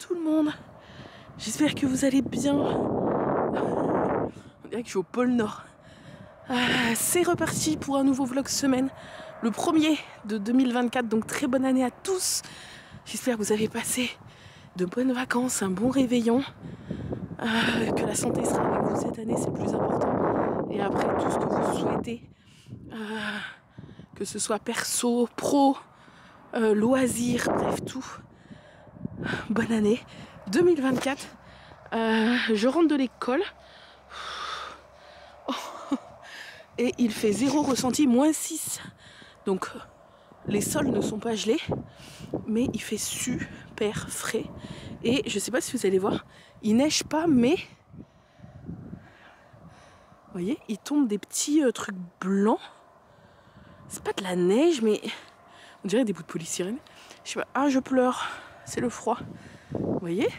tout le monde. J'espère que vous allez bien. On dirait que je suis au pôle Nord. C'est reparti pour un nouveau vlog semaine. Le premier de 2024, donc très bonne année à tous. J'espère que vous avez passé de bonnes vacances, un bon réveillon. Que la santé sera avec vous cette année, c'est le plus important. Et après, tout ce que vous souhaitez, que ce soit perso, pro, loisirs, bref, tout. Bonne année 2024. Je rentre de l'école. Et il fait 0 ressenti, -6. Donc les sols ne sont pas gelés, mais il fait super frais. Et je sais pas si vous allez voir, il neige pas, mais vous voyez, il tombe des petits trucs blancs. C'est pas de la neige, mais on dirait des bouts de polystyrène. Je sais pas, ah je pleure, c'est le froid. Vous voyez,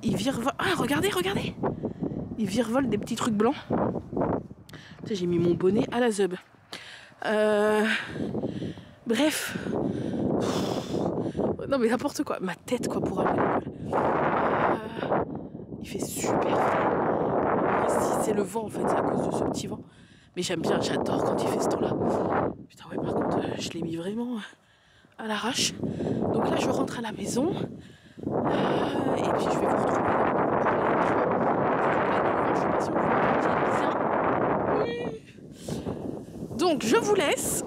il virevole. Ah regardez, regardez, il virevole des petits trucs blancs. J'ai mis mon bonnet à la zeub. Bref. Non mais n'importe quoi. Ma tête quoi pour aller à l'école. Il fait super frais. Si c'est le vent en fait, c'est à cause de ce petit vent. Mais j'aime bien, j'adore quand il fait ce temps-là. Putain ouais par contre je l'ai mis vraiment à l'arrache. Donc là je rentre à la maison. Et puis je vais vous retrouver là pour je sais pas si vous voyez bien. Donc je vous laisse.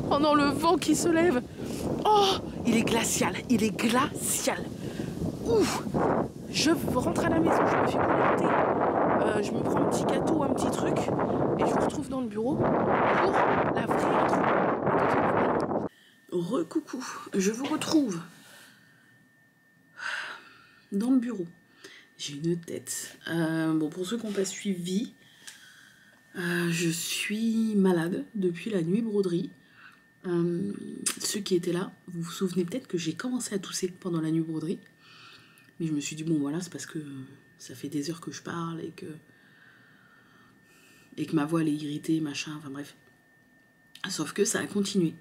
Pendant le vent qui se lève. Oh, il est glacial, il est glacial. Ouf. Je rentre à la maison, je me fais couler le thé. Je me prends un petit gâteau, un petit truc. Et je vous retrouve dans le bureau pour la vraie intro. Recoucou, je vous retrouve dans le bureau. J'ai une tête. Bon, pour ceux qui n'ont pas suivi, je suis malade depuis la nuit broderie. Ceux qui étaient là, vous vous souvenez peut-être que j'ai commencé à tousser pendant la nuit broderie. Mais je me suis dit, bon voilà, c'est parce que ça fait des heures que je parle et que ma voix elle est irritée, machin, enfin bref. Sauf que ça a continué.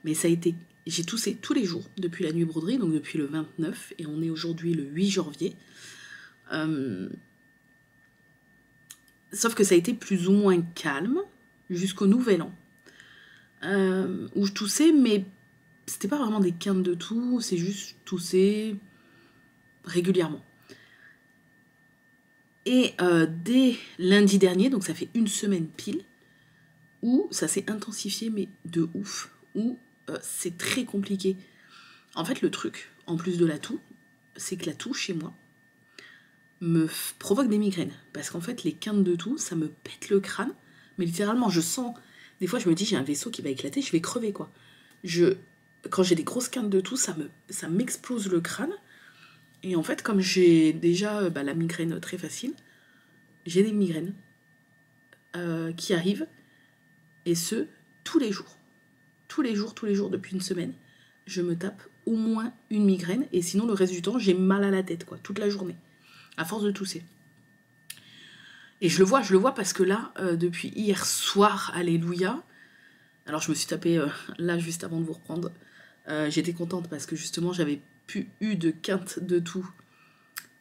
Mais ça a été... J'ai toussé tous les jours depuis la nuit broderie, donc depuis le 29, et on est aujourd'hui le 8 janvier. Sauf que ça a été plus ou moins calme jusqu'au nouvel an. Où je toussais, mais c'était pas vraiment des quintes de toux, c'est juste tousser régulièrement. Et dès lundi dernier, donc ça fait une semaine pile, où ça s'est intensifié, mais de ouf, où c'est très compliqué. En fait, le truc, en plus de la toux, c'est que la toux, chez moi, me provoque des migraines. Parce qu'en fait, les quintes de toux, ça me pète le crâne, mais littéralement, je sens... Des fois, je me dis, j'ai un vaisseau qui va éclater, je vais crever, quoi. Quand j'ai des grosses quintes de toux, ça m'explose le crâne. Et en fait, comme j'ai déjà la migraine très facile, j'ai des migraines qui arrivent, et ce, tous les jours. Tous les jours, depuis une semaine, je me tape au moins une migraine, et sinon, le reste du temps, j'ai mal à la tête, quoi, toute la journée, à force de tousser. Et je le vois parce que là, depuis hier soir, alléluia, alors je me suis tapée là juste avant de vous reprendre, j'étais contente parce que justement j'avais plus eu de quinte de toux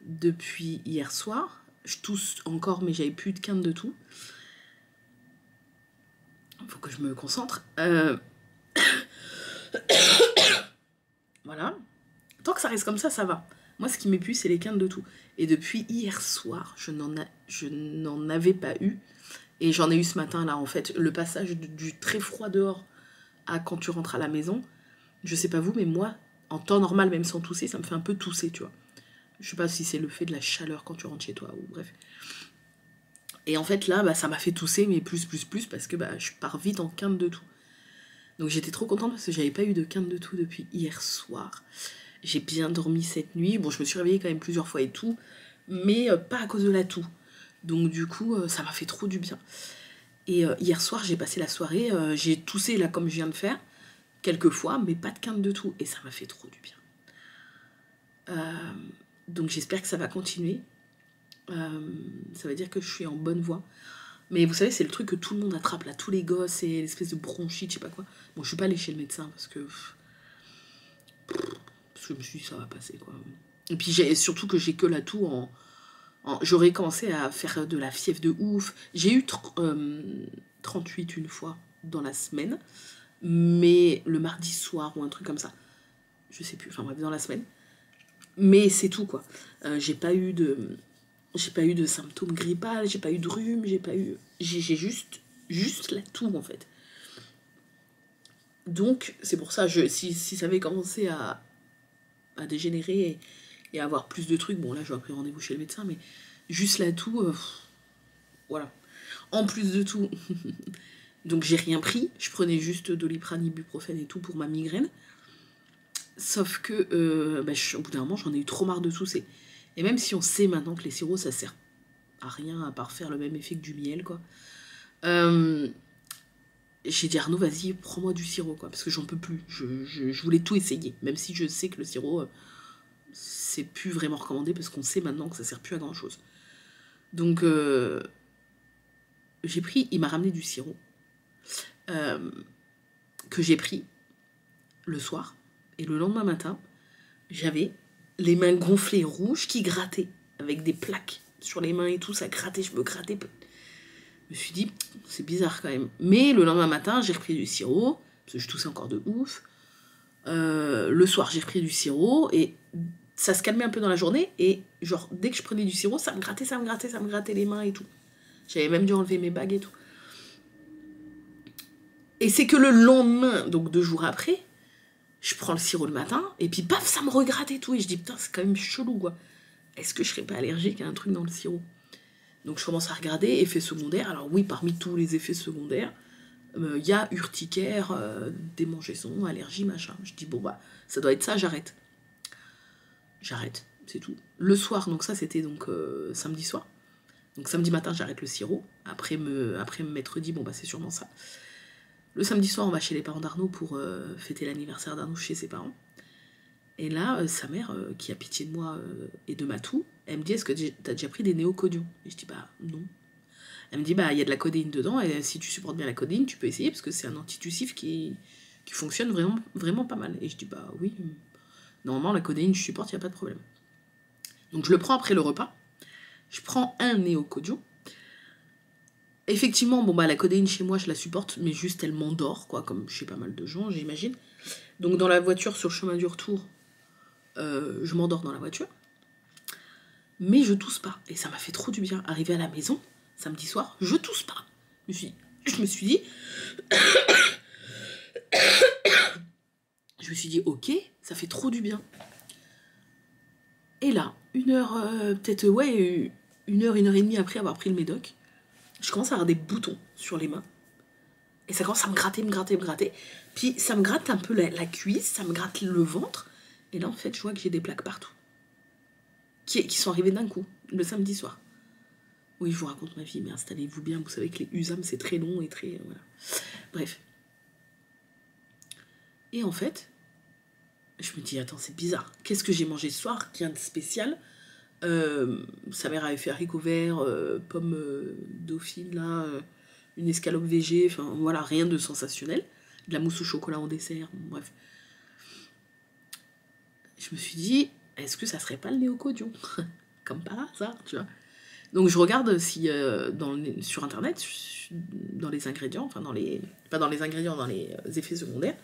depuis hier soir. Je tousse encore mais j'avais plus de quinte de toux. Faut que je me concentre. Voilà. Tant que ça reste comme ça, ça va. Moi, ce qui m'épuise, c'est les quintes de toux. Et depuis hier soir, je n'en avais pas eu. Et j'en ai eu ce matin, là, en fait. Le passage du très froid dehors à quand tu rentres à la maison, je sais pas vous, mais moi, en temps normal, même sans tousser, ça me fait un peu tousser, tu vois. Je sais pas si c'est le fait de la chaleur quand tu rentres chez toi, ou bref. Et en fait, là, ça m'a fait tousser, mais plus, parce que je pars vite en quinte de toux. Donc j'étais trop contente parce que j'avais pas eu de quinte de toux depuis hier soir. J'ai bien dormi cette nuit. Bon, je me suis réveillée quand même plusieurs fois et tout, mais pas à cause de la toux. Donc du coup, ça m'a fait trop du bien. Et hier soir, j'ai passé la soirée, j'ai toussé là comme je viens de faire, quelques fois, mais pas de quinte de toux. Et ça m'a fait trop du bien. Donc j'espère que ça va continuer. Ça veut dire que je suis en bonne voie. Mais vous savez, c'est le truc que tout le monde attrape là, tous les gosses, et l'espèce de bronchite, je sais pas quoi. Bon, je suis pas allée chez le médecin parce que Je me suis dit, ça va passer, quoi. Et puis surtout que j'ai que la toux j'aurais commencé à faire de la fièvre de ouf. J'ai eu 38 une fois dans la semaine, mais le mardi soir ou un truc comme ça. Je sais plus, enfin bref, dans la semaine. Mais c'est tout, quoi. J'ai pas eu de symptômes grippales, j'ai pas eu de rhume, j'ai juste la toux, en fait. Donc, c'est pour ça, si ça avait commencé à dégénérer et à avoir plus de trucs, bon là, j'aurais pris rendez-vous chez le médecin, mais juste la toux, voilà. En plus de tout, donc j'ai rien pris, je prenais juste Doliprane, ibuprofène et tout pour ma migraine. Sauf que, au bout d'un moment, j'en ai eu trop marre de tousser. Et même si on sait maintenant que les sirops, ça sert à rien à part faire le même effet que du miel, quoi. J'ai dit Arnaud, vas-y, prends-moi du sirop, quoi, parce que j'en peux plus. Je voulais tout essayer, même si je sais que le sirop, c'est plus vraiment recommandé, parce qu'on sait maintenant que ça sert plus à grand-chose. Donc, j'ai pris, il m'a ramené du sirop, que j'ai pris le soir, et le lendemain matin, j'avais les mains gonflées rouges qui grattaient, avec des plaques sur les mains et tout, ça grattait, je me grattais. Je me suis dit, c'est bizarre quand même. Mais le lendemain matin, j'ai repris du sirop, parce que je toussais encore de ouf. Le soir, j'ai repris du sirop, et ça se calmait un peu dans la journée, et genre, dès que je prenais du sirop, ça me grattait les mains et tout. J'avais même dû enlever mes bagues et tout. Et c'est que le lendemain, donc 2 jours après, je prends le sirop le matin, et puis paf, ça me regratte et tout. Et je dis, putain, c'est quand même chelou, quoi. Est-ce que je serais pas allergique à un truc dans le sirop? Donc je commence à regarder, effets secondaires. Alors oui, parmi tous les effets secondaires, il y a urticaire, démangeaison, allergie, machin. Je dis, bon bah, ça doit être ça, j'arrête. J'arrête, c'est tout. Le soir, donc ça c'était donc samedi soir. Donc samedi matin, j'arrête le sirop. Après m'être dit, bon bah c'est sûrement ça. Le samedi soir, on va chez les parents d'Arnaud pour fêter l'anniversaire d'Arnaud chez ses parents. Et là, sa mère, qui a pitié de moi et de ma toux, elle me dit, est-ce que t'as déjà pris des néocodions? Et je dis, bah non. Elle me dit, bah il y a de la codéine dedans, et si tu supportes bien la codéine, tu peux essayer, parce que c'est un antitussif qui fonctionne vraiment, vraiment pas mal. Et je dis, bah oui, normalement la codéine, je supporte, il n'y a pas de problème. Donc je le prends après le repas. Je prends un néocodion. Effectivement, bon bah la codéine chez moi, je la supporte, mais juste elle m'endort, quoi, comme chez pas mal de gens, j'imagine. Donc dans la voiture, sur le chemin du retour, je m'endors dans la voiture. Mais je tousse pas. Et ça m'a fait trop du bien. Arrivé à la maison, samedi soir, je tousse pas. Je me suis dit, ok, ça fait trop du bien. Et là, une heure et demie après avoir pris le médoc, je commence à avoir des boutons sur les mains. Et ça commence à me gratter. Puis ça me gratte un peu la cuisse, ça me gratte le ventre. Et là, en fait, je vois que j'ai des plaques partout. Qui sont arrivées d'un coup, le samedi soir. Oui, je vous raconte ma vie, mais installez-vous bien. Vous savez que les USAM, c'est très long et très... voilà. Bref. Et en fait, je me dis, attends, c'est bizarre. Qu'est-ce que j'ai mangé ce soir? Rien de spécial. Sa mère avait fait haricots verts, pommes dauphines, là, une escalope végé, enfin voilà, rien de sensationnel. De la mousse au chocolat en dessert, bref. Je me suis dit, est-ce que ça serait pas le néocodion? Comme par hasard, tu vois. Donc je regarde si sur internet, dans les ingrédients, enfin pas dans les ingrédients, dans les effets secondaires,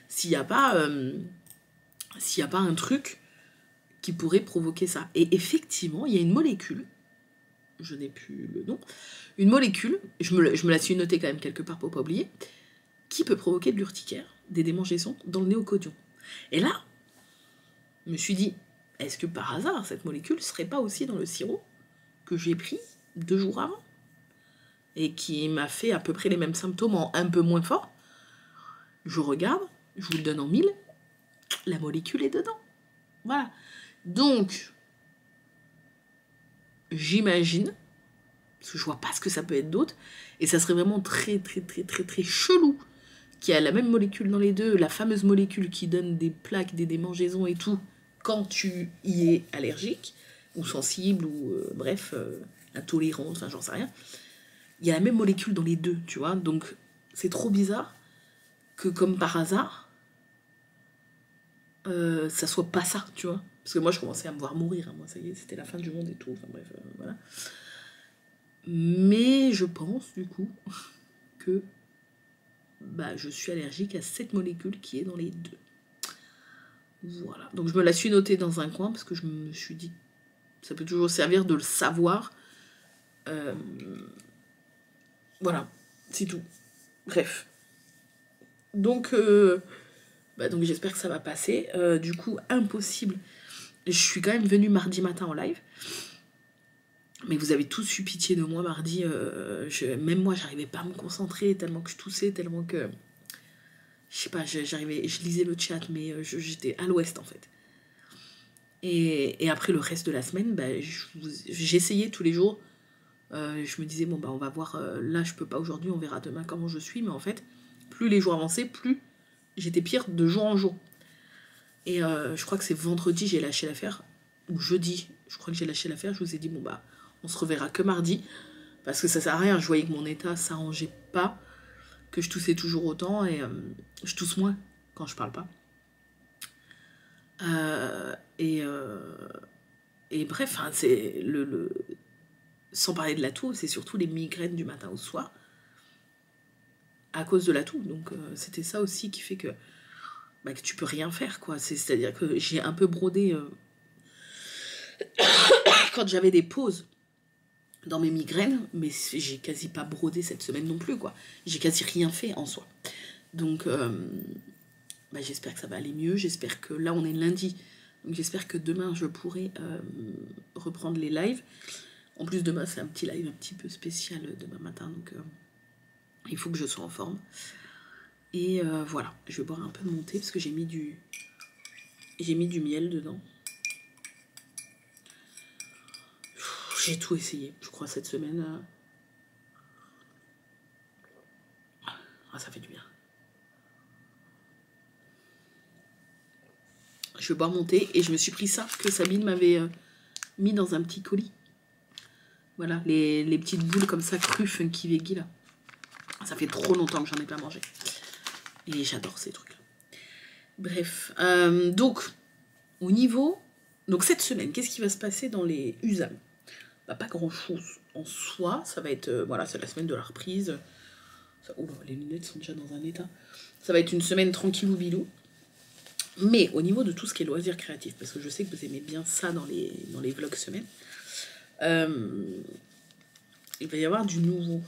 s'il n'y a pas un truc qui pourrait provoquer ça. Et effectivement, il y a une molécule, je n'ai plus le nom, une molécule, je me la suis notée quand même quelque part pour pas oublier, qui peut provoquer de l'urticaire, des démangeaisons dans le néocodion. Et là, je me suis dit, est-ce que par hasard, cette molécule serait pas aussi dans le sirop que j'ai pris 2 jours avant et qui m'a fait à peu près les mêmes symptômes en un peu moins fort? Je regarde, je vous le donne en 1000, la molécule est dedans. Voilà. Donc, j'imagine, parce que je vois pas ce que ça peut être d'autre, et ça serait vraiment très très très très très chelou qu'il y a la même molécule dans les deux, la fameuse molécule qui donne des plaques, des démangeaisons et tout, quand tu y es allergique, ou sensible, ou bref, intolérant, enfin j'en sais rien. Il y a la même molécule dans les deux, tu vois, donc c'est trop bizarre que comme par hasard, ça soit pas ça, tu vois. Parce que moi, je commençais à me voir mourir, hein. Moi, ça y est, c'était la fin du monde et tout. Enfin bref, voilà. Mais je pense, du coup, que bah, je suis allergique à cette molécule qui est dans les deux. Voilà. Donc je me la suis notée dans un coin parce que je me suis dit, ça peut toujours servir de le savoir. Voilà, c'est tout. Bref. Donc, donc j'espère que ça va passer. Du coup, impossible. Je suis quand même venue mardi matin en live. Mais vous avez tous eu pitié de moi mardi. Même moi, j'arrivais pas à me concentrer tellement que je toussais, tellement que... Je sais pas, je lisais le chat, mais j'étais à l'ouest en fait. Et après le reste de la semaine, bah, j'essayais tous les jours. Je me disais, bon, bah, on va voir, là je peux pas aujourd'hui, on verra demain comment je suis. Mais en fait, plus les jours avançaient, plus j'étais pire de jour en jour. Et je crois que c'est vendredi, j'ai lâché l'affaire. Ou jeudi, je crois que j'ai lâché l'affaire. Je vous ai dit, bon, bah, on se reverra que mardi. Parce que ça sert à rien, je voyais que mon état s'arrangeait pas, que je toussais toujours autant, et je tousse moins quand je parle pas. Et bref, hein, c'est sans parler de la toux, c'est surtout les migraines du matin au soir, à cause de la toux. Donc c'était ça aussi qui fait que tu peux rien faire, quoi. C'est-à-dire que j'ai un peu brodé quand j'avais des pauses dans mes migraines, mais j'ai quasi pas brodé cette semaine non plus, quoi. J'ai quasi rien fait en soi. Donc j'espère que ça va aller mieux. J'espère que là on est lundi, donc j'espère que demain je pourrai reprendre les lives. En plus demain c'est un petit live un petit peu spécial demain matin, donc il faut que je sois en forme. Et voilà, je vais boire un peu de mon thé parce que j'ai mis du miel dedans. J'ai tout essayé, je crois, cette semaine. Ça fait du bien. Je vais boire mon thé et je me suis pris ça que Sabine m'avait mis dans un petit colis. Voilà, les petites boules comme ça, crues, funky veggie là. Ça fait trop longtemps que j'en ai pas mangé. Et j'adore ces trucs-là. Bref, donc, au niveau... Donc cette semaine, qu'est-ce qui va se passer dans les USAM? Pas grand-chose en soi. Ça va être... voilà, c'est la semaine de la reprise. Les lunettes sont déjà dans un état. Ça va être une semaine tranquillou bilou. Mais au niveau de tout ce qui est loisirs créatifs, parce que je sais que vous aimez bien ça dans les vlogs semaines, il va y avoir du nouveau.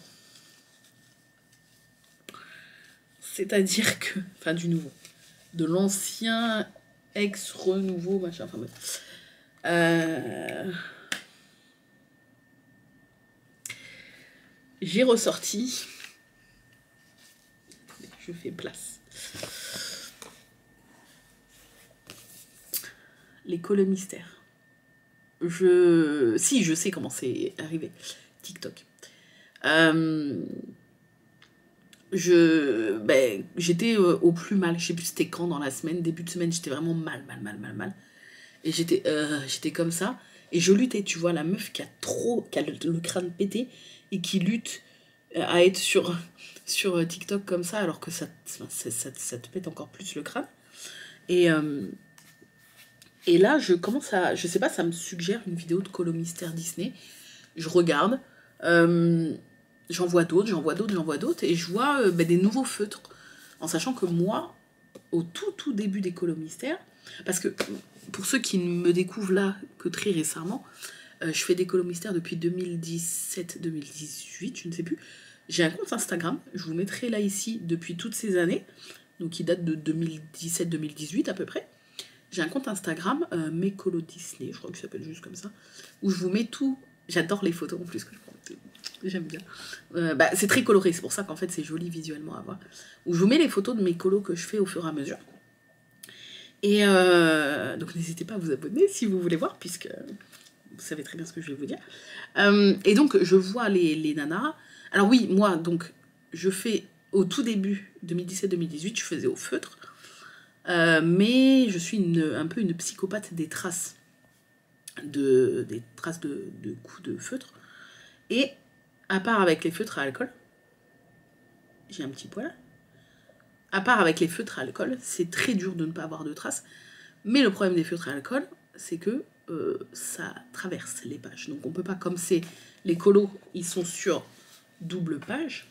C'est-à-dire que... Enfin, du nouveau. De l'ancien ex-renouveau, machin, enfin bref. J'ai ressorti... Je fais place. Les cols mystères. Si, je sais comment c'est arrivé. TikTok. J'étais au plus mal. Je sais plus c'était quand dans la semaine. Début de semaine, j'étais vraiment mal. Et j'étais comme ça. Et je luttais, tu vois, la meuf qui a le crâne pété et qui lutte à être sur TikTok comme ça, alors que ça te pète encore plus le crâne. Et là, je sais pas, ça me suggère une vidéo de Colo Mystère Disney. Je regarde. J'en vois d'autres, et je vois des nouveaux feutres. En sachant que moi, au tout début des Colo Mystères, parce que pour ceux qui ne me découvrent là que très récemment, je fais des Colo Mystères depuis 2017-2018, je ne sais plus. J'ai un compte Instagram, je vous mettrai là ici depuis toutes ces années, donc qui date de 2017-2018 à peu près. J'ai un compte Instagram, Mecolo Disney, je crois que ça s'appelle juste comme ça, où je vous mets tout. J'adore les photos en plus que je prends. J'aime bien. C'est très coloré, c'est pour ça qu'en fait c'est joli visuellement à voir. Où je vous mets les photos de mes colos que je fais au fur et à mesure. Et donc n'hésitez pas à vous abonner si vous voulez voir, puisque vous savez très bien ce que je vais vous dire. Et donc je vois les nanas. Alors oui, moi donc je fais au tout début 2017-2018, je faisais au feutre. Mais je suis un peu une psychopathe des traces de coups de feutre. Et à part avec les feutres à alcool, j'ai un petit poil. À part avec les feutres à alcool, c'est très dur de ne pas avoir de traces. Mais le problème des feutres à alcool, c'est que ça traverse les pages. Donc on peut pas, comme c'est les colos, ils sont sur double page,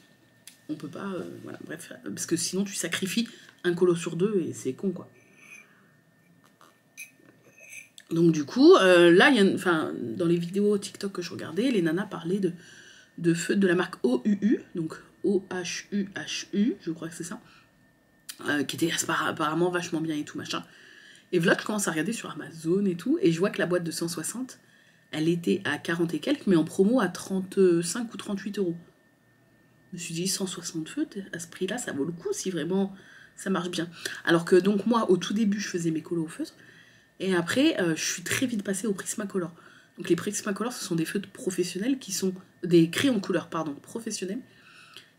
on peut pas, voilà, bref, parce que sinon tu sacrifies un colo sur deux et c'est con, quoi. Donc du coup, là, dans les vidéos TikTok que je regardais, les nanas parlaient de feutres de la marque OUU, donc OHUHU, je crois que c'est ça, qui était apparemment vachement bien et tout, machin. Et voilà, je commence à regarder sur Amazon et tout, et je vois que la boîte de 160, elle était à 40 et quelques, mais en promo à 35 ou 38 euros. Je me suis dit, 160 feutres, à ce prix-là, ça vaut le coup si vraiment ça marche bien. Alors que donc moi, au tout début, je faisais mes colos au feutre, et après, je suis très vite passée au Prismacolor. Donc les Prismacolor, ce sont des feutres professionnels qui sont... des crayons de couleur, pardon, professionnels,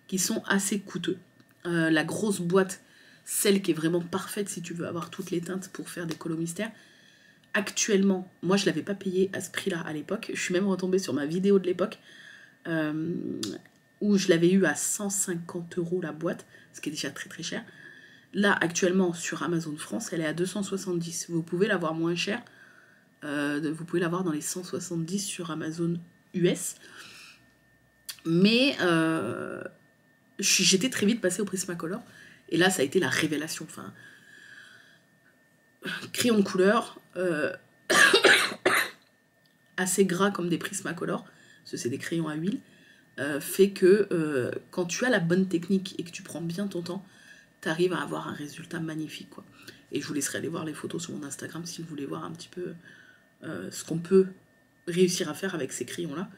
qui sont assez coûteux. La grosse boîte, celle qui est vraiment parfaite si tu veux avoir toutes les teintes pour faire des colos mystères, actuellement, moi je l'avais pas payé à ce prix-là à l'époque. Je suis même retombée sur ma vidéo de l'époque où je l'avais eu à 150 € la boîte, ce qui est déjà très très cher. Là, actuellement, sur Amazon France, elle est à 270. Vous pouvez l'avoir moins cher. Vous pouvez l'avoir dans les 170 sur Amazon US. Mais j'étais très vite passée au Prismacolor. Et là, ça a été la révélation. Enfin, crayon de couleur, assez gras comme des Prismacolor, parce que c'est des crayons à huile, fait que quand tu as la bonne technique et que tu prends bien ton temps, tu arrives à avoir un résultat magnifique, quoi. Et je vous laisserai aller voir les photos sur mon Instagram si vous voulez voir un petit peu ce qu'on peut réussir à faire avec ces crayons-là.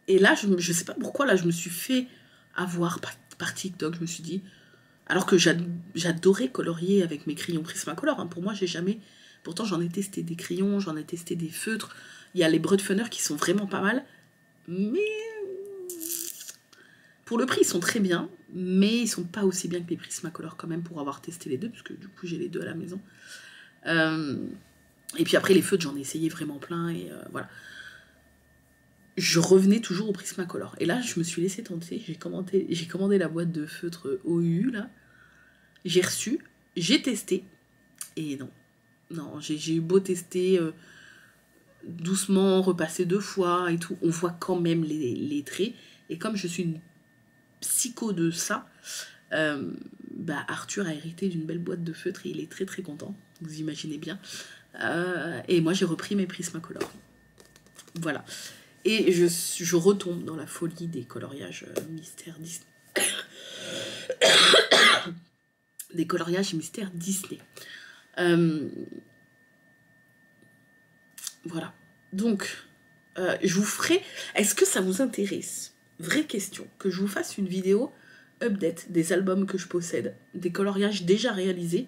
Et là, je sais pas pourquoi, là, je me suis fait avoir par TikTok, je me suis dit... Alors que j'adorais colorier avec mes crayons Prismacolor, hein. Pour moi, j'ai jamais... Pourtant, j'en ai testé des crayons, j'en ai testé des feutres. Il y a les Brudfunner qui sont vraiment pas mal. Mais... pour le prix, ils sont très bien. Mais ils sont pas aussi bien que les Prismacolor quand même pour avoir testé les deux. Parce que du coup, j'ai les deux à la maison. Et puis après, les feutres, j'en ai essayé vraiment plein. Et voilà. Je revenais toujours au Prismacolor. Et là, je me suis laissée tenter. J'ai commandé la boîte de feutres OU, là. J'ai reçu, j'ai testé. Et non, j'ai eu beau tester doucement, repasser 2 fois et tout. On voit quand même les traits. Et comme je suis une psycho de ça, Arthur a hérité d'une belle boîte de feutres et il est très très content. Vous imaginez bien. Et moi, j'ai repris mes Prismacolor. Voilà. Et je retombe dans la folie des coloriages mystères Disney. Des coloriages mystères Disney. Voilà. Donc, je vous ferai... Est-ce que ça vous intéresse? Vraie question. Que je vous fasse une vidéo update des albums que je possède, des coloriages déjà réalisés,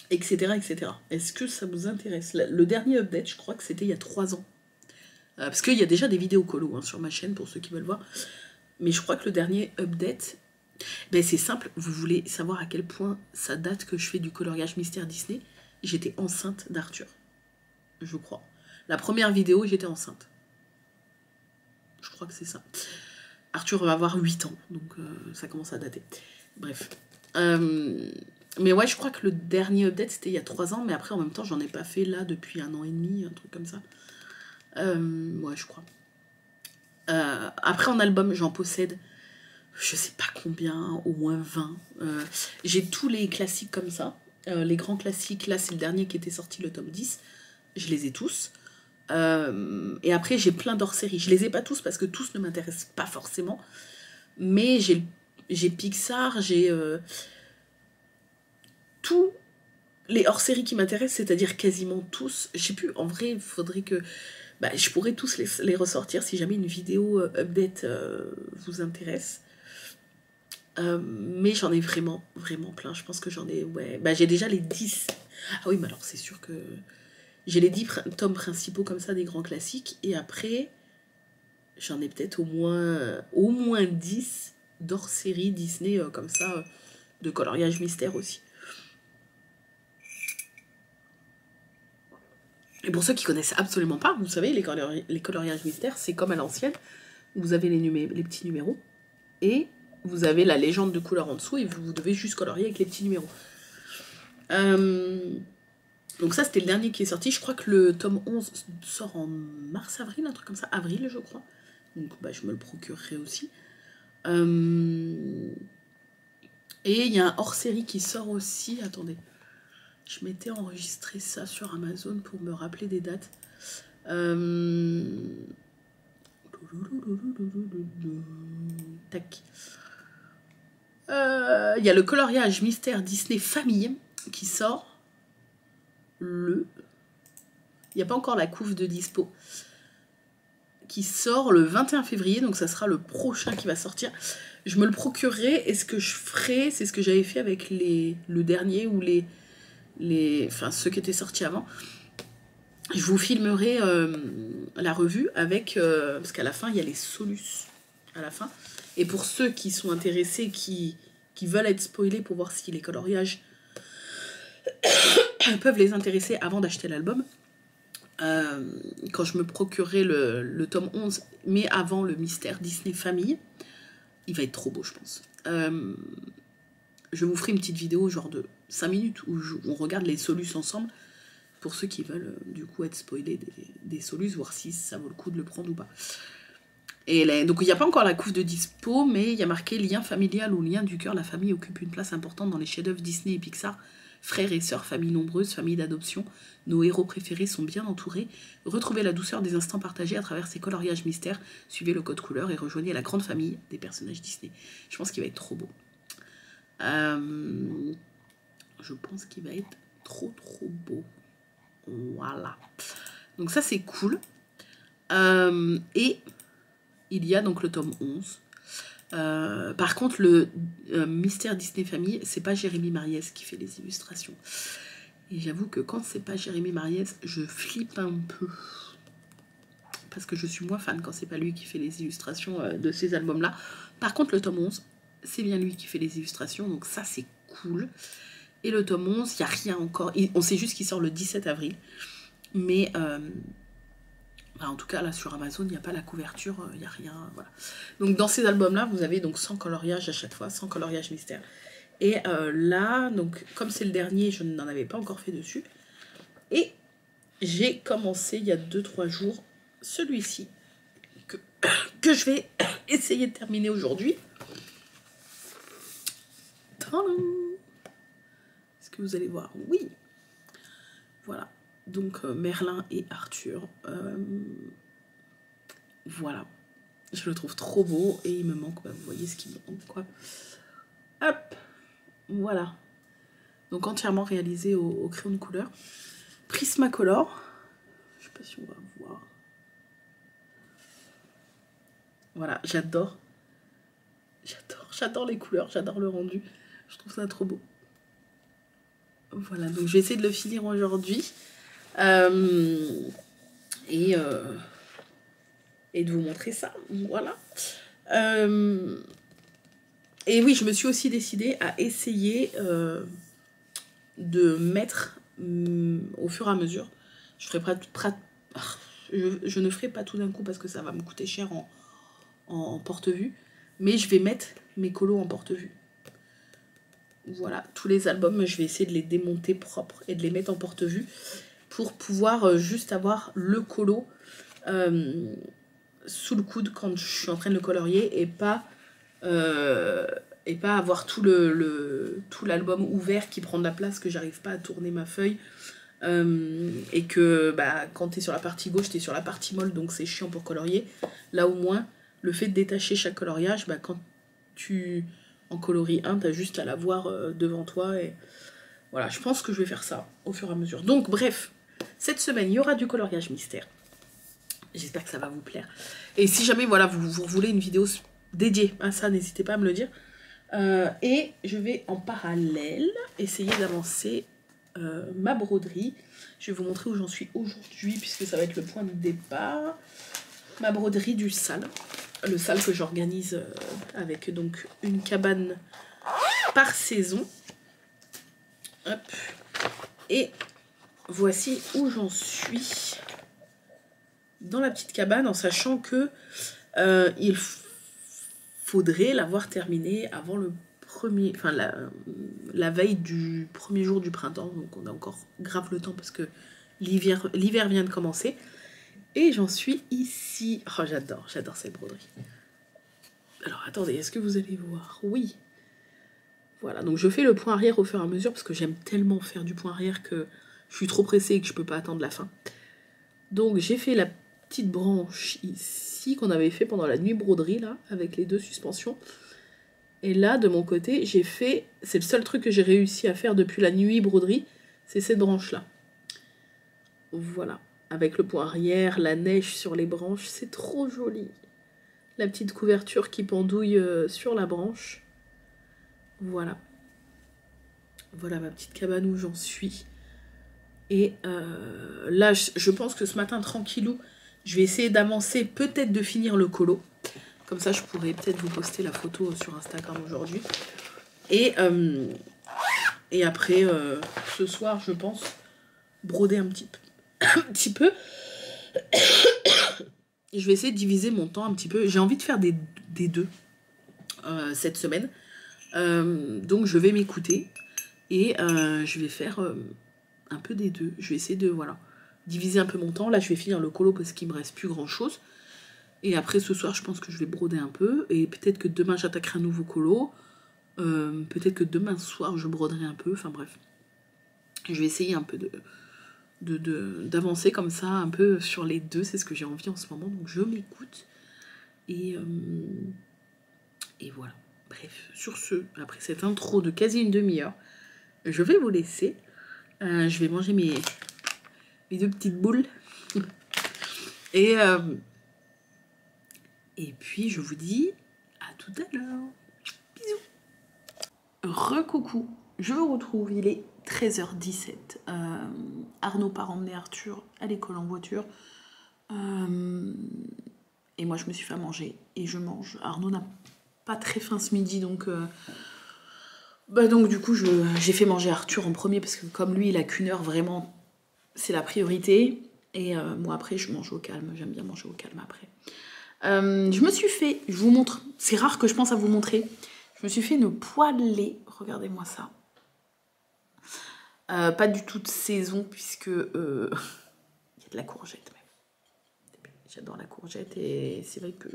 etc., etc. Est-ce que ça vous intéresse? Le dernier update, je crois que c'était il y a 3 ans. Parce qu'il y a déjà des vidéos colo sur ma chaîne pour ceux qui veulent voir. Mais je crois que le dernier update, c'est simple. Vous voulez savoir à quel point ça date que je fais du coloriage mystère Disney? J'étais enceinte d'Arthur, je crois. La première vidéo, j'étais enceinte. Je crois que c'est ça. Arthur va avoir 8 ans, donc ça commence à dater. Bref. Mais ouais, je crois que le dernier update, c'était il y a 3 ans, mais après, en même temps, j'en ai pas fait là depuis 1 an et demi, un truc comme ça. Ouais, je crois. Après, en album, j'en possède, je sais pas combien, au moins 20. J'ai tous les classiques comme ça. Les grands classiques, là, c'est le dernier qui était sorti, le tome 10. Je les ai tous. Et après, j'ai plein d'hors-série. Je les ai pas tous parce que tous ne m'intéressent pas forcément. Mais j'ai Pixar, j'ai tous les hors-série qui m'intéressent, c'est-à-dire quasiment tous. Je sais plus, en vrai, il faudrait que... je pourrais tous les ressortir si jamais une vidéo update vous intéresse. Mais j'en ai vraiment, vraiment plein. Je pense que j'en ai... Ouais. J'ai déjà les 10. Ah oui, mais alors c'est sûr que... J'ai les 10 tomes principaux comme ça, des grands classiques. Et après, j'en ai peut-être au moins 10 d'hors-série Disney comme ça, de coloriage mystère aussi. Et pour ceux qui connaissent absolument pas, vous savez, les coloriages mystères, c'est comme à l'ancienne. Vous avez les petits numéros. Et vous avez la légende de couleur en dessous et vous devez juste colorier avec les petits numéros. Donc ça, c'était le dernier qui est sorti. Je crois que le tome 11 sort en mars-avril, un truc comme ça. Avril, je crois. Donc bah, je me le procurerai aussi. Et il y a un hors-série qui sort aussi. Attendez. Je m'étais enregistré ça sur Amazon pour me rappeler des dates. Tac. Il y a le coloriage Mystère Disney Famille qui sort le... Il n'y a pas encore la couve de dispo. Qui sort le 21 février, donc ça sera le prochain qui va sortir. Je me le procurerai, et ce que je ferai, c'est ce que j'avais fait avec le dernier, ou enfin ceux qui étaient sortis avant. Je vous filmerai la revue avec... parce qu'à la fin, il y a les solus. À la fin. Et pour ceux qui sont intéressés, qui veulent être spoilés pour voir si les coloriages peuvent les intéresser avant d'acheter l'album, quand je me procurerai le tome 11, mais avant le Mystère Disney Famille, il va être trop beau, je pense. Je vous ferai une petite vidéo genre de 5 minutes où on regarde les solus ensemble, pour ceux qui veulent du coup être spoilés des solus, voir si ça vaut le coup de le prendre ou pas. Et donc il n'y a pas encore la couve de dispo, mais il y a marqué lien familial ou lien du cœur. La famille occupe une place importante dans les chefs-d'œuvre Disney et Pixar. Frères et sœurs, famille nombreuse, famille d'adoption, nos héros préférés sont bien entourés. Retrouvez la douceur des instants partagés à travers ces coloriages mystères. Suivez le code couleur et rejoignez la grande famille des personnages Disney. Je pense qu'il va être trop beau. Je pense qu'il va être trop beau. Voilà. Donc ça c'est cool. Et il y a donc le tome 11. Par contre, le Mystère Disney Famille, c'est pas Jérémy Mariès qui fait les illustrations. Et j'avoue que quand c'est pas Jérémy Mariès, je flippe un peu. Parce que je suis moins fan quand c'est pas lui qui fait les illustrations de ces albums-là. Par contre, le tome 11, c'est bien lui qui fait les illustrations, donc ça c'est cool. Et le tome 11, il n'y a rien encore. On sait juste qu'il sort le 17 avril. Mais... en tout cas, là, sur Amazon, il n'y a pas la couverture, il n'y a rien, voilà. Donc, dans ces albums-là, vous avez donc 100 coloriages à chaque fois, 100 coloriages mystères. Et là, donc, comme c'est le dernier, je n'en avais pas encore fait dessus. Et j'ai commencé, il y a 2-3 jours, celui-ci, que je vais essayer de terminer aujourd'hui. Est-ce que vous allez voir? Oui. Voilà. Donc Merlin et Arthur, voilà, je le trouve trop beau et il me manque, bah, vous voyez ce qu'il me manque quoi. Hop, voilà. Donc entièrement réalisé au crayon de couleur. Prismacolor, je sais pas si on va voir. Voilà, j'adore les couleurs, j'adore le rendu, je trouve ça trop beau. Voilà, donc je vais essayer de le finir aujourd'hui. Et de vous montrer ça, voilà. Et oui, je me suis aussi décidée à essayer de mettre au fur et à mesure. Je ne ferai pas tout d'un coup parce que ça va me coûter cher en porte-vue, mais je vais mettre mes colos en porte-vue. Voilà, tous les albums, je vais essayer de les démonter propres et de les mettre en porte-vue pour pouvoir juste avoir le colo sous le coude quand je suis en train de le colorier et pas avoir tout l'album ouvert qui prend de la place, que j'arrive pas à tourner ma feuille et que bah, quand tu es sur la partie gauche, tu es sur la partie molle, donc c'est chiant pour colorier. Là au moins, le fait de détacher chaque coloriage, bah, quand tu en coloris un, tu as juste à l'avoir devant toi et voilà, je pense que je vais faire ça au fur et à mesure. Donc bref, cette semaine, il y aura du coloriage mystère. J'espère que ça va vous plaire. Et si jamais voilà, vous voulez une vidéo dédiée à ça, n'hésitez pas à me le dire. Et je vais en parallèle essayer d'avancer ma broderie. Je vais vous montrer où j'en suis aujourd'hui, puisque ça va être le point de départ. Ma broderie du sal. Le sal que j'organise avec donc une cabane par saison. Hop. Et voici où j'en suis dans la petite cabane, en sachant que il faudrait l'avoir terminé avant le premier, enfin la veille du premier jour du printemps, donc on a encore grave le temps parce que l'hiver vient de commencer. Et j'en suis ici. Oh, j'adore cette broderie. Alors attendez, est-ce que vous allez voir? Oui. Voilà, donc je fais le point arrière au fur et à mesure parce que j'aime tellement faire du point arrière que je suis trop pressée et que je peux pas attendre la fin. Donc j'ai fait la petite branche ici qu'on avait fait pendant la nuit broderie là, avec les deux suspensions. Et là, de mon côté, j'ai fait, c'est le seul truc que j'ai réussi à faire depuis la nuit broderie, c'est cette branche-là. Voilà, avec le point arrière, la neige sur les branches, c'est trop joli. La petite couverture qui pendouille sur la branche. Voilà. Voilà ma petite cabane où j'en suis. Et là, je pense que ce matin, tranquillou, je vais essayer d'avancer, peut-être de finir le colo. Comme ça, je pourrais peut-être vous poster la photo sur Instagram aujourd'hui. Et après, ce soir, je pense, broder un petit peu. Et je vais essayer de diviser mon temps un petit peu. J'ai envie de faire des deux cette semaine. Donc, je vais m'écouter. Et je vais faire un peu des deux. Je vais essayer de diviser un peu mon temps. Là, je vais finir le colo parce qu'il me reste plus grand-chose. Et après, ce soir, je pense que je vais broder un peu. Et peut-être que demain, j'attaquerai un nouveau colo. Peut-être que demain soir, je broderai un peu. Enfin, bref. Je vais essayer un peu d'avancer comme ça, un peu sur les deux. C'est ce que j'ai envie en ce moment. Donc, je m'écoute. Et voilà. Bref, sur ce, après cette intro de quasi une demi-heure, je vais vous laisser. Je vais manger mes deux petites boules. Et puis, je vous dis à tout à l'heure. Bisous. Recoucou. Je vous retrouve, il est 13h17. Arnaud part emmener Arthur à l'école en voiture. Et moi, je me suis fait à manger. Et je mange. Arnaud n'a pas très faim ce midi, donc... donc du coup, j'ai fait manger Arthur en premier, parce que comme lui, il a qu'une heure, vraiment, c'est la priorité. Et moi, après, je mange au calme. J'aime bien manger au calme après. Je me suis fait, je vous montre, c'est rare que je pense à vous montrer, je me suis fait une poêlée, regardez-moi ça. Pas du tout de saison, puisque il y a de la courgette même. J'adore la courgette et c'est vrai que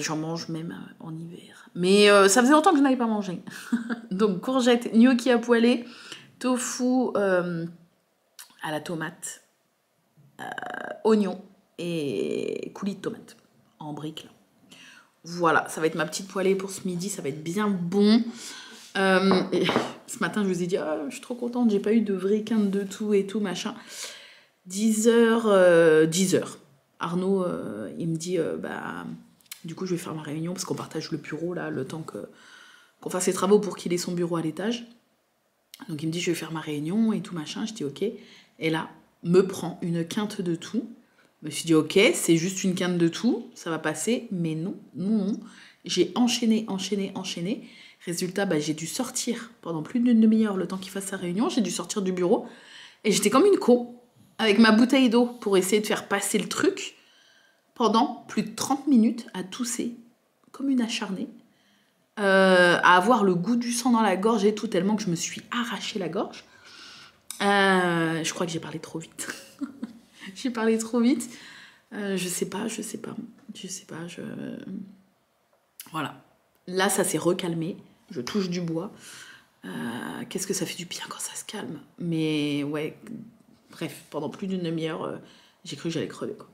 j'en mange même en hiver. Mais ça faisait longtemps que je n'avais pas mangé. Donc courgette, gnocchi à poêler, tofu à la tomate, oignon et coulis de tomate en briques là. Voilà, ça va être ma petite poêlée pour ce midi, ça va être bien bon. Et ce matin je vous ai dit je suis trop contente, j'ai pas eu de vraie quinte de tout et tout machin. 10h. Arnaud il me dit du coup je vais faire ma réunion parce qu'on partage le bureau là, le temps qu'on fasse les travaux pour qu'il ait son bureau à l'étage. Donc il me dit je vais faire ma réunion et tout machin, je dis ok. Et là me prend une quinte de tout. Je me suis dit, ok, c'est juste une quinte de tout, ça va passer, mais non. J'ai enchaîné. Résultat, j'ai dû sortir pendant plus d'une demi-heure le temps qu'il fasse sa réunion. J'ai dû sortir du bureau et j'étais comme une con avec ma bouteille d'eau pour essayer de faire passer le truc pendant plus de 30 minutes à tousser comme une acharnée, à avoir le goût du sang dans la gorge et tout, tellement que je me suis arraché la gorge. Je crois que j'ai parlé trop vite. J'ai parlé trop vite. Je sais pas. Voilà. Là, ça s'est recalmé. Je touche du bois. Qu'est-ce que ça fait du bien quand ça se calme. Mais ouais, bref, pendant plus d'une demi-heure, j'ai cru que j'allais crever, quoi.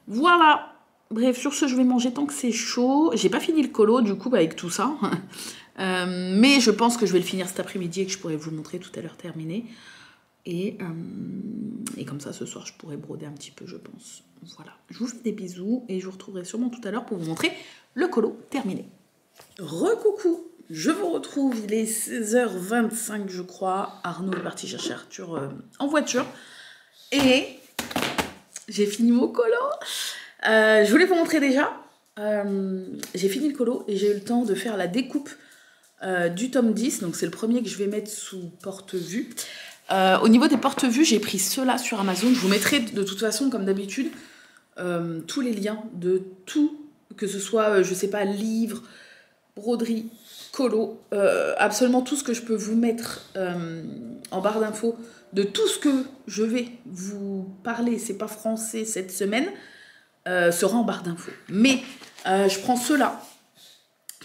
Voilà. Bref, sur ce, je vais manger tant que c'est chaud. J'ai pas fini le colo, du coup, avec tout ça. Mais je pense que je vais le finir cet après-midi et que je pourrai vous le montrer tout à l'heure terminé. Et comme ça, ce soir, je pourrais broder un petit peu, je pense. Voilà. Je vous fais des bisous et je vous retrouverai sûrement tout à l'heure pour vous montrer le colo terminé. Recoucou, je vous retrouve, il est 16h25, je crois. Arnaud est parti chercher Arthur en voiture. Et j'ai fini mon colo. Je voulais vous montrer déjà. J'ai fini le colo et j'ai eu le temps de faire la découpe du tome 10. Donc, c'est le premier que je vais mettre sous porte-vue. Au niveau des porte-vues, j'ai pris ceux-là sur Amazon. Je vous mettrai de toute façon, comme d'habitude, tous les liens de tout que ce soit, je sais pas, livre, broderie, colo, absolument tout ce que je peux vous mettre en barre d'infos de tout ce que je vais vous parler, c'est pas français cette semaine, sera en barre d'infos. Mais je prends ceux-là,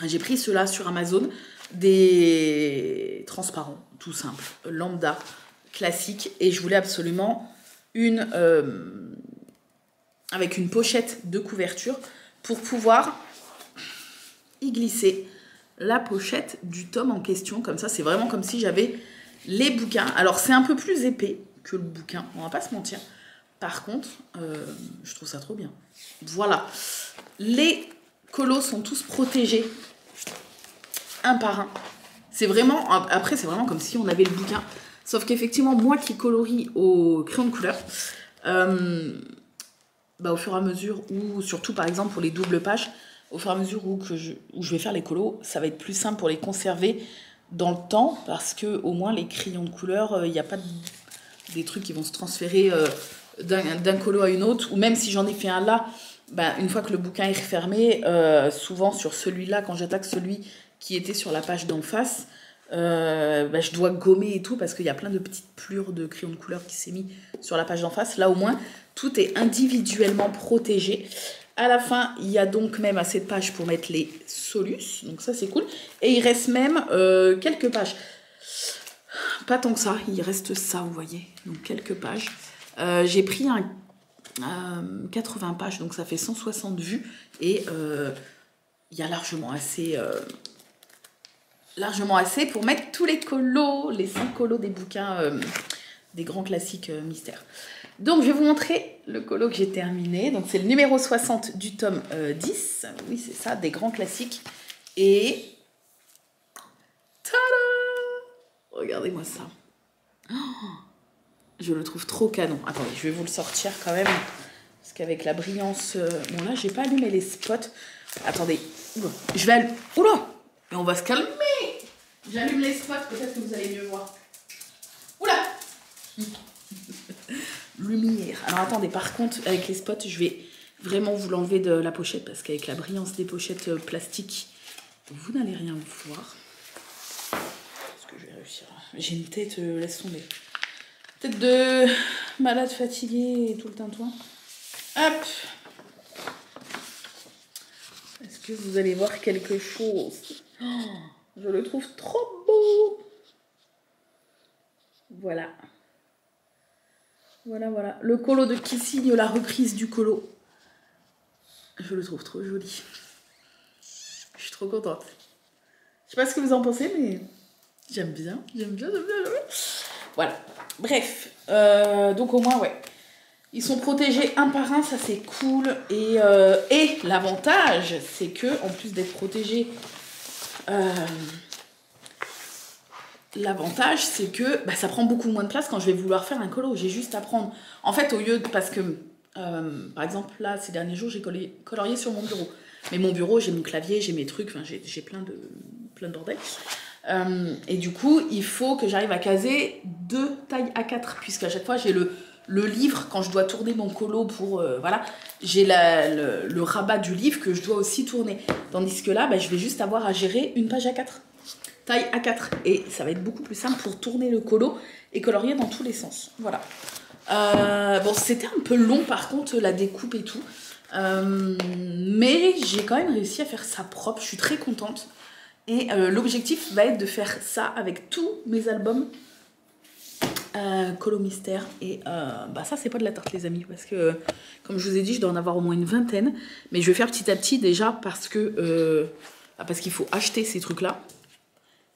j'ai pris ceux-là sur Amazon, des transparents, tout simple, lambda, classique, et je voulais absolument une avec une pochette de couverture pour pouvoir y glisser la pochette du tome en question, comme ça c'est vraiment comme si j'avais les bouquins. Alors c'est un peu plus épais que le bouquin, on va pas se mentir, par contre je trouve ça trop bien. Voilà, les colos sont tous protégés un par un, c'est vraiment, après c'est vraiment comme si on avait le bouquin, sauf qu'effectivement moi qui colorie au crayon de couleur, au fur et à mesure, ou surtout par exemple pour les doubles pages, au fur et à mesure où je vais faire les colos, ça va être plus simple pour les conserver dans le temps, parce que au moins les crayons de couleur, il n'y a pas des trucs qui vont se transférer d'un colo à une autre, ou même si j'en ai fait un là, une fois que le bouquin est refermé, souvent sur celui-là, quand j'attaque celui qui était sur la page d'en face, je dois gommer et tout, parce qu'il y a plein de petites plures de crayons de couleur qui s'est mis sur la page d'en face. Là au moins, tout est individuellement protégé. À la fin, il y a donc même assez de pages pour mettre les solus. Donc ça, c'est cool. Et il reste même quelques pages. Pas tant que ça. Il reste ça, vous voyez. Donc quelques pages. J'ai pris 80 pages. Donc ça fait 160 vues. Et il y a largement assez pour mettre tous les colos, les 5 colos des bouquins, des grands classiques mystères. Donc, je vais vous montrer le colo que j'ai terminé. Donc, c'est le numéro 60 du tome 10. Oui, c'est ça, des grands classiques. Et... tada! Regardez-moi ça. Oh, je le trouve trop canon. Attendez, je vais vous le sortir quand même. Parce qu'avec la brillance... Bon, là, j'ai pas allumé les spots. Attendez. Je vais... Oula! Mais on va se calmer. J'allume les spots, peut-être que vous allez mieux voir. Oula! Lumière. Alors attendez, par contre, avec les spots, je vais vraiment vous l'enlever de la pochette, parce qu'avec la brillance des pochettes plastiques, vous n'allez rien voir. Est-ce que je vais réussir? J'ai une tête, laisse tomber. Tête de malade, fatiguée et tout le tintouin. Hop! Est-ce que vous allez voir quelque chose? Oh, je le trouve trop beau! Voilà. Voilà, voilà. Le colo de qui signe la reprise du colo. Je le trouve trop joli. Je suis trop contente. Je sais pas ce que vous en pensez, mais j'aime bien. Voilà. Bref. Donc au moins, ouais. Ils sont protégés un par un, ça c'est cool. Et l'avantage, c'est que, en plus d'être protégés... l'avantage, c'est que ça prend beaucoup moins de place quand je vais vouloir faire un colo. J'ai juste à prendre... En fait, au lieu de... Parce que, par exemple, là, ces derniers jours, j'ai colorié sur mon bureau. Mais mon bureau, j'ai mon clavier, j'ai mes trucs, enfin, j'ai plein de bordel. Et du coup, il faut que j'arrive à caser 2 tailles A4, puisqu'à chaque fois, j'ai le livre, quand je dois tourner mon colo pour... voilà, j'ai le rabat du livre que je dois aussi tourner. Tandis que là, je vais juste avoir à gérer une page A4. Taille A4, et ça va être beaucoup plus simple pour tourner le colo et colorier dans tous les sens. Voilà. Bon, c'était un peu long par contre, la découpe et tout, mais j'ai quand même réussi à faire ça propre. Je suis très contente, et l'objectif va être de faire ça avec tous mes albums colo mystère. Et ça, c'est pas de la tarte, les amis, parce que comme je vous ai dit, je dois en avoir au moins une vingtaine, mais je vais faire petit à petit déjà, parce qu'il faut acheter ces trucs là.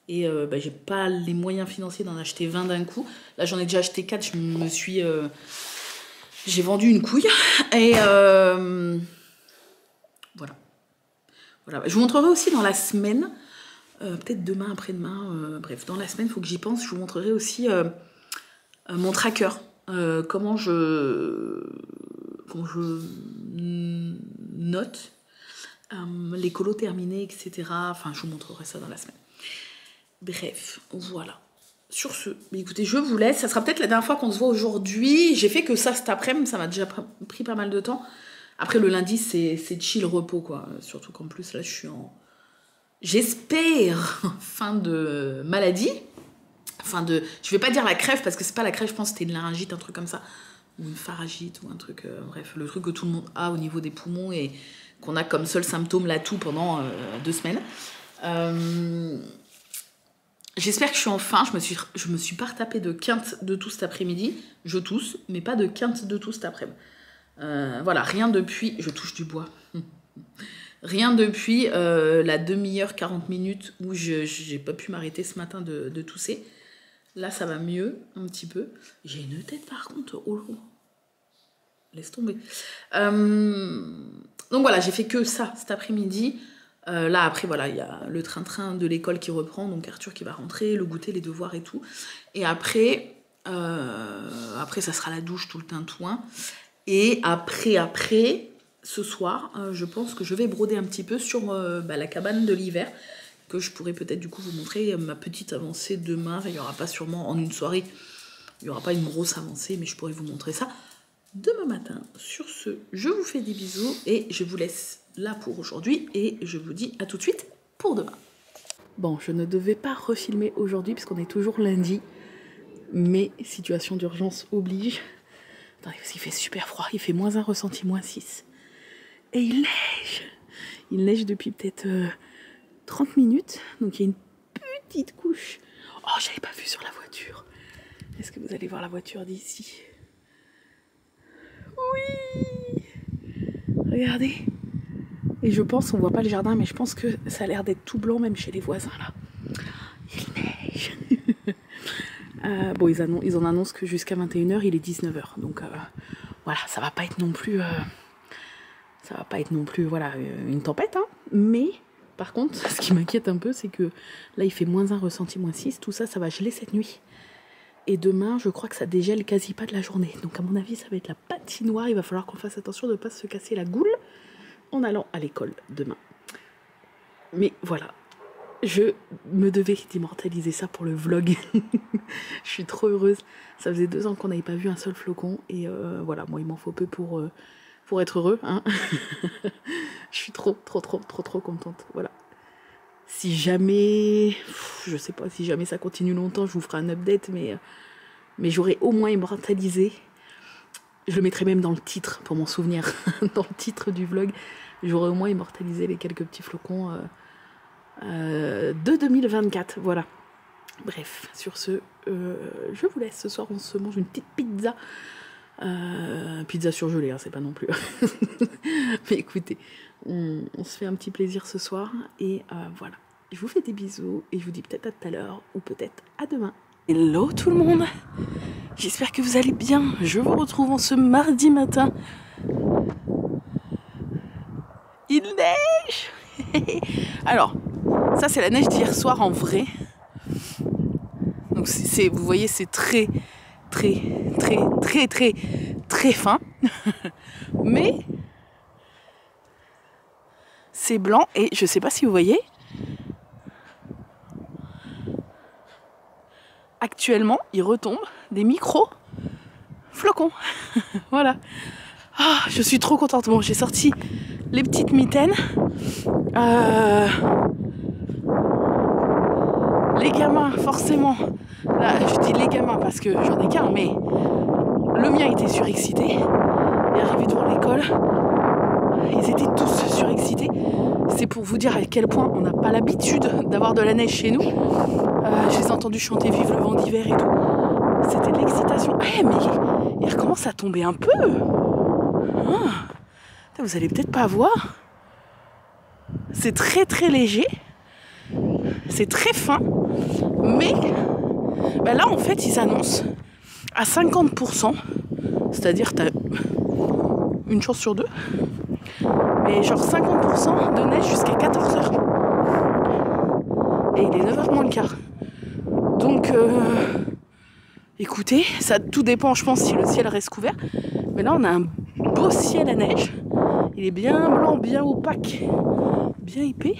Et j'ai pas les moyens financiers d'en acheter 20 d'un coup. Là, j'en ai déjà acheté 4. J'ai vendu une couille. Et voilà. Je vous montrerai aussi dans la semaine, peut-être demain, après-demain, bref, dans la semaine, il faut que j'y pense. Je vous montrerai aussi mon tracker. Comment je note les colos terminés, etc. Enfin, je vous montrerai ça dans la semaine. Bref, voilà. Sur ce, écoutez, je vous laisse. Ça sera peut-être la dernière fois qu'on se voit aujourd'hui. J'ai fait que ça cet après-midi, ça m'a déjà pris pas mal de temps. Après, le lundi, c'est chill repos, quoi. Surtout qu'en plus, là, je suis en... J'espère fin de maladie. Je vais pas dire la crève, parce que c'est pas la crève, je pense que c'était une laryngite, un truc comme ça. Ou une pharyngite, ou un truc... bref, le truc que tout le monde a au niveau des poumons et qu'on a comme seul symptôme la toux pendant 2 semaines. J'espère que je suis en fin. Je me suis pas retapée de quinte de toux cet après-midi. Je tousse, mais pas de quinte de toux cet après-midi. Voilà, rien depuis... Je touche du bois. Rien depuis la demi-heure, 40 minutes où j'ai pas pu m'arrêter ce matin de tousser. Là, ça va mieux, un petit peu. J'ai une tête, par contre, oh là. Laisse tomber. Donc voilà, j'ai fait que ça cet après-midi. Là, après, voilà, il y a le train-train de l'école qui reprend, donc Arthur qui va rentrer, le goûter, les devoirs et tout. Et après, ça sera la douche, tout le tintouin. Et après, ce soir, je pense que je vais broder un petit peu sur la cabane de l'hiver, que je pourrais peut-être du coup vous montrer ma petite avancée demain. Enfin, il n'y aura pas sûrement en une soirée, il n'y aura pas une grosse avancée, mais je pourrais vous montrer ça demain matin. Sur ce, je vous fais des bisous et je vous laisse là pour aujourd'hui et je vous dis à tout de suite pour demain. Bon, je ne devais pas refilmer aujourd'hui puisqu'on est toujours lundi, mais situation d'urgence oblige. Attendez, parce qu'il fait super froid, il fait -1 ressenti, -6. Et il neige. Il neige depuis peut-être 30 minutes, donc il y a une petite couche. Oh, j'avais pas vu sur la voiture. Est-ce que vous allez voir la voiture d'ici? Oui! Regardez. Et je pense, on voit pas le jardin, mais je pense que ça a l'air d'être tout blanc, même chez les voisins, là. Il neige. Bon, ils en annoncent que jusqu'à 21h, il est 19h. Donc, voilà, ça va pas être non plus... voilà, une tempête, hein. Mais, par contre, ce qui m'inquiète un peu, c'est que là, il fait -1 ressenti, -6. Tout ça, ça va geler cette nuit. Et demain, je crois que ça dégèle quasi pas de la journée. Donc, à mon avis, ça va être la patinoire. Il va falloir qu'on fasse attention de ne pas se casser la goule en allant à l'école demain. Mais voilà, je me devais d'immortaliser ça pour le vlog. Je suis trop heureuse. Ça faisait 2 ans qu'on n'avait pas vu un seul flocon. Et voilà, moi, il m'en faut peu pour être heureux. Hein. Je suis trop contente. Voilà. Si jamais, je sais pas, si jamais ça continue longtemps, je vous ferai un update, mais j'aurais au moins immortalisé. Je le mettrai même dans le titre pour mon souvenir, dans le titre du vlog. J'aurais au moins immortalisé les quelques petits flocons de 2024. Voilà. Bref, sur ce, je vous laisse. Ce soir, on se mange une petite pizza. Pizza surgelée, hein, c'est pas non plus. Mais écoutez, on se fait un petit plaisir ce soir. Et voilà. Je vous fais des bisous et je vous dis peut-être à tout à l'heure ou peut-être à demain. Hello tout le monde, j'espère que vous allez bien. Je vous retrouve en ce mardi matin. Il neige. Alors, ça c'est la neige d'hier soir en vrai. Donc vous voyez, c'est très fin. Mais c'est blanc et je sais pas si vous voyez. Actuellement, il retombe des micro-flocons. Voilà. Ah, je suis trop contente. Bon, j'ai sorti les petites mitaines. Les gamins, forcément. Là, je dis les gamins parce que j'en ai qu'un, mais le mien était surexcité. Il est arrivé devant l'école. Ils étaient tous surexcités. C'est pour vous dire à quel point on n'a pas l'habitude d'avoir de la neige chez nous. Je les ai entendus chanter Vive le vent d'hiver et tout. C'était de l'excitation. Eh, mais il recommence à tomber un peu. Ah, vous allez peut-être pas voir. C'est très léger. C'est très fin. Mais là, en fait, ils annoncent à 50%. C'est-à-dire, t'as une chance sur 2. Mais genre 50% de neige jusqu'à 14h. Et il est 9h moins le quart. Donc, écoutez, ça tout dépend, je pense, si le ciel reste couvert. Mais là, on a un beau ciel à neige. Il est bien blanc, bien opaque, bien épais.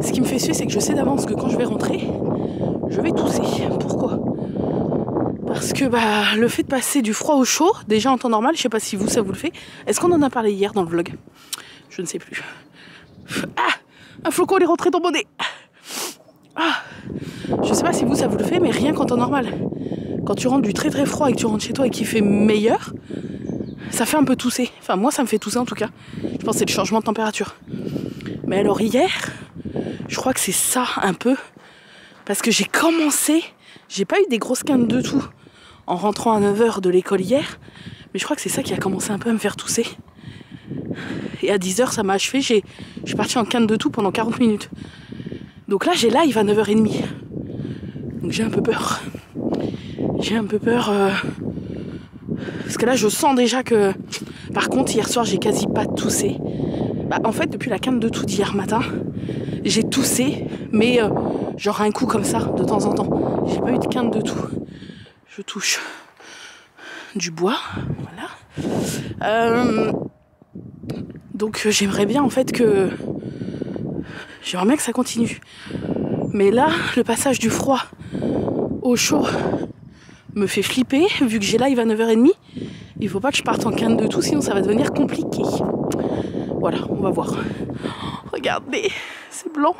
Ce qui me fait suer, c'est que je sais d'avance que quand je vais rentrer, je vais tousser. Pourquoi ? Parce que bah, le fait de passer du froid au chaud, déjà en temps normal, je sais pas si vous, ça vous le fait. Est-ce qu'on en a parlé hier dans le vlog? Je ne sais plus. Ah, un flocon est rentré dans mon nez. Ah, je sais pas si vous, ça vous le fait, mais rien qu'en temps normal. Quand tu rentres du très très froid et que tu rentres chez toi et qu'il fait meilleur, ça fait un peu tousser. Enfin, moi, ça me fait tousser en tout cas. Je pense que c'est le changement de température. Mais alors hier, je crois que c'est ça un peu. Parce que j'ai commencé, j'ai pas eu des grosses quintes de tout en rentrant à 9 h de l'école hier. Mais je crois que c'est ça qui a commencé un peu à me faire tousser. Et à 10 h, ça m'a achevé. Je suis partie en quinte de tout pendant 40 minutes. Donc là, j'ai live à 9 h 30. Donc j'ai un peu peur. J'ai un peu peur. Parce que là, je sens déjà que... Par contre, hier soir, j'ai quasi pas toussé. Bah, en fait, depuis la quinte de tout d'hier matin, j'ai toussé, mais genre un coup comme ça, de temps en temps. J'ai pas eu de quinte de tout. Je touche du bois, voilà. Donc j'aimerais bien en fait que... J'aimerais bien que ça continue. Mais là, le passage du froid au chaud me fait flipper, vu que j'ai live à 9 h 30. Il faut pas que je parte en quinte de tout, sinon ça va devenir compliqué. Voilà, on va voir. Regardez, c'est blanc.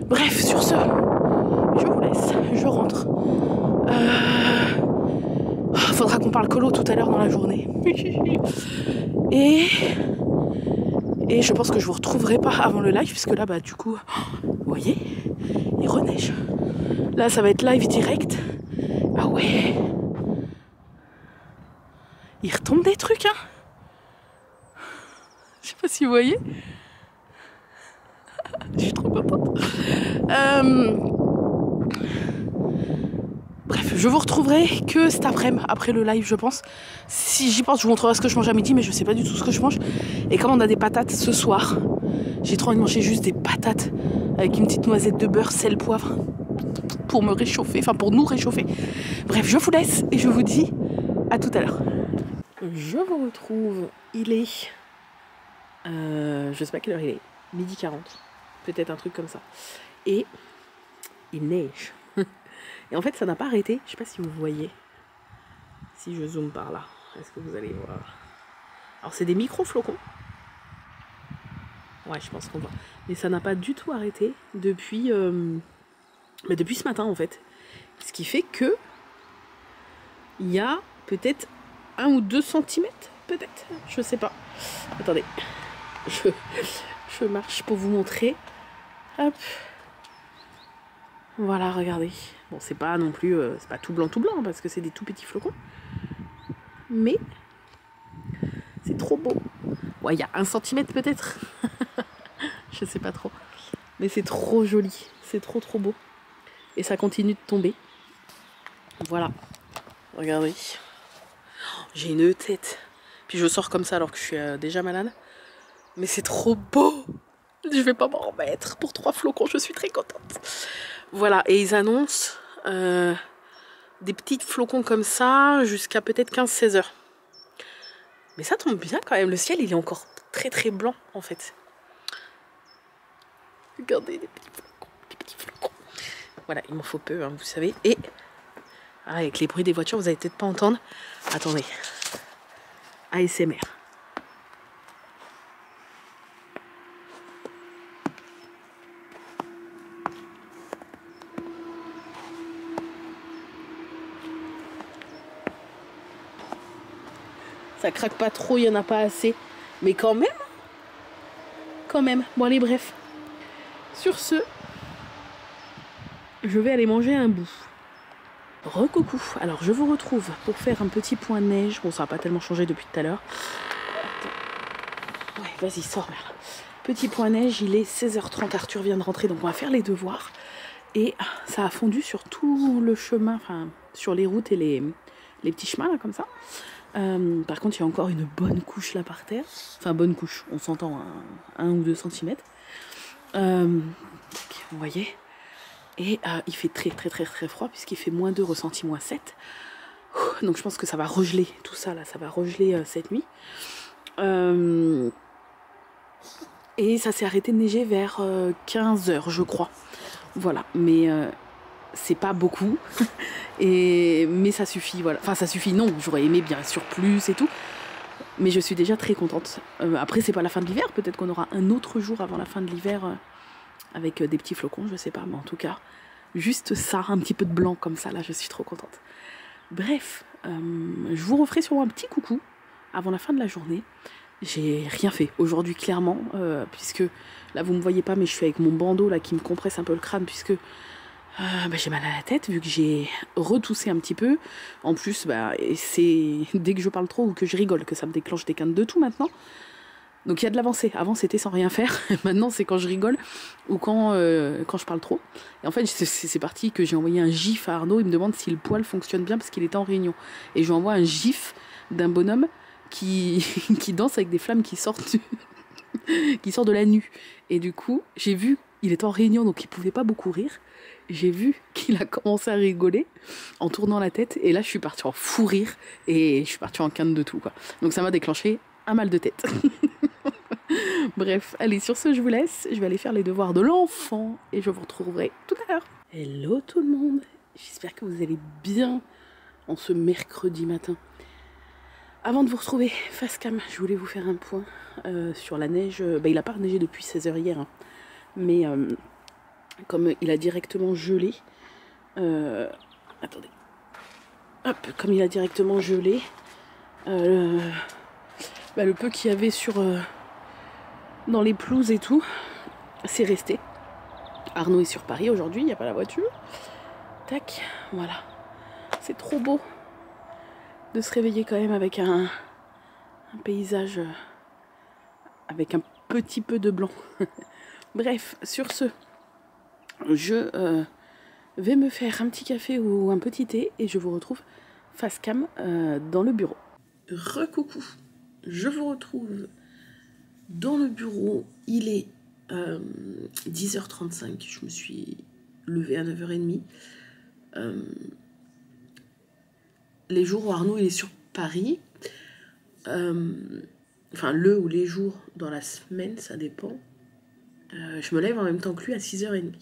Bref, sur ce, je vous laisse, je rentre. Faudra qu'on parle colo tout à l'heure dans la journée. Et je pense que je vous retrouverai pas avant le live, puisque là, bah du coup, vous voyez, il reneige. Là, ça va être live direct. Ah ouais. Il retombe des trucs, hein. Je sais pas si vous voyez. Je suis trop contente. Bref, je vous retrouverai que cet après-midi, après le live, je pense. Si j'y pense, je vous montrerai ce que je mange à midi, mais je sais pas du tout ce que je mange. Et comme on a des patates ce soir, j'ai trop envie de manger juste des patates avec une petite noisette de beurre, sel, poivre, pour me réchauffer, enfin pour nous réchauffer. Bref, je vous laisse et je vous dis à tout à l'heure. Je vous retrouve, il est... je sais pas quelle heure il est, 12h40, peut-être un truc comme ça. Et il neige. Et en fait, ça n'a pas arrêté. Je sais pas si vous voyez. Si je zoome par là, est-ce que vous allez voir? Alors, c'est des micro-flocons. Ouais, je pense qu'on voit. Mais ça n'a pas du tout arrêté depuis, depuis ce matin, en fait. Ce qui fait que il y a peut-être 1 ou 2 centimètres, peut-être. Je sais pas. Attendez. Je marche pour vous montrer. Hop. Voilà, regardez. Bon, c'est pas non plus... c'est pas tout blanc, parce que c'est des tout petits flocons. Mais... c'est trop beau. Ouais, il y a 1 centimètre peut-être. Je sais pas trop. Mais c'est trop joli. C'est trop beau. Et ça continue de tomber. Voilà. Regardez. J'ai une tête. Puis je sors comme ça alors que je suis déjà malade. Mais c'est trop beau. Je vais pas m'en remettre. Pour 3 flocons, je suis très contente. Voilà, et ils annoncent des petits flocons comme ça jusqu'à peut-être 15-16 heures. Mais ça tombe bien quand même, le ciel il est encore très blanc en fait. Regardez les petits flocons. Voilà, il m'en faut peu, hein, vous savez. Et avec les bruits des voitures, vous allez peut-être pas entendre. Attendez. ASMR. Ça craque pas trop, il n'y en a pas assez. Mais quand même. Bon allez, bref. Sur ce, je vais aller manger un bout. Recoucou. Alors je vous retrouve pour faire un petit point de neige. Bon, ça n'a pas tellement changé depuis tout à l'heure. Ouais, vas-y, sors, merde. Petit point neige, il est 16h30. Arthur vient de rentrer, donc on va faire les devoirs. Et ça a fondu sur tout le chemin, enfin, sur les routes et les petits chemins, là, comme ça. Par contre, il y a encore une bonne couche là par terre. Enfin, bonne couche, on s'entend, 1 ou 2 centimètres. Vous voyez. Et il fait très froid, puisqu'il fait -2, ressenti -7. Donc je pense que ça va regeler tout ça, là, ça va regeler cette nuit. Et ça s'est arrêté de neiger vers 15 h, je crois. Voilà, mais c'est pas beaucoup, mais ça suffit, voilà. Enfin, ça suffit, non, j'aurais aimé bien sûr plus et tout, mais je suis déjà très contente. Après, c'est pas la fin de l'hiver, peut-être qu'on aura un autre jour avant la fin de l'hiver avec des petits flocons, je sais pas, mais en tout cas, juste ça, un petit peu de blanc comme ça, là, je suis trop contente. Bref, je vous referai sûrement un petit coucou avant la fin de la journée. J'ai rien fait aujourd'hui clairement, puisque là vous me voyez pas, mais je suis avec mon bandeau là qui me compresse un peu le crâne, puisque j'ai mal à la tête vu que j'ai retoussé un petit peu. En plus, c'est dès que je parle trop ou que je rigole que ça me déclenche des quintes de tout maintenant. Donc il y a de l'avancée. Avant c'était sans rien faire, maintenant c'est quand je rigole ou quand je parle trop. Et en fait c'est parti que j'ai envoyé un gif à Arnaud, il me demande si le poil fonctionne bien parce qu'il était en réunion. Et je lui envoie un gif d'un bonhomme qui danse avec des flammes qui sortent de la nuque. Et du coup, j'ai vu, il était en réunion donc il pouvait pas beaucoup rire. J'ai vu qu'il a commencé à rigoler en tournant la tête et là je suis partie en fou rire et je suis partie en quinte de tout quoi. Donc ça m'a déclenché un mal de tête. Bref, allez, sur ce je vous laisse, je vais aller faire les devoirs de l'enfant et je vous retrouverai tout à l'heure. Hello tout le monde, j'espère que vous allez bien en ce mercredi matin. Avant de vous retrouver face cam, je voulais vous faire un point sur la neige. Il n'a pas neigé depuis 16h hier, hein. Mais comme il a directement gelé, attendez, hop, comme il a directement gelé, le peu qu'il y avait dans les pelouses et tout, c'est resté. Arnaud est sur Paris aujourd'hui, il n'y a pas la voiture. Tac, voilà. C'est trop beau de se réveiller quand même avec un paysage avec un petit peu de blanc. Bref, sur ce, je vais me faire un petit café ou un petit thé et je vous retrouve face cam dans le bureau. Recoucou, je vous retrouve dans le bureau. Il est 10h35, je me suis levée à 9h30. Les jours où Arnaud il est sur Paris, enfin le ou les jours dans la semaine, ça dépend. Je me lève en même temps que lui à 6h30.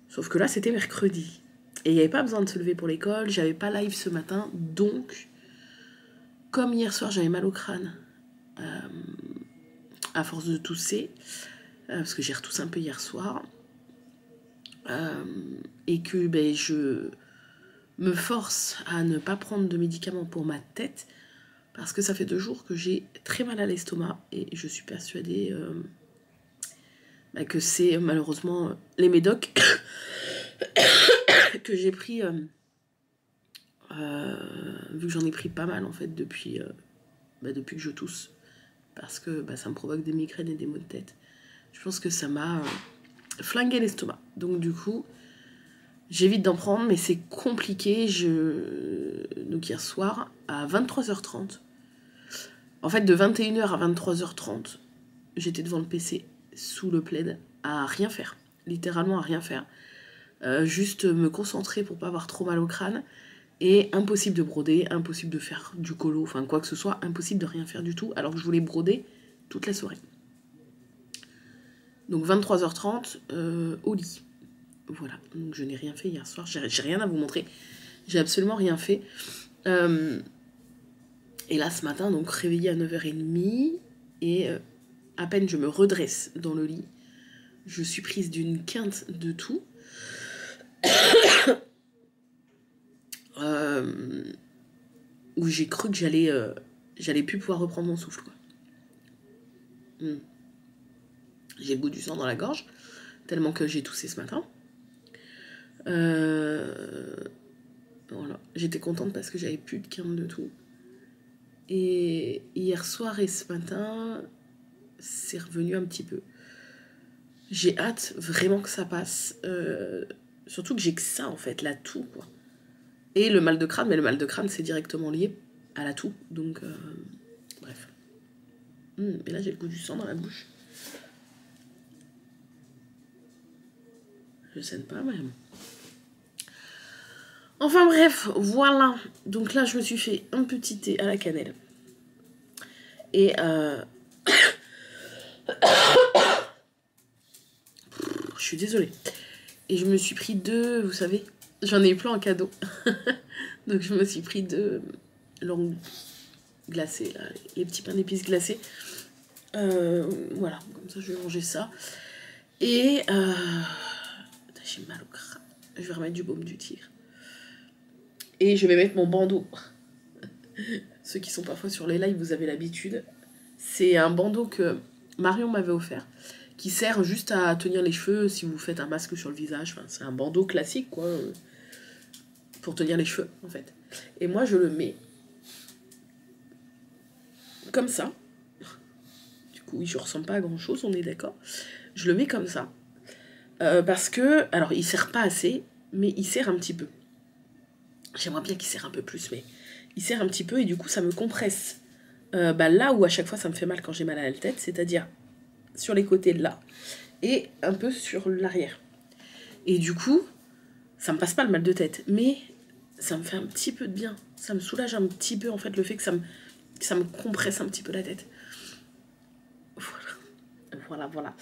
Sauf que là, c'était mercredi. Et il n'y avait pas besoin de se lever pour l'école, j'avais pas live ce matin, donc, comme hier soir, j'avais mal au crâne, à force de tousser, parce que j'ai retoussé un peu hier soir, et que je me force à ne pas prendre de médicaments pour ma tête, parce que ça fait 2 jours que j'ai très mal à l'estomac, et je suis persuadée que c'est malheureusement les médocs que j'ai pris, vu que j'en ai pris pas mal en fait depuis que je tousse, parce que ça me provoque des migraines et des maux de tête. Je pense que ça m'a flingué l'estomac. Donc du coup, j'évite d'en prendre, mais c'est compliqué. Donc hier soir, à 23h30, en fait de 21h à 23h30, j'étais devant le PC, sous le plaid, à rien faire. Littéralement à rien faire. Juste me concentrer pour pas avoir trop mal au crâne. Et impossible de broder, impossible de faire du colo, enfin quoi que ce soit, impossible de rien faire du tout, alors que je voulais broder toute la soirée. Donc 23h30, au lit. Voilà, donc je n'ai rien fait hier soir, j'ai rien à vous montrer, j'ai absolument rien fait. Et là ce matin, donc réveillée à 9h30, et à peine je me redresse dans le lit, je suis prise d'une quinte de tout. Où j'ai cru que j'allais plus pouvoir reprendre mon souffle, quoi. J'ai le goût du sang dans la gorge, tellement que j'ai toussé ce matin. Voilà. J'étais contente parce que j'avais plus de quinte de tout. Et hier soir et ce matin, c'est revenu un petit peu. J'ai hâte vraiment que ça passe. Surtout que j'ai que ça, en fait, la toux, quoi. Et le mal de crâne, mais le mal de crâne, c'est directement lié à la toux. Donc, bref. Et là, j'ai le goût du sang dans la bouche. Je saigne pas, même. Enfin, bref, voilà. Donc là, je me suis fait un petit thé à la cannelle. Et je suis désolée. Et je me suis pris 2, vous savez, j'en ai eu plein en cadeau. Donc je me suis pris 2 langues glacées, là, les petits pains d'épices glacés. Voilà, comme ça je vais manger ça. Et j'ai mal au crâne. Je vais remettre du baume du tigre. Et je vais mettre mon bandeau. Ceux qui sont parfois sur les lives, vous avez l'habitude. C'est un bandeau que Marion m'avait offert, qui sert juste à tenir les cheveux si vous faites un masque sur le visage. Enfin, c'est un bandeau classique, quoi, pour tenir les cheveux, en fait. Et moi, je le mets comme ça. Du coup, oui, je ressemble pas à grand-chose, on est d'accord. Je le mets comme ça. Parce que, alors, il sert pas assez, mais il sert un petit peu. J'aimerais bien qu'il sert un peu plus, mais il sert un petit peu et du coup, ça me compresse. Là où à chaque fois, ça me fait mal quand j'ai mal à la tête, c'est-à-dire sur les côtés de là et un peu sur l'arrière. Et du coup, ça me passe pas le mal de tête, mais ça me fait un petit peu de bien. Ça me soulage un petit peu, en fait, le fait que ça me compresse un petit peu la tête. Voilà.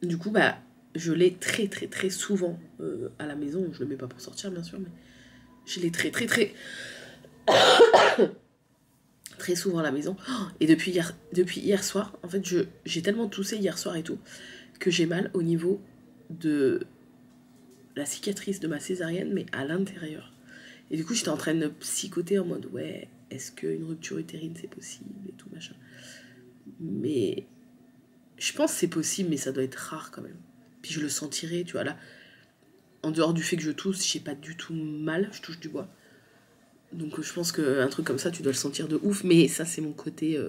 Du coup, je l'ai très très très souvent à la maison. Je le mets pas pour sortir, bien sûr, mais je l'ai très très très très souvent à la maison. Et depuis hier soir, en fait, j'ai tellement toussé hier soir et tout, que j'ai mal au niveau de la cicatrice de ma césarienne, mais à l'intérieur. Et du coup, j'étais en train de psychoter en mode, ouais, est-ce qu'une rupture utérine, c'est possible et tout, machin. Mais je pense que c'est possible, mais ça doit être rare quand même. Puis je le sentirai, tu vois, là, en dehors du fait que je tousse, j'ai pas du tout mal, je touche du bois. Donc je pense qu'un truc comme ça, tu dois le sentir de ouf, mais ça, c'est mon côté...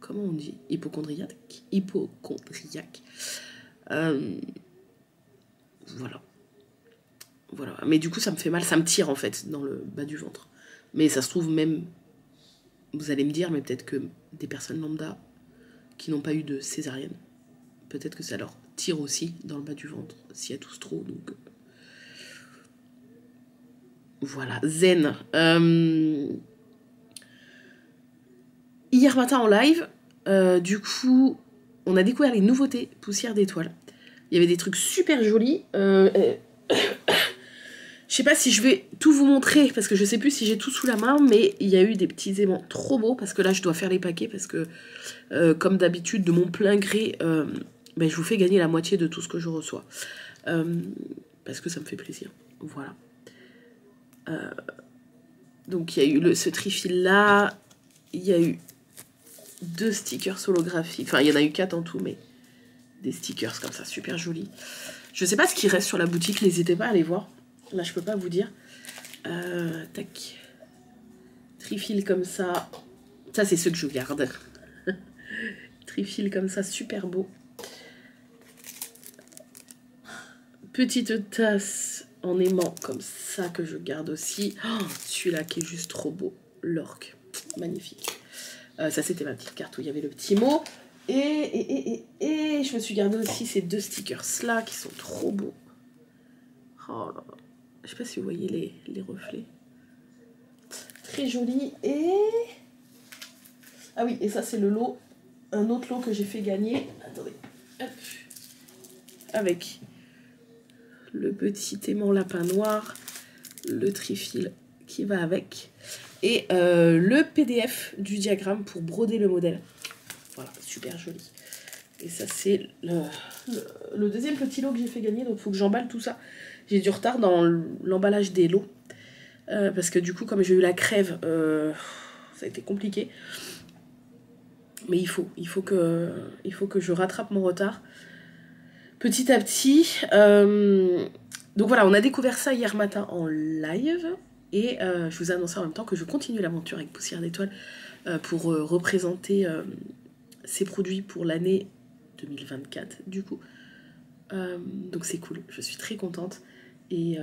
comment on dit? Hypochondriaque. Voilà. Mais du coup, ça me fait mal, ça me tire en fait dans le bas du ventre. Mais ça se trouve même, vous allez me dire, mais peut-être que des personnes lambda qui n'ont pas eu de césarienne, peut-être que ça leur tire aussi dans le bas du ventre, s'il y a tous trop. Donc voilà, zen. Hier matin en live, du coup, on a découvert les nouveautés Poussière d'étoiles. Il y avait des trucs super jolis. Je sais pas si je vais tout vous montrer, parce que je sais plus si j'ai tout sous la main, mais il y a eu des petits aimants trop beaux, parce que là, je dois faire les paquets, parce que, comme d'habitude, de mon plein gré, je vous fais gagner la moitié de tout ce que je reçois. Parce que ça me fait plaisir. Voilà. Donc, il y a eu ce trifil-là. Il y a eu 2 stickers holographiques. Enfin, il y en a eu 4 en tout, mais des stickers comme ça, super jolis. Je sais pas ce qui reste sur la boutique, n'hésitez pas à aller voir. Là, je peux pas vous dire. Tac. Trifil comme ça. Ça, c'est ceux que je garde. Trifil comme ça, super beau. Petite tasse en aimant comme ça que je garde aussi. Oh, celui-là qui est juste trop beau. L'orque. Magnifique. Ça, c'était ma petite carte où il y avait le petit mot. Et je me suis gardé aussi ces 2 stickers-là qui sont trop beaux. Oh là là. Je sais pas si vous voyez les reflets. Très joli. Et... ah oui, et ça c'est le lot. Un autre lot que j'ai fait gagner. Attendez. Hop. Avec le petit aimant lapin noir. Le trifil qui va avec. Et le PDF du diagramme pour broder le modèle. Voilà, super joli. Et ça c'est le deuxième petit lot que j'ai fait gagner. Donc il faut que j'emballe tout ça. J'ai du retard dans l'emballage des lots. Parce que du coup, comme j'ai eu la crève, ça a été compliqué. Mais il faut que je rattrape mon retard petit à petit. Donc voilà, on a découvert ça hier matin en live. Et je vous ai annoncé en même temps que je continue l'aventure avec Poussière d'étoiles pour représenter ces produits pour l'année 2024, du coup. Donc c'est cool, je suis très contente. Et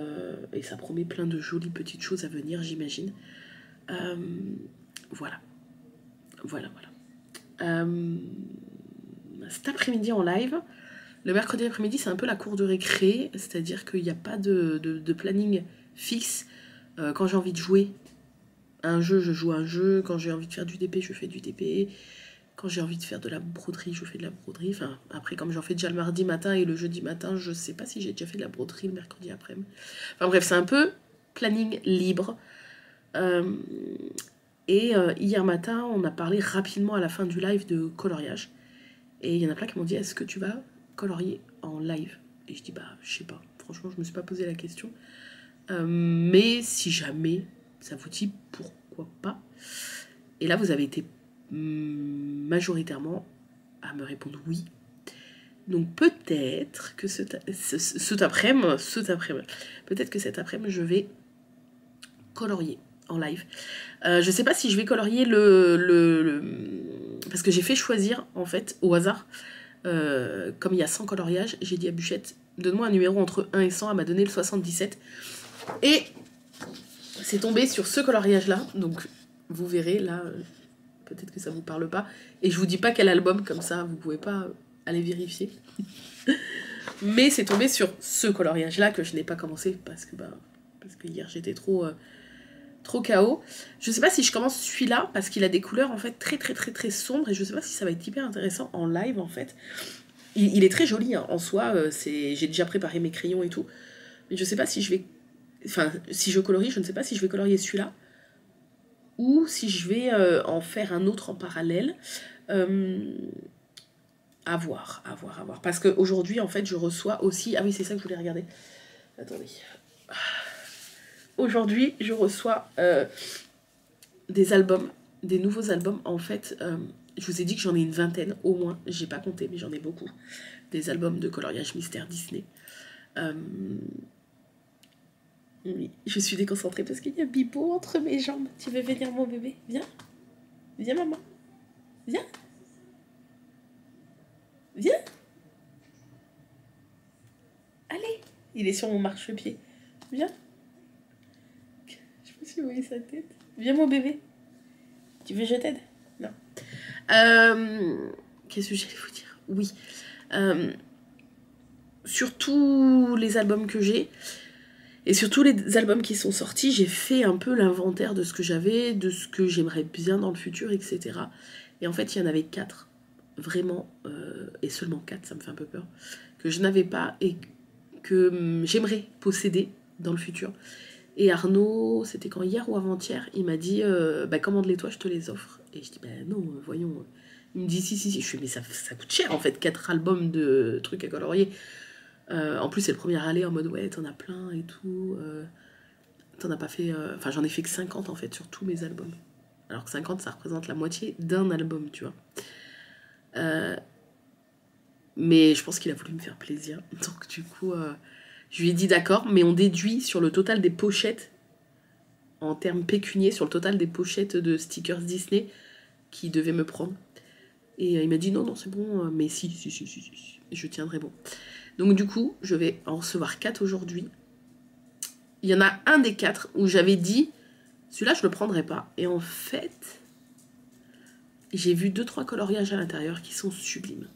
ça promet plein de jolies petites choses à venir, j'imagine. Voilà. Cet après-midi en live, le mercredi après-midi, c'est un peu la cour de récré, c'est-à-dire qu'il n'y a pas de planning fixe. Quand j'ai envie de jouer à un jeu, je joue à un jeu. Quand j'ai envie de faire du DP, je fais du DP. Quand j'ai envie de faire de la broderie, je fais de la broderie. Enfin, après, comme j'en fais déjà le mardi matin et le jeudi matin, je sais pas si j'ai déjà fait de la broderie le mercredi après-midi. Enfin bref, c'est un peu planning libre. Hier matin, on a parlé rapidement à la fin du live de coloriage. Et il y en a plein qui m'ont dit, est-ce que tu vas colorier en live? Et je dis, bah, je sais pas. Franchement, je me suis pas posé la question. Mais si jamais ça vous dit, pourquoi pas? Et là, vous avez été majoritairement à me répondre oui. Donc peut-être que cet après-midi, peut-être que cet après-midi, je vais colorier en live. Je sais pas si je vais colorier parce que j'ai fait choisir, en fait, au hasard, comme il y a 100 coloriages, j'ai dit à Bûchette, donne-moi un numéro entre 1 et 100, elle m'a donné le 77. Et c'est tombé sur ce coloriage-là, donc vous verrez, là, peut-être que ça vous parle pas. Et je vous dis pas quel album, comme ça, vous pouvez pas aller vérifier. Mais c'est tombé sur ce coloriage-là que je n'ai pas commencé, parce que hier j'étais trop KO. Je sais pas si je commence celui-là, parce qu'il a des couleurs, en fait, très très très très sombres, et je sais pas si ça va être hyper intéressant en live, en fait. Il est très joli, hein, en soi, j'ai déjà préparé mes crayons et tout, mais je sais pas si je vais... Enfin, si je colorie, je ne sais pas si je vais colorier celui-là, ou si je vais en faire un autre en parallèle. À voir. Parce qu'aujourd'hui, en fait, je reçois aussi... Ah oui, c'est ça que je voulais regarder. Attendez. Aujourd'hui, je reçois des albums, des nouveaux albums. En fait, je vous ai dit que j'en ai une vingtaine, au moins. J'ai pas compté, mais j'en ai beaucoup. Des albums de coloriage mystère Disney. Oui, je suis déconcentrée parce qu'il y a Bibo entre mes jambes. Tu veux venir, mon bébé? Viens. Viens, maman. Viens. Viens. Allez. Il est sur mon marchepied. Viens. Je sais pas si vous voyez sa tête. Viens, mon bébé. Tu veux que je t'aide? Non. Qu'est-ce que j'allais vous dire? Oui. Sur tous les albums que j'ai, et sur tous les albums qui sont sortis, j'ai fait un peu l'inventaire de ce que j'avais, de ce que j'aimerais bien dans le futur, etc. Et en fait, il y en avait 4, vraiment, et seulement 4, ça me fait un peu peur, que je n'avais pas et que j'aimerais posséder dans le futur. Et Arnaud, c'était quand, hier ou avant-hier, il m'a dit, commande-les toi, je te les offre. Et je dis, non, voyons. Il me dit, si. Je fais, mais ça coûte cher, en fait, 4 albums de trucs à colorier. En plus, c'est le premier aller en mode, ouais, t'en as plein et tout. T'en as pas fait... Enfin, j'en ai fait que 50, en fait, sur tous mes albums. Alors que 50, ça représente la moitié d'un album, tu vois. Mais je pense qu'il a voulu me faire plaisir. Donc, du coup, je lui ai dit d'accord, mais on déduit sur le total des pochettes, en termes pécuniers, sur le total des pochettes de stickers Disney qui devaient me prendre. Et il m'a dit non, c'est bon, mais si, je tiendrai bon. Donc du coup, je vais en recevoir 4 aujourd'hui. Il y en a un des 4 où j'avais dit, celui-là, je le prendrai pas. Et en fait, j'ai vu 2-3 coloriages à l'intérieur qui sont sublimes.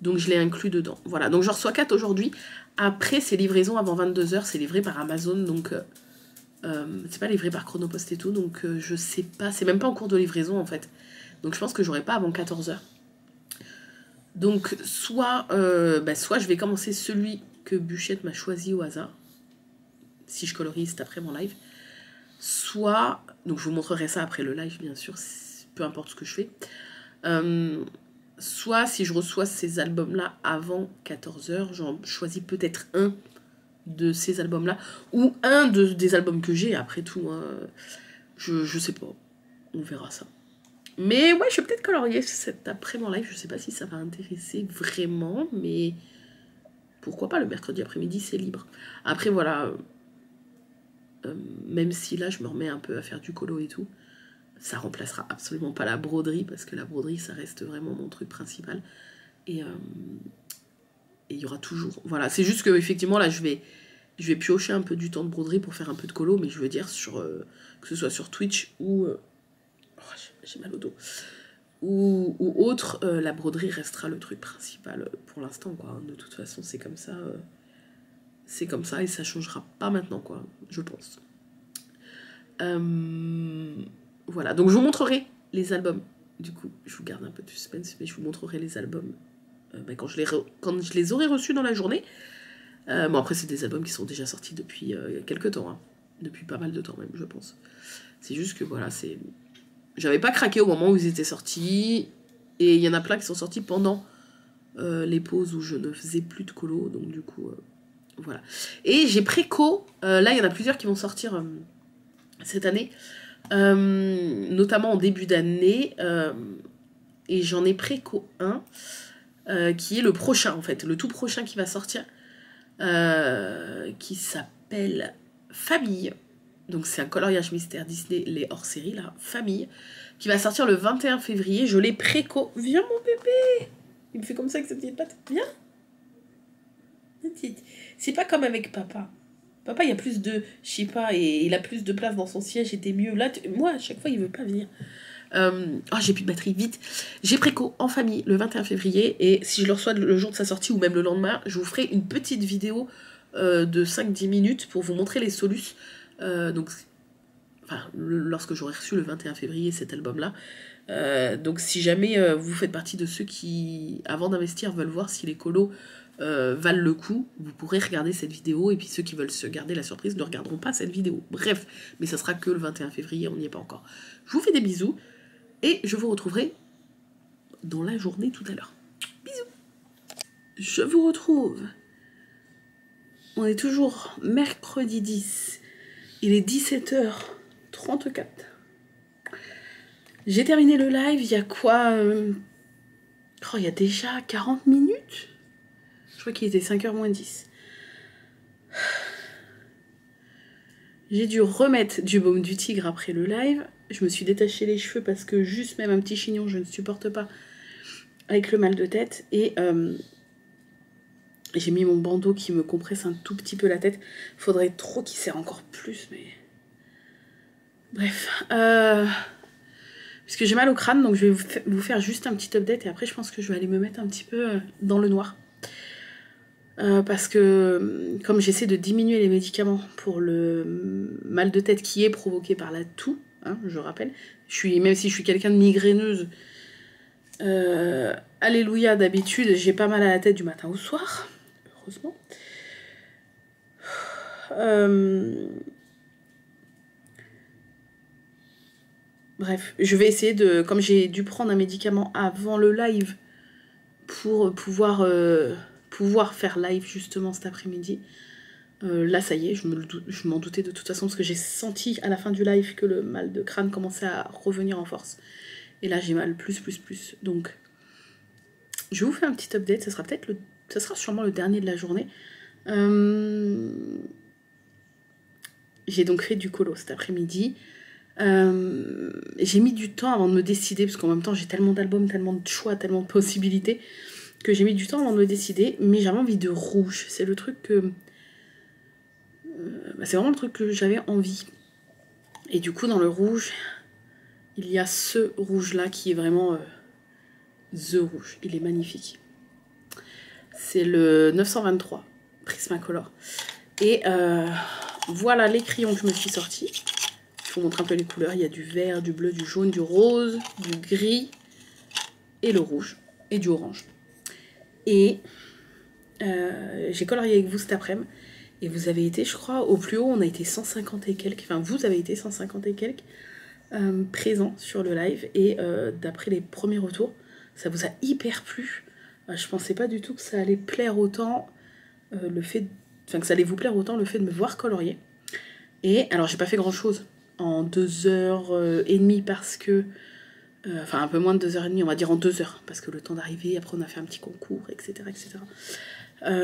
Donc je l'ai inclus dedans. Voilà, donc je reçois 4 aujourd'hui. Après, c'est livraison avant 22h, c'est livré par Amazon, donc c'est pas livré par Chronopost et tout, donc je sais pas, c'est même pas en cours de livraison en fait. Donc je pense que j'aurai pas avant 14h. Donc soit je vais commencer celui que Bûchette m'a choisi au hasard, si je colorise cet après mon live, soit, donc je vous montrerai ça après le live bien sûr, peu importe ce que je fais, soit si je reçois ces albums-là avant 14h, j'en choisis peut-être un de ces albums-là, ou un des albums que j'ai, après tout, hein, je sais pas, on verra ça. Mais ouais, je vais peut-être colorier cet après-midi live, je sais pas si ça va intéresser vraiment, mais pourquoi pas, le mercredi après-midi, c'est libre. Après, voilà, même si là, je me remets un peu à faire du colo et tout, ça remplacera absolument pas la broderie, parce que la broderie, ça reste vraiment mon truc principal. Et il y aura toujours... Voilà, c'est juste que effectivement là, je vais piocher un peu du temps de broderie pour faire un peu de colo, mais je veux dire, que ce soit sur Twitch ou... j'ai mal au dos. Ou autre, la broderie restera le truc principal pour l'instant, quoi. De toute façon, c'est comme ça. C'est comme ça et ça changera pas maintenant, quoi, je pense. Voilà, donc je vous montrerai les albums Du coup, je vous garde un peu de suspense, mais je vous montrerai les albums quand je les aurai reçus dans la journée. Bon, après, c'est des albums qui sont déjà sortis depuis quelques temps. Hein. Depuis pas mal de temps même, je pense. C'est juste que voilà, c'est... J'avais pas craqué au moment où ils étaient sortis. Et il y en a plein qui sont sortis pendant les pauses où je ne faisais plus de colo. Donc du coup, voilà. Et j'ai préco. Là, il y en a plusieurs qui vont sortir cette année. Notamment en début d'année. Et j'en ai préco un. Qui est le prochain, en fait. Le tout prochain qui va sortir. Qui s'appelle Famille. Donc c'est un coloriage mystère Disney, les hors-série, là, Famille, qui va sortir le 21 février. Je l'ai préco. Viens mon bébé. Il me fait comme ça avec sa petite patte. Viens. C'est pas comme avec papa. Papa, il y a plus de... Je sais pas, et il a plus de place dans son siège et t'es mieux. Là, moi, à chaque fois, il veut pas venir. Oh, j'ai plus de batterie, vite. J'ai préco en famille le 21 février. Et si je le reçois le jour de sa sortie ou même le lendemain, je vous ferai une petite vidéo de 5-10 minutes pour vous montrer les solus. Donc, enfin, lorsque j'aurai reçu le 21 février cet album-là. Donc si jamais vous faites partie de ceux qui, avant d'investir, veulent voir si les colos valent le coup, vous pourrez regarder cette vidéo, et puis ceux qui veulent se garder la surprise ne regarderont pas cette vidéo. Bref, mais ça sera que le 21 février, on n'y est pas encore. Je vous fais des bisous, et je vous retrouverai dans la journée tout à l'heure. Bisous. Je vous retrouve. On est toujours mercredi 10. Il est 17h34. J'ai terminé le live, il y a quoi Oh, il y a déjà 40 minutes. Je crois qu'il était 5h moins 10. J'ai dû remettre du baume du tigre après le live. Je me suis détaché les cheveux parce que juste même un petit chignon, je ne supporte pas avec le mal de tête. Et j'ai mis mon bandeau qui me compresse un tout petit peu la tête. Faudrait trop qu'il serre encore plus, mais... Bref. Puisque j'ai mal au crâne, donc je vais vous faire juste un petit update. Et après, je pense que je vais aller me mettre un petit peu dans le noir. Parce que comme j'essaie de diminuer les médicaments pour le mal de tête qui est provoqué par la toux, hein, je rappelle, même si je suis quelqu'un de migraineuse, alléluia, d'habitude j'ai pas mal à la tête du matin au soir, heureusement. Bref, je vais essayer de, comme j'ai dû prendre un médicament avant le live pour pouvoir faire live justement cet après-midi. Là ça y est, je m'en doutais de toute façon parce que j'ai senti à la fin du live que le mal de crâne commençait à revenir en force. Et là j'ai mal plus. Donc je vous fais un petit update, ça sera sûrement le dernier de la journée. J'ai donc fait du colo cet après-midi. J'ai mis du temps avant de me décider parce qu'en même temps j'ai tellement d'albums, tellement de choix, tellement de possibilités que j'ai mis du temps avant de me décider, mais j'avais envie de rouge. C'est le truc que... c'est vraiment le truc que j'avais envie. Et du coup, dans le rouge, il y a ce rouge-là qui est vraiment the rouge. Il est magnifique. C'est le 923 Prismacolor. Et voilà les crayons que je me suis sortis. Je vous montre un peu les couleurs. Il y a du vert, du bleu, du jaune, du rose, du gris et le rouge et du orange. Et j'ai colorié avec vous cet après-midi. Et vous avez été, je crois, au plus haut, on a été 150 et quelques. Enfin, vous avez été 150 et quelques présents sur le live. Et d'après les premiers retours, ça vous a hyper plu. Je pensais pas du tout que ça allait plaire autant que ça allait vous plaire autant le fait de me voir colorier. Et alors, j'ai pas fait grand-chose en 2h30 parce que... enfin, un peu moins de 2h30, on va dire en 2h. Parce que le temps d'arriver, après on a fait un petit concours, etc.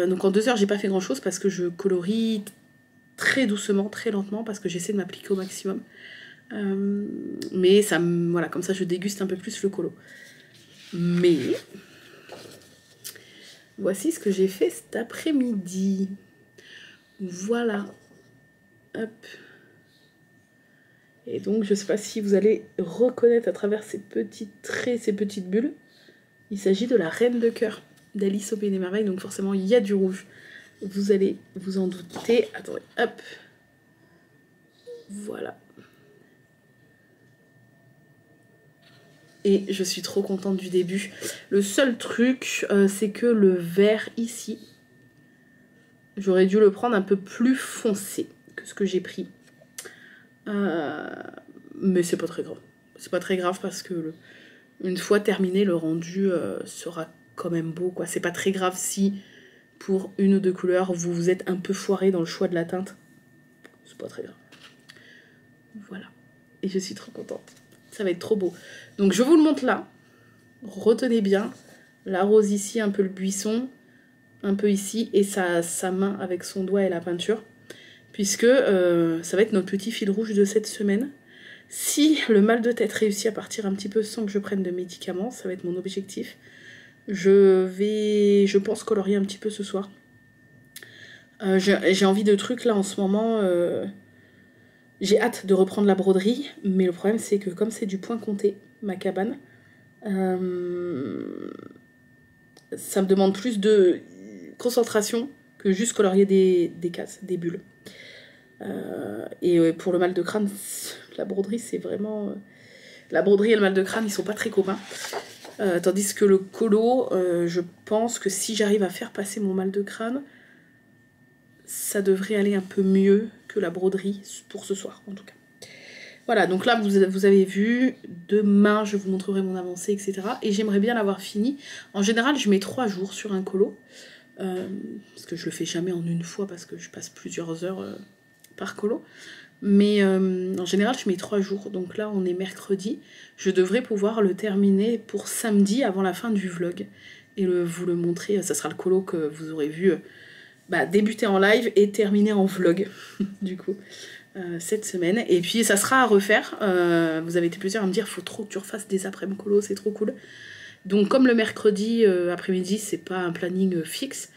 Donc en 2h, j'ai pas fait grand-chose parce que je colorie très doucement, très lentement, parce que j'essaie de m'appliquer au maximum. Mais ça, voilà, comme ça je déguste un peu plus le colo. Mais voici ce que j'ai fait cet après-midi. Voilà. Hop. Et donc je sais pas si vous allez reconnaître à travers ces petits traits, ces petites bulles. Il s'agit de la Reine de Cœur d'Alice au Pays des Merveilles, donc forcément il y a du rouge. Vous allez vous en douter. Attendez, hop. Voilà. Et je suis trop contente du début. Le seul truc, c'est que le vert ici, j'aurais dû le prendre un peu plus foncé que ce que j'ai pris. Mais c'est pas très grave. C'est pas très grave parce que une fois terminé, le rendu sera quand même beau, quoi. C'est pas très grave si pour une ou deux couleurs vous vous êtes un peu foiré dans le choix de la teinte. C'est pas très grave. Voilà. Et je suis trop contente. Ça va être trop beau. Donc je vous le montre là. Retenez bien. La rose ici, un peu le buisson. Un peu ici. Et sa main avec son doigt et la peinture. Puisque ça va être notre petit fil rouge de cette semaine. Si le mal de tête réussit à partir un petit peu sans que je prenne de médicaments, ça va être mon objectif. Je pense colorier un petit peu ce soir. J'ai envie de trucs là en ce moment. J'ai hâte de reprendre la broderie, mais le problème c'est que comme c'est du point compté, ma cabane, ça me demande plus de concentration que juste colorier des cases, des bulles. Et pour le mal de crâne, la broderie c'est vraiment... La broderie et le mal de crâne, ils sont pas très copains. Tandis que le colo, je pense que si j'arrive à faire passer mon mal de crâne, ça devrait aller un peu mieux que la broderie pour ce soir en tout cas. Voilà, donc là vous avez vu, demain je vous montrerai mon avancée, etc. Et j'aimerais bien l'avoir fini. En général je mets 3 jours sur un colo, parce que je le fais jamais en une fois parce que je passe plusieurs heures par colo. Mais en général je mets 3 jours, donc là on est mercredi, je devrais pouvoir le terminer pour samedi avant la fin du vlog. Et vous le montrer, ça sera le colo que vous aurez vu débuter en live et terminer en vlog du coup cette semaine. Et puis ça sera à refaire, vous avez été plusieurs à me dire faut trop que tu refasses des après-midi colo, c'est trop cool. Donc comme le mercredi après-midi c'est pas un planning fixe,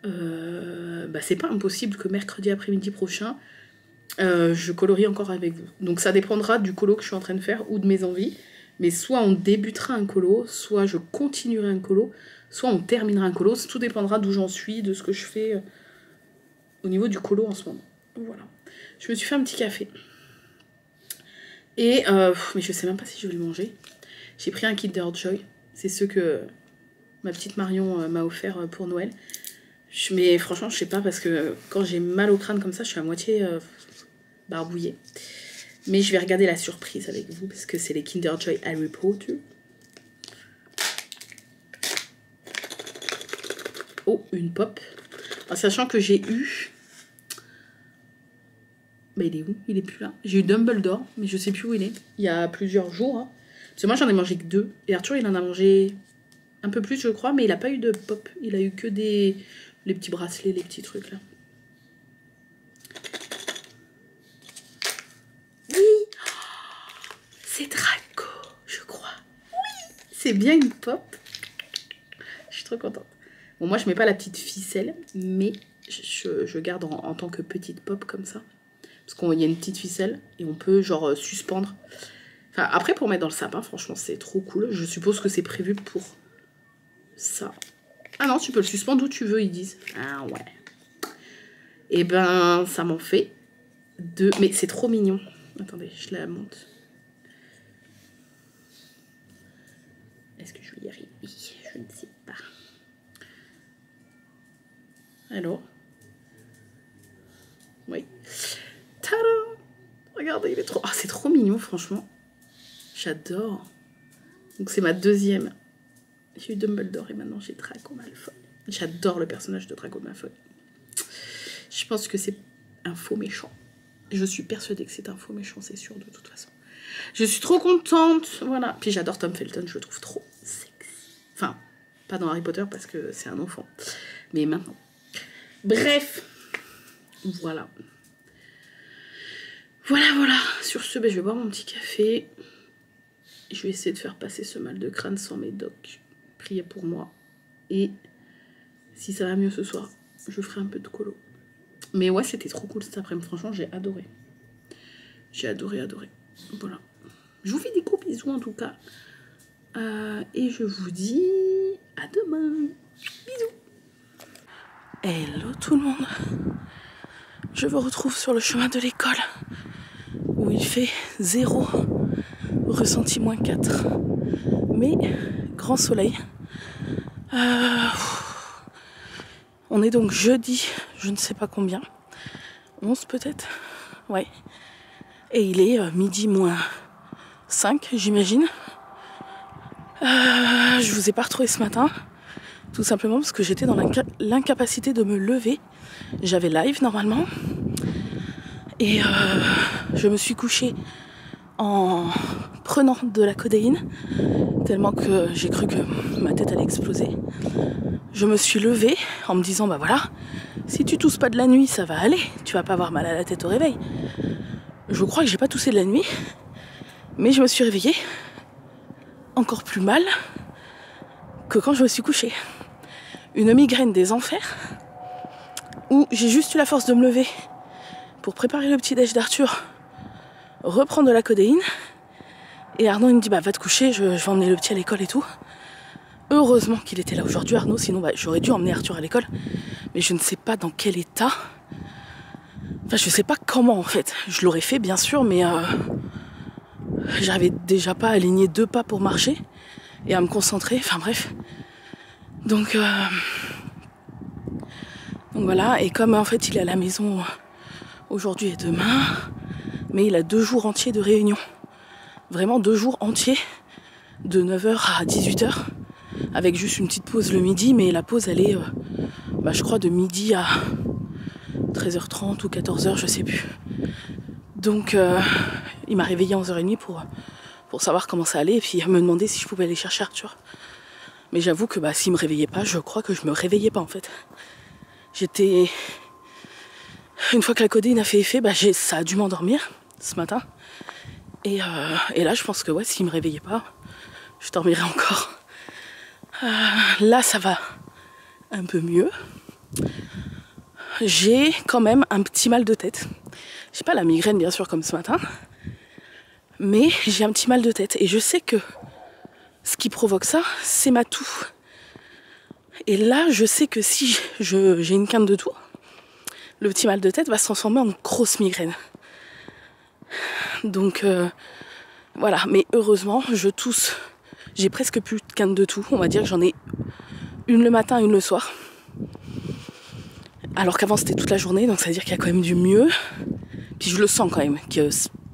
c'est pas impossible que mercredi après-midi prochain je colorie encore avec vous. Donc ça dépendra du colo que je suis en train de faire ou de mes envies. Mais soit on débutera un colo, soit je continuerai un colo, soit on terminera un colo. Tout dépendra d'où j'en suis, de ce que je fais au niveau du colo en ce moment. Voilà. Je me suis fait un petit café. Et mais je sais même pas si je vais le manger. J'ai pris un Kinder Joy. C'est ceux que ma petite Marion m'a offert pour Noël. Mais franchement, je sais pas parce que quand j'ai mal au crâne comme ça, je suis à moitié barbouillée. Mais je vais regarder la surprise avec vous parce que c'est les Kinder Joy Harry Potter. Oh, une pop. En sachant que j'ai eu... il est où? Il est plus là. J'ai eu Dumbledore, mais je sais plus où il est. Il y a plusieurs jours. Hein. Parce que moi, j'en ai mangé que 2. Et Arthur, il en a mangé un peu plus, je crois. Mais il n'a pas eu de pop. Il a eu que les petits bracelets, les petits trucs là. C'est Draco, je crois. Oui, c'est bien une pop. Je suis trop contente. Bon, moi, je mets pas la petite ficelle, mais je garde en tant que petite pop comme ça. Parce qu'il y a une petite ficelle et on peut genre suspendre. Enfin, après, pour mettre dans le sapin, franchement, c'est trop cool. Je suppose que c'est prévu pour ça. Ah non, tu peux le suspendre où tu veux, ils disent. Ah ouais. Et ben, ça m'en fait 2. Mais c'est trop mignon. Attendez, je la monte. Est-ce que je vais y arriver? Je ne sais pas. Alors? Oui. Tada! Regardez, il est trop... Ah, c'est trop mignon, franchement. J'adore. Donc c'est ma 2e. J'ai eu Dumbledore et maintenant j'ai Draco Malfoy. J'adore le personnage de Draco Malfoy. Je pense que c'est un faux méchant. Je suis persuadée que c'est un faux méchant, c'est sûr, de toute façon. Je suis trop contente, voilà. Puis j'adore Tom Felton, je le trouve trop sexy. Enfin, pas dans Harry Potter parce que c'est un enfant. Mais maintenant. Bref. Voilà. Voilà. Sur ce, je vais boire mon petit café. Je vais essayer de faire passer ce mal de crâne sans médoc. Priez pour moi. Et si ça va mieux ce soir, je ferai un peu de colo. Mais ouais, c'était trop cool cet après-midi. Franchement, j'ai adoré. J'ai adoré. Voilà. Je vous fais des gros bisous en tout cas. Et je vous dis à demain. Bisous. Hello tout le monde. Je vous retrouve sur le chemin de l'école où il fait 0 ressenti -4. Mais grand soleil. On est donc jeudi, je ne sais pas combien. 11 peut-être. Ouais. Et il est midi -5, j'imagine. Je vous ai pas retrouvé ce matin. Tout simplement parce que j'étais dans l'incapacité de me lever. J'avais live normalement. Et je me suis couchée en prenant de la codéine. Tellement que j'ai cru que ma tête allait exploser. Je me suis levée en me disant, bah voilà, si tu tousses pas de la nuit, ça va aller. Tu vas pas avoir mal à la tête au réveil. Je crois que j'ai pas toussé de la nuit. Mais je me suis réveillée encore plus mal que quand je me suis couchée. Une migraine des enfers où j'ai juste eu la force de me lever pour préparer le petit déj d'Arthur, reprendre de la codéine. Et Arnaud il me dit bah va te coucher, je vais emmener le petit à l'école et tout. Heureusement qu'il était là aujourd'hui Arnaud, sinon bah, j'aurais dû emmener Arthur à l'école. Mais je ne sais pas dans quel état. Enfin je sais pas comment en fait. Je l'aurais fait bien sûr mais j'arrivais déjà pas à aligner 2 pas pour marcher et à me concentrer, enfin bref. Donc voilà, et comme en fait il est à la maison aujourd'hui et demain, mais il a 2 jours entiers de réunion. Vraiment 2 jours entiers, de 9h à 18h, avec juste une petite pause le midi, mais la pause elle est, je crois, de midi à 13h30 ou 14h, je sais plus. Donc il m'a réveillée à 11h30 pour savoir comment ça allait, et puis me demander si je pouvais aller chercher Arthur. Mais j'avoue que s'il me réveillait pas, je crois que je me réveillais pas en fait. J'étais... Une fois que la codéine a fait effet, ça a dû m'endormir ce matin. Et là, je pense que ouais, s'il me réveillait pas, je dormirais encore. Là, ça va un peu mieux. J'ai quand même un petit mal de tête. J'ai pas la migraine, bien sûr, comme ce matin. Mais j'ai un petit mal de tête. Et je sais que ce qui provoque ça, c'est ma toux. Et là, je sais que si j'ai une quinte de toux, le petit mal de tête va se transformer en grosse migraine. Donc voilà, mais heureusement, je tousse. J'ai presque plus de quinte de toux. On va dire que j'en ai une le matin, une le soir. Alors qu'avant, c'était toute la journée, donc ça veut dire qu'il y a quand même du mieux. Puis je le sens quand même, que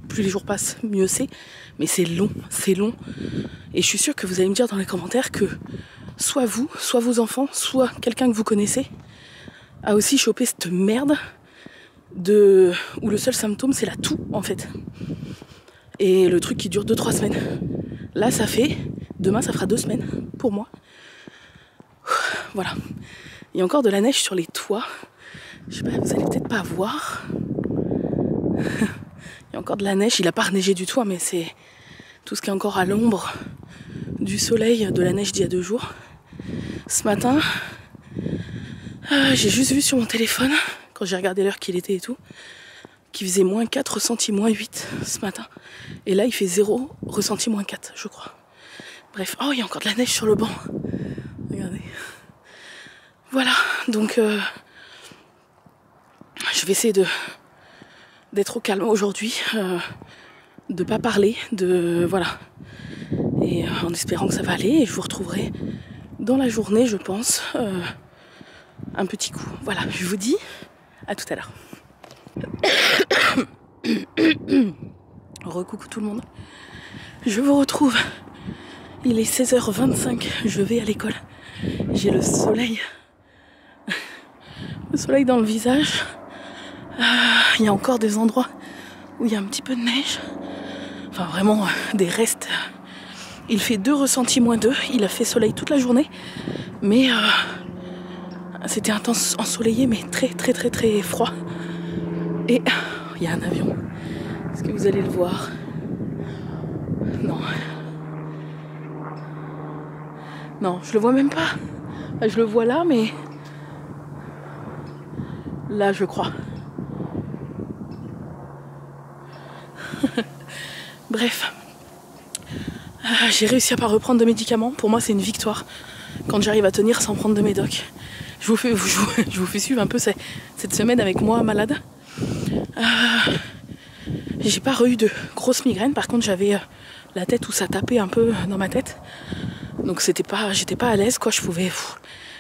plus les jours passent, mieux c'est. Mais c'est long, c'est long. Et je suis sûre que vous allez me dire dans les commentaires que soit vous, soit vos enfants, soit quelqu'un que vous connaissez a aussi chopé cette merde où le seul symptôme c'est la toux en fait. Et le truc qui dure 2-3 semaines. Là demain ça fera 2 semaines pour moi. Voilà. Il y a encore de la neige sur les toits. Je sais pas, vous allez peut-être pas voir. Il y a encore de la neige, il a pas reneigé du tout, mais c'est tout ce qui est encore à l'ombre du soleil, de la neige d'il y a 2 jours. Ce matin, j'ai juste vu sur mon téléphone, quand j'ai regardé l'heure qu'il était et tout, qu'il faisait -4, ressenti -8 ce matin. Et là, il fait 0, ressenti -4, je crois. Bref, oh, il y a encore de la neige sur le banc. Regardez. Voilà, donc je vais essayer d'être au calme aujourd'hui, de pas parler, voilà. Et en espérant que ça va aller, et je vous retrouverai dans la journée, je pense, un petit coup. Voilà, je vous dis à tout à l'heure. Recoucou tout le monde. Je vous retrouve. Il est 16h25, je vais à l'école. J'ai le soleil dans le visage. Il y a encore des endroits où il y a un petit peu de neige. Enfin vraiment des restes. Il fait 2 ressentis -2. Il a fait soleil toute la journée. Mais c'était intense ensoleillé mais très très très très froid. Et il y a un avion. Est-ce que vous allez le voir? Non. Non, je le vois même pas. Enfin, je le vois là, mais... Là, je crois. Bref. J'ai réussi à pas reprendre de médicaments. Pour moi, c'est une victoire. Quand j'arrive à tenir sans prendre de médoc. Je vous fais suivre un peu cette semaine avec moi malade. J'ai pas eu de grosses migraines. Par contre, j'avais la tête où ça tapait un peu dans ma tête. Donc j'étais pas à l'aise quoi,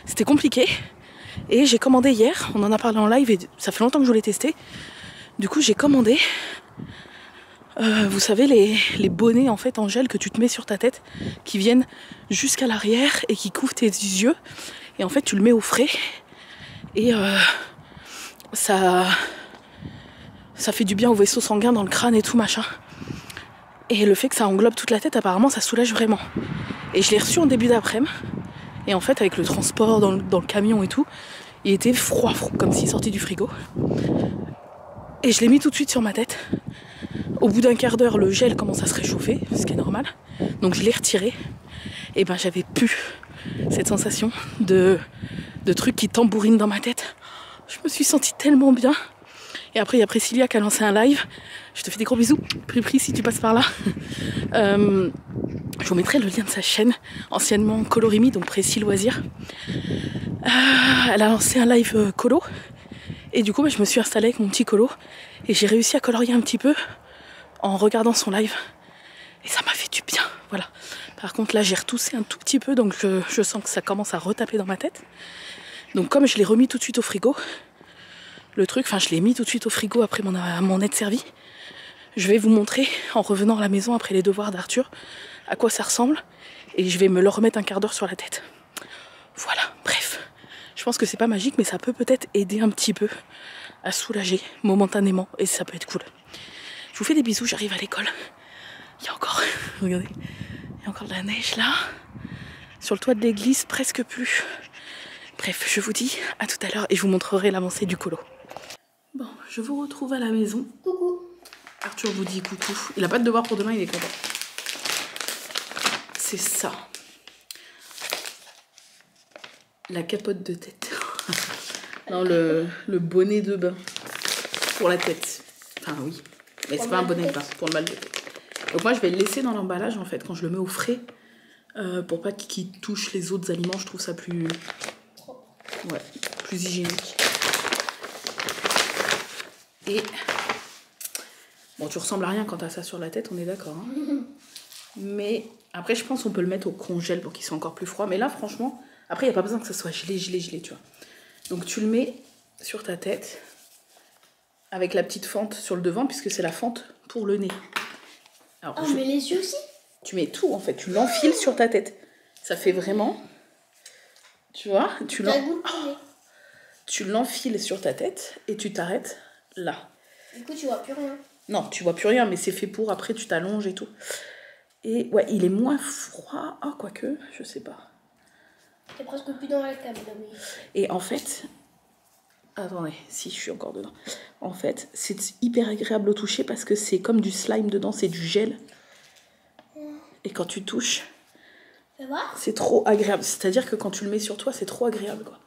c'était compliqué. Et j'ai commandé hier, on en a parlé en live et ça fait longtemps que je voulais tester. Du coup j'ai commandé, vous savez les bonnets en fait en gel que tu te mets sur ta tête, qui viennent jusqu'à l'arrière et qui couvrent tes yeux. Et en fait tu le mets au frais et ça fait du bien au vaisseau sanguin dans le crâne et tout machin. Et le fait que ça englobe toute la tête, apparemment ça soulage vraiment. Et je l'ai reçu en début d'après-midi. Et en fait avec le transport dans le camion et tout, il était froid comme s'il sortait du frigo. Et je l'ai mis tout de suite sur ma tête. Au bout d'un quart d'heure, le gel commence à se réchauffer, ce qui est normal. Donc je l'ai retiré. Et ben j'avais plus cette sensation de truc qui tambourinent dans ma tête. Je me suis sentie tellement bien. Et après, il y a Priscilla qui a lancé un live. Je te fais des gros bisous, Pri si tu passes par là. Je vous mettrai le lien de sa chaîne, anciennement Colorimi, donc Précis Loisirs. Elle a lancé un live colo. Et du coup, je me suis installée avec mon petit colo. Et j'ai réussi à colorier un petit peu en regardant son live. Et ça m'a fait du bien, voilà. Par contre, là, j'ai retoussé un tout petit peu, donc je sens que ça commence à retaper dans ma tête. Donc comme je l'ai remis tout de suite au frigo, je l'ai mis tout de suite au frigo après mon aide servie. Je vais vous montrer, en revenant à la maison après les devoirs d'Arthur, à quoi ça ressemble. Et je vais me le remettre un quart d'heure sur la tête. Voilà, bref. Je pense que c'est pas magique, mais ça peut peut-être aider un petit peu à soulager momentanément. Et ça peut être cool. Je vous fais des bisous, j'arrive à l'école. Il y a encore, regardez, il y a encore de la neige là. Sur le toit de l'église, presque plus. Bref, je vous dis à tout à l'heure et je vous montrerai l'avancée du colo. Bon, je vous retrouve à la maison. Coucou. Arthur vous dit coucou. Il a pas de devoir pour demain, il est content. C'est ça. La capote de tête. Non, le bonnet de bain. Pour la tête. Enfin oui. Mais c'est pas un bonnet de bain, pour le mal de tête. Donc moi je vais le laisser dans l'emballage en fait quand je le mets au frais. Pour pas qu'il touche les autres aliments, je trouve ça plus... Ouais, plus hygiénique. Et... Bon, tu ressembles à rien quand t'as ça sur la tête, on est d'accord. Hein. Mais après, je pense qu'on peut le mettre au congèle pour qu'il soit encore plus froid. Mais là, franchement, après, il n'y a pas besoin que ça soit gelé, tu vois. Donc, tu le mets sur ta tête avec la petite fente sur le devant, puisque c'est la fente pour le nez. Alors, mais les yeux aussi? Tu mets tout, en fait. Tu l'enfiles sur ta tête. Ça fait vraiment... Tu vois, tu l'enfiles sur ta tête et tu t'arrêtes là. Du coup, tu vois plus rien. Non, tu vois plus rien, mais c'est fait pour, après tu t'allonges et tout. Et ouais, il est moins froid. Ah, quoique, je sais pas. T'es presque plus dans la caméra. Mais... Et en fait... Attendez, si je suis encore dedans. En fait, c'est hyper agréable au toucher parce que c'est comme du slime dedans, c'est du gel. Et quand tu touches, c'est trop agréable. C'est-à-dire que quand tu le mets sur toi, c'est trop agréable, quoi.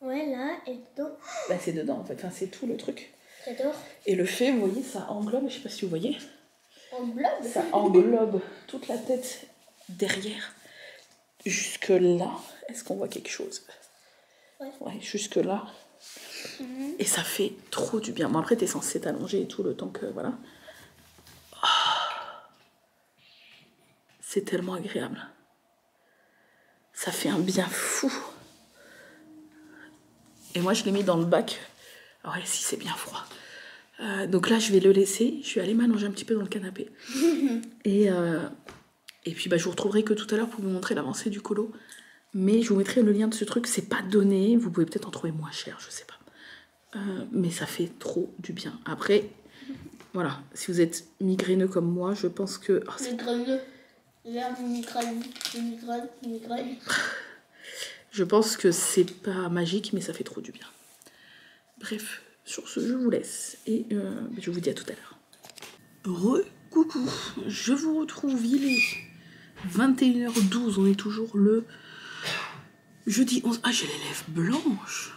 Ouais, là, et dedans. Bah, c'est dedans, en fait. Enfin, c'est tout le truc. J'adore. Et le fait, vous voyez, ça englobe, je sais pas si vous voyez. Englobe? Ça englobe toute la tête derrière. Jusque là. Est-ce qu'on voit quelque chose? Ouais, jusque là. Et ça fait trop du bien. Bon, après, t'es censé t'allonger et tout le temps que, voilà. Oh. C'est tellement agréable. Ça fait un bien fou. Et moi, je l'ai mis dans le bac. Ouais, si, c'est bien froid. Donc là, je vais le laisser. Je vais aller m'allonger un petit peu dans le canapé. Et puis, je vous retrouverai que tout à l'heure pour vous montrer l'avancée du colo. Mais je vous mettrai le lien de ce truc. C'est pas donné. Vous pouvez peut-être en trouver moins cher, je sais pas. Mais ça fait trop du bien. Après, voilà. Si vous êtes migraineux comme moi, je pense que... Oh, migraineux. Migraine. Je pense que c'est pas magique, mais ça fait trop du bien. Bref, sur ce, je vous laisse. Et je vous dis à tout à l'heure. Coucou. Je vous retrouve, il est 21h12. On est toujours le jeudi 11. Ah, j'ai les lèvres blanches.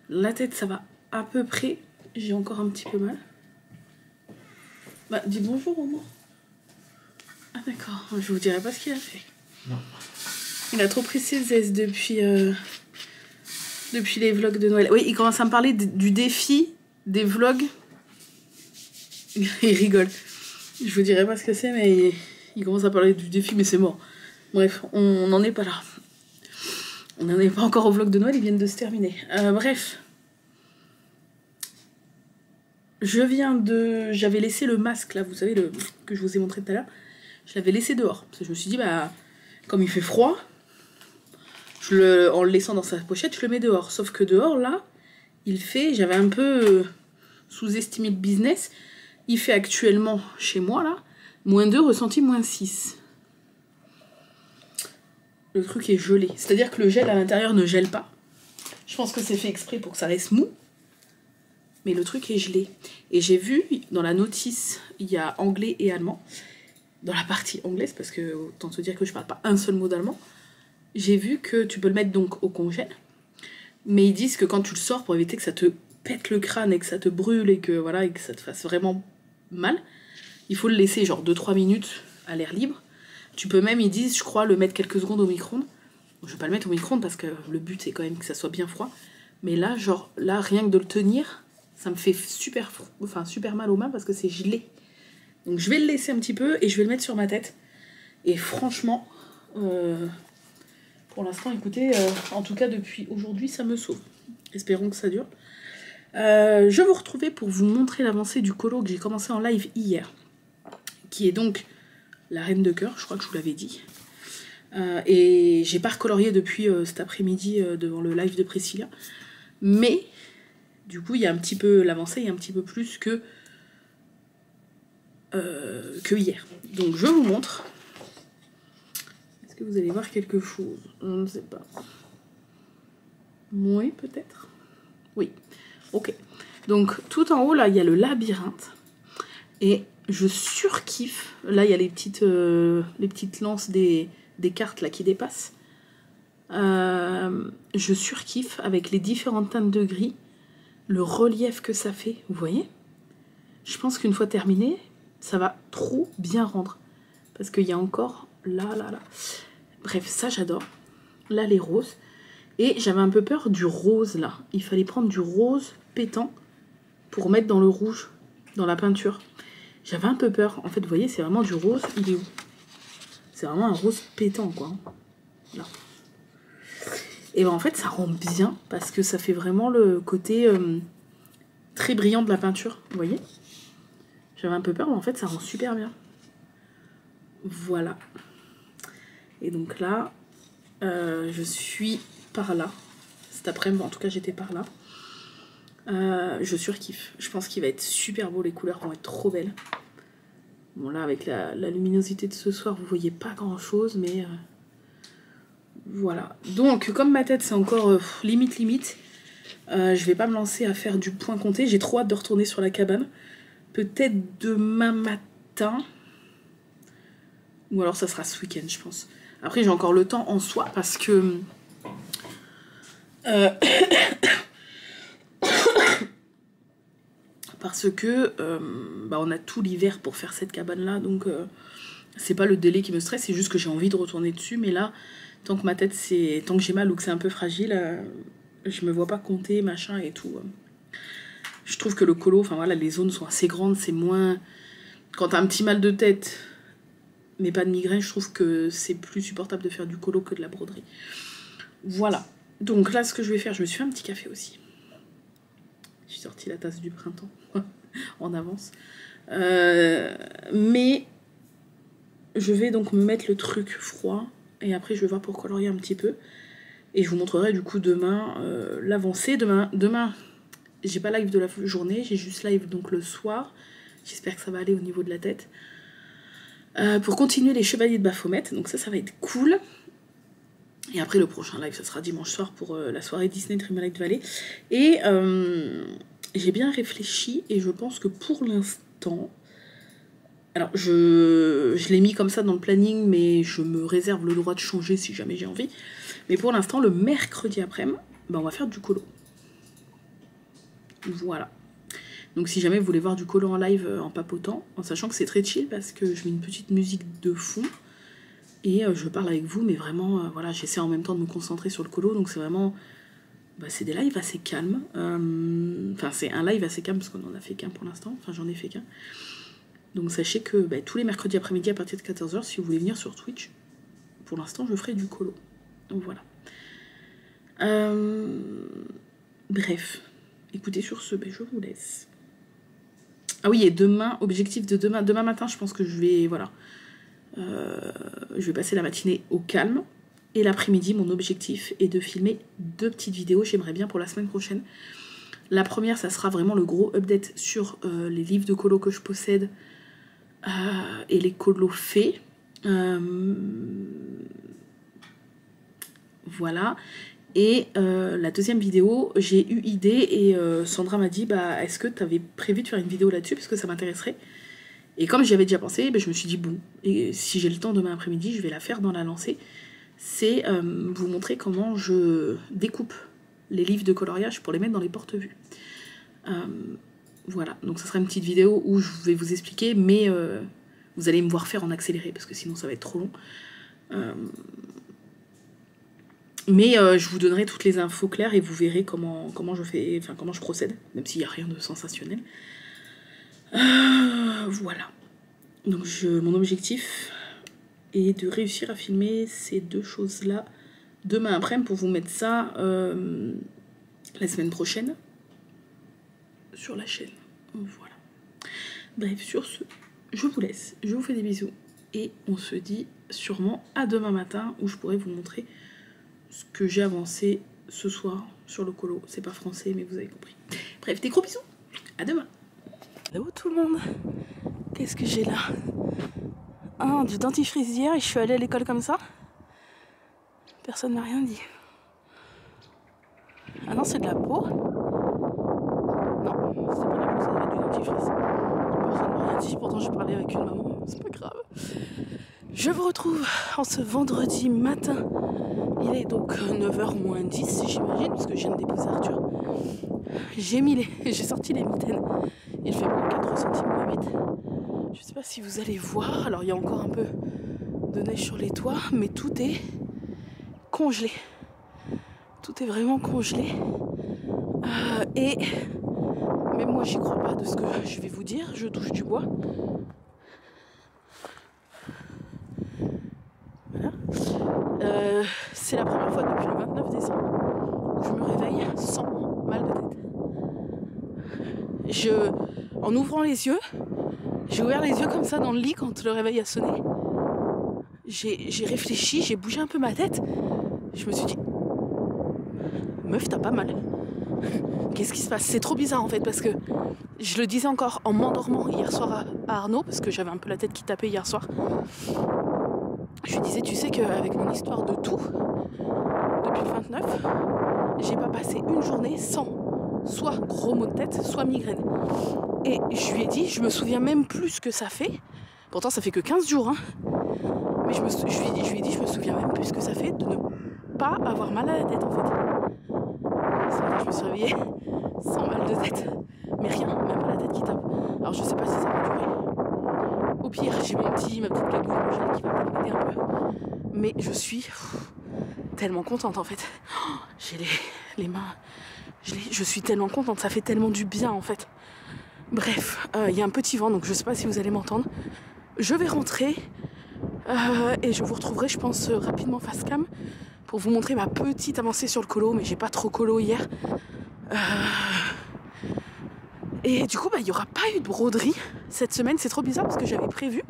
La tête, ça va à peu près. J'ai encore un petit peu mal. Bah, dis bonjour au moins. Ah d'accord, je vous dirai pas ce qu'il a fait. Non. Il a trop pris ses aises depuis les vlogs de Noël. Oui, il commence à me parler du défi des vlogs. Il rigole. Je vous dirai pas ce que c'est, mais il commence à parler du défi, mais c'est mort. Bref, on n'en est pas là. On n'en est pas encore au vlog de Noël, ils viennent de se terminer. Bref. J'avais laissé le masque, là, vous savez, que je vous ai montré tout à l'heure. Je l'avais laissé dehors. Parce que je me suis dit, bah, comme il fait froid, en le laissant dans sa pochette, je le mets dehors. Sauf que dehors, là, j'avais un peu sous-estimé le business. Il fait actuellement, chez moi, là, -2, ressenti -6. Le truc est gelé. C'est-à-dire que le gel à l'intérieur ne gèle pas. Je pense que c'est fait exprès pour que ça reste mou. Mais le truc est gelé. Et j'ai vu, dans la notice, il y a anglais et allemand. Dans la partie anglaise, parce que autant te dire que je parle pas un seul mot d'allemand. J'ai vu que tu peux le mettre donc au congèle. Mais ils disent que quand tu le sors, pour éviter que ça te pète le crâne et que ça te brûle et que, voilà, et que ça te fasse vraiment mal, il faut le laisser genre 2-3 minutes à l'air libre. Tu peux même, ils disent, je crois, le mettre quelques secondes au micro-ondes. Je vais pas le mettre au micro-ondes parce que le but c'est quand même que ça soit bien froid. Mais là, genre, là, rien que de le tenir, ça me fait super mal aux mains parce que c'est gelé. Donc je vais le laisser un petit peu et je vais le mettre sur ma tête. Et franchement, pour l'instant, écoutez, en tout cas depuis aujourd'hui, ça me sauve. Espérons que ça dure. Je vais vous retrouver pour vous montrer l'avancée du colo que j'ai commencé en live hier. Qui est donc la Reine de Cœur, je crois que je vous l'avais dit. Et j'ai pas recolorié depuis cet après-midi devant le live de Priscilla. Mais, du coup, il y a un petit peu l'avancée, il y a un petit peu plus que hier. Donc je vous montre. Est-ce que vous allez voir quelque chose? On ne sait pas. Oui, peut-être. Oui. Ok. Donc tout en haut, là, il y a le labyrinthe. Et je surkiffe. Là, il y a les petites lances des cartes là qui dépassent. Je surkiffe avec les différentes teintes de gris. Le relief que ça fait. Vous voyez? Je pense qu'une fois terminé, ça va trop bien rendre. Parce qu'il y a encore là. Bref, ça j'adore. Là, les roses. Et j'avais un peu peur du rose, là. Il fallait prendre du rose pétant pour mettre dans le rouge, dans la peinture. J'avais un peu peur. En fait, vous voyez, c'est vraiment du rose. Il est où? C'est vraiment un rose pétant, quoi. Là. Et ben, en fait, ça rend bien parce que ça fait vraiment le côté très brillant de la peinture. Vous voyez? J'avais un peu peur, mais en fait, ça rend super bien. Voilà. Et donc là, je suis par là. Cet après-midi, en tout cas, j'étais par là. Je surkiffe. Je pense qu'il va être super beau. Les couleurs vont être trop belles. Bon, là, avec la luminosité de ce soir, vous voyez pas grand-chose, mais voilà. Donc, comme ma tête, c'est encore limite, je vais pas me lancer à faire du point compté. J'ai trop hâte de retourner sur la cabane. Peut-être demain matin. Ou alors ça sera ce week-end, je pense. Après, j'ai encore le temps en soi parce que... on a tout l'hiver pour faire cette cabane-là. Donc, c'est pas le délai qui me stresse. C'est juste que j'ai envie de retourner dessus. Mais là, tant que ma tête, tant que j'ai mal ou que c'est un peu fragile, je me vois pas compter, machin et tout. Je trouve que le colo, enfin voilà, les zones sont assez grandes. C'est moins... Quand t'as un petit mal de tête... mais pas de migraine, je trouve que c'est plus supportable de faire du colo que de la broderie. Voilà. Donc là, ce que je vais faire, je me suis fait un petit café aussi. J'ai sorti la tasse du printemps en avance. Mais je vais donc me mettre le truc froid et après je vais voir pour colorier un petit peu. Et je vous montrerai du coup demain l'avancée. Demain j'ai pas live de la journée, j'ai juste live donc le soir. J'espère que ça va aller au niveau de la tête. Pour continuer les Chevaliers de Baphomet, donc ça va être cool. Et après le prochain live, ça sera dimanche soir pour la soirée Disney Dreamlight Valley. Et j'ai bien réfléchi et je pense que pour l'instant... Alors je l'ai mis comme ça dans le planning, mais je me réserve le droit de changer si jamais j'ai envie. Mais pour l'instant, le mercredi après-midi, on va faire du colo. Voilà. Donc si jamais vous voulez voir du colo en live en papotant, en sachant que c'est très chill parce que je mets une petite musique de fond et je parle avec vous, mais vraiment, voilà, j'essaie en même temps de me concentrer sur le colo, donc c'est vraiment, c'est des lives assez calmes. Enfin, c'est un live assez calme parce qu'on en a fait qu'un pour l'instant, enfin j'en ai fait qu'un. Donc sachez que tous les mercredis après-midi à partir de 14 h, si vous voulez venir sur Twitch, pour l'instant je ferai du colo. Donc voilà. Bref, écoutez, sur ce, je vous laisse. Ah oui, et demain, objectif de demain matin, je pense que je vais, voilà, je vais passer la matinée au calme. Et l'après-midi, mon objectif est de filmer 2 petites vidéos, j'aimerais bien pour la semaine prochaine. La première, ça sera vraiment le gros update sur les livres de colo que je possède et les colos faits. Voilà. Et la deuxième vidéo, j'ai eu idée et Sandra m'a dit est-ce que tu avais prévu de faire une vidéo là-dessus parce que ça m'intéresserait. Et comme j'y avais déjà pensé, je me suis dit bon, et si j'ai le temps demain après-midi, je vais la faire dans la lancée. C'est vous montrer comment je découpe les livres de coloriage pour les mettre dans les porte-vues. Voilà, donc ça sera une petite vidéo où je vais vous expliquer, mais vous allez me voir faire en accéléré parce que sinon ça va être trop long. Mais je vous donnerai toutes les infos claires et vous verrez comment je fais, enfin comment je procède, même s'il n'y a rien de sensationnel. Voilà. Donc mon objectif est de réussir à filmer ces 2 choses-là demain après-midi pour vous mettre ça la semaine prochaine sur la chaîne. Voilà. Bref, sur ce, je vous laisse, je vous fais des bisous et on se dit sûrement à demain matin où je pourrai vous montrer ce que j'ai avancé ce soir sur le colo. C'est pas français, mais vous avez compris. Bref, des gros bisous. À demain. Hello tout le monde. Qu'est-ce que j'ai là? Du dentifrice d'hier et je suis allée à l'école comme ça. Personne n'a rien dit. Ah non, c'est de la peau. Non, c'est pas de la peau, ça doit être du dentifrice. Personne n'a rien dit, pourtant j'ai parlé avec une maman. C'est pas grave. Je vous retrouve en ce vendredi matin. Il est donc 9h moins 10 j'imagine, parce que je viens de déposer Arthur. J'ai sorti les mitaines. Il fait moins 4 cm moins 8. Je sais pas si vous allez voir. Alors il y a encore un peu de neige sur les toits, mais tout est congelé. Tout est vraiment congelé. Et même moi j'y crois pas de ce que je vais vous dire. Je touche du bois. Voilà. C'est la première fois depuis le 29 décembre où je me réveille sans mal de tête. En ouvrant les yeux, j'ai ouvert les yeux comme ça dans le lit quand le réveil a sonné. J'ai réfléchi, j'ai bougé un peu ma tête. Je me suis dit, meuf, t'as pas mal. Qu'est-ce qui se passe? C'est trop bizarre en fait parce que je le disais encore en m'endormant hier soir à Arnaud parce que j'avais un peu la tête qui tapait hier soir. Je lui disais, tu sais qu'avec mon histoire de tout, depuis le 29, j'ai pas passé une journée sans soit gros maux de tête, soit migraine. Et je lui ai dit, je me souviens même plus ce que ça fait. Pourtant, ça fait que 15 jours. Hein. Mais je lui ai dit, je me souviens même plus ce que ça fait de ne pas avoir mal à la tête en fait. Ce matin, je me suis réveillée sans mal de tête. Mais rien, même pas la tête qui tape. Alors je sais pas si ça va durer. Au pire, j'ai ma petite cagoule rouge qui va peut-être m'aider un peu. Mais je suis tellement contente en fait. J'ai les mains. Je suis tellement contente, ça fait tellement du bien en fait. Bref, il y a un petit vent, donc je sais pas si vous allez m'entendre. Je vais rentrer et je vous retrouverai, je pense, rapidement face cam pour vous montrer ma petite avancée sur le colo, mais j'ai pas trop colo hier. Et du coup, il n'y aura pas eu de broderie cette semaine. C'est trop bizarre parce que j'avais prévu.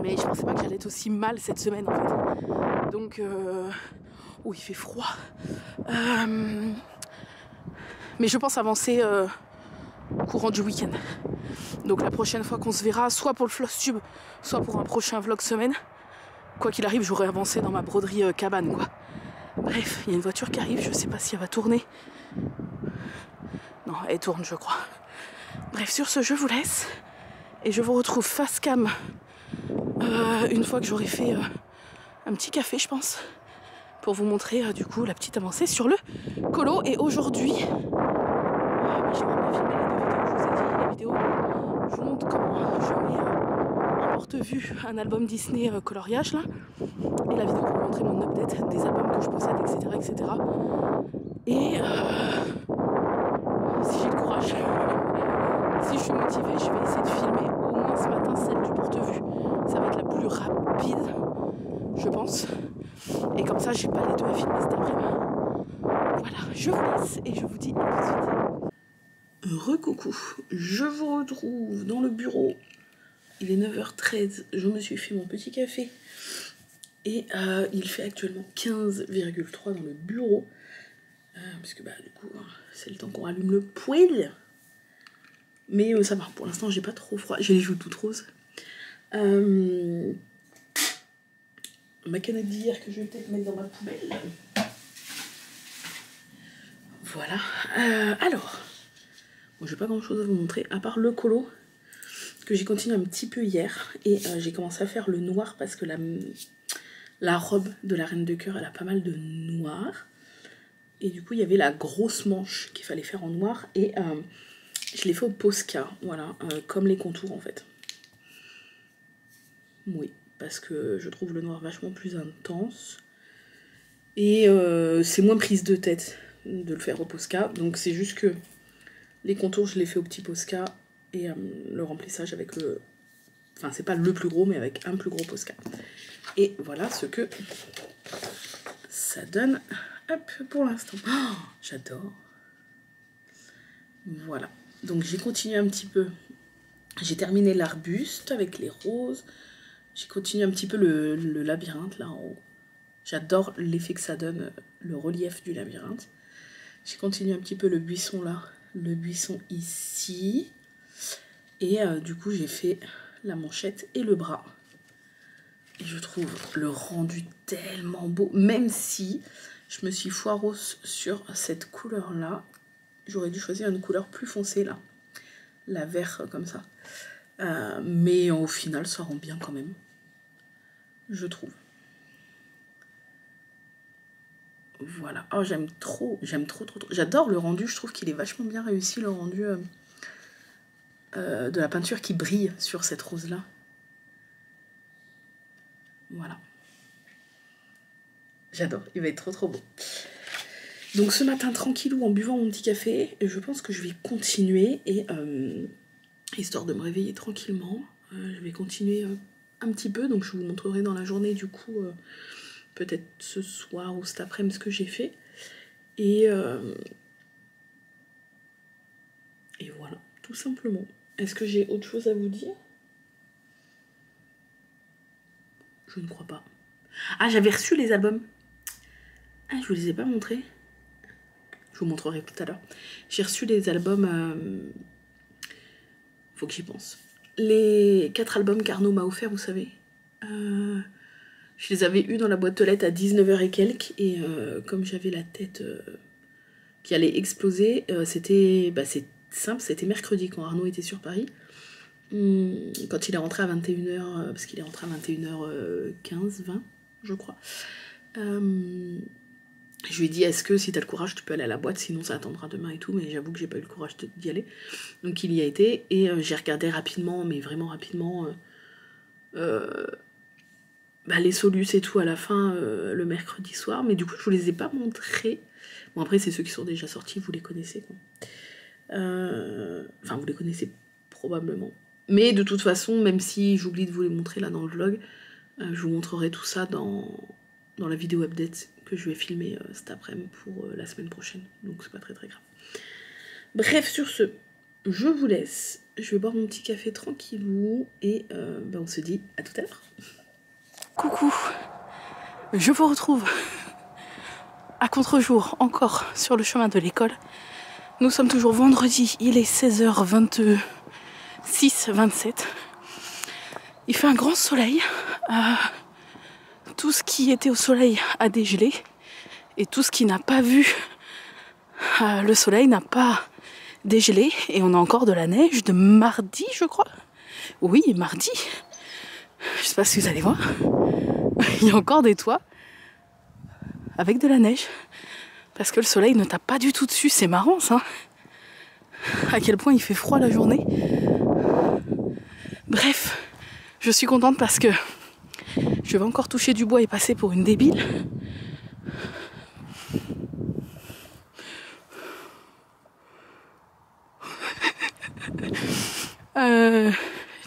Mais je pensais pas que j'allais être aussi mal cette semaine en fait. Donc, oh, il fait froid. Mais je pense avancer courant du week-end. Donc la prochaine fois qu'on se verra, soit pour le Flosstube, soit pour un prochain vlog semaine. Quoi qu'il arrive, j'aurai avancé dans ma broderie cabane, quoi. Bref, il y a une voiture qui arrive, je sais pas si elle va tourner. Non, elle tourne, je crois. Bref, sur ce, je vous laisse. Et je vous retrouve face cam une fois que j'aurai fait un petit café, je pense. Pour vous montrer, du coup, la petite avancée sur le colo. Et aujourd'hui, j'aimerais bien filmer les 2 vidéos, je vous ai dit. Les vidéos, je vous montre comment je mets en porte-vue un album Disney coloriage, là. Et la vidéo pour vous montrer mon update des albums que je possède, etc. etc. Et si j'ai le courage, si je suis motivée, je vais essayer de filmer filmer cet après-midi. Voilà, je vous laisse et je vous dis à tout de suite. Recoucou, je vous retrouve dans le bureau. Il est 9h13, je me suis fait mon petit café. Et il fait actuellement 15,3 dans le bureau. Parce que du coup, c'est le temps qu'on rallume le poêle. Mais ça va, pour l'instant j'ai pas trop froid. J'ai les joues toutes roses. Ma canette d'hier que je vais peut-être mettre dans ma poubelle. Voilà. Alors, bon, j'ai pas grand chose à vous montrer, à part le colo, que j'ai continué un petit peu hier. Et j'ai commencé à faire le noir parce que la robe de la reine de cœur, elle a pas mal de noir. Et du coup, il y avait la grosse manche qu'il fallait faire en noir. Et je l'ai fait au Posca, voilà, comme les contours en fait. Oui, parce que je trouve le noir vachement plus intense. Et c'est moins prise de tête de le faire au Posca. Donc c'est juste que les contours, je les fais au petit Posca. Et le remplissage avec le... Enfin, c'est pas le plus gros, mais avec un plus gros Posca. Et voilà ce que ça donne. Hop, pour l'instant. Oh, j'adore. Voilà. Donc j'ai continué un petit peu. J'ai terminé l'arbuste avec les roses. J'ai continué un petit peu le labyrinthe là en haut. J'adore l'effet que ça donne, le relief du labyrinthe. J'ai continué un petit peu le buisson là. Le buisson ici. Et du coup j'ai fait la manchette et le bras. Et je trouve le rendu tellement beau. Même si je me suis foireuse sur cette couleur là. J'aurais dû choisir une couleur plus foncée là. La vert comme ça. Mais au final ça rend bien quand même. Je trouve. Voilà. Oh j'aime trop. J'adore le rendu. Je trouve qu'il est vachement bien réussi le rendu de la peinture qui brille sur cette rose là. Voilà. J'adore. Il va être trop beau. Donc ce matin tranquillou en buvant mon petit café, je pense que je vais continuer et histoire de me réveiller tranquillement, je vais continuer un petit peu, donc je vous montrerai dans la journée du coup peut-être ce soir ou cet après-midi ce que j'ai fait et voilà, tout simplement. Est-ce que j'ai autre chose à vous dire? Je ne crois pas. Ah, j'avais reçu les albums. Ah, je vous les ai pas montrés. Je vous montrerai tout à l'heure. J'ai reçu les albums... faut que j'y pense. Les 4 albums qu'Arnaud m'a offert, vous savez. Je les avais eus dans la boîte aux lettres à 19h et quelques. Et comme j'avais la tête qui allait exploser, c'était... c'est simple, c'était mercredi quand Arnaud était sur Paris. Quand il est rentré à 21h, parce qu'il est rentré à 21h15, 20, je crois. Je lui ai dit, est-ce que si t'as le courage, tu peux aller à la boîte, sinon ça attendra demain et tout, mais j'avoue que j'ai pas eu le courage d'y aller. Donc il y a été, et j'ai regardé rapidement, mais vraiment rapidement, les solus et tout à la fin, le mercredi soir, mais du coup je vous les ai pas montrés. Bon après c'est ceux qui sont déjà sortis, vous les connaissez, quoi. Enfin vous les connaissez probablement. Mais de toute façon, même si j'oublie de vous les montrer là dans le vlog, je vous montrerai tout ça dans la vidéo update que je vais filmer cet après-midi pour la semaine prochaine. Donc c'est pas très grave. Bref, sur ce, je vous laisse. Je vais boire mon petit café tranquillou et on se dit à tout à l'heure. Coucou, je vous retrouve à contre-jour encore sur le chemin de l'école. Nous sommes toujours vendredi, il est 16h26, 27. Il fait un grand soleil. Tout ce qui était au soleil a dégelé. Et tout ce qui n'a pas vu le soleil n'a pas dégelé. Et on a encore de la neige de mardi, je crois. Oui, mardi. Je sais pas si vous allez voir. Il y a encore des toits avec de la neige. Parce que le soleil ne tape pas du tout dessus. C'est marrant ça. À quel point il fait froid la journée. Bref, je suis contente parce que je vais encore toucher du bois et passer pour une débile.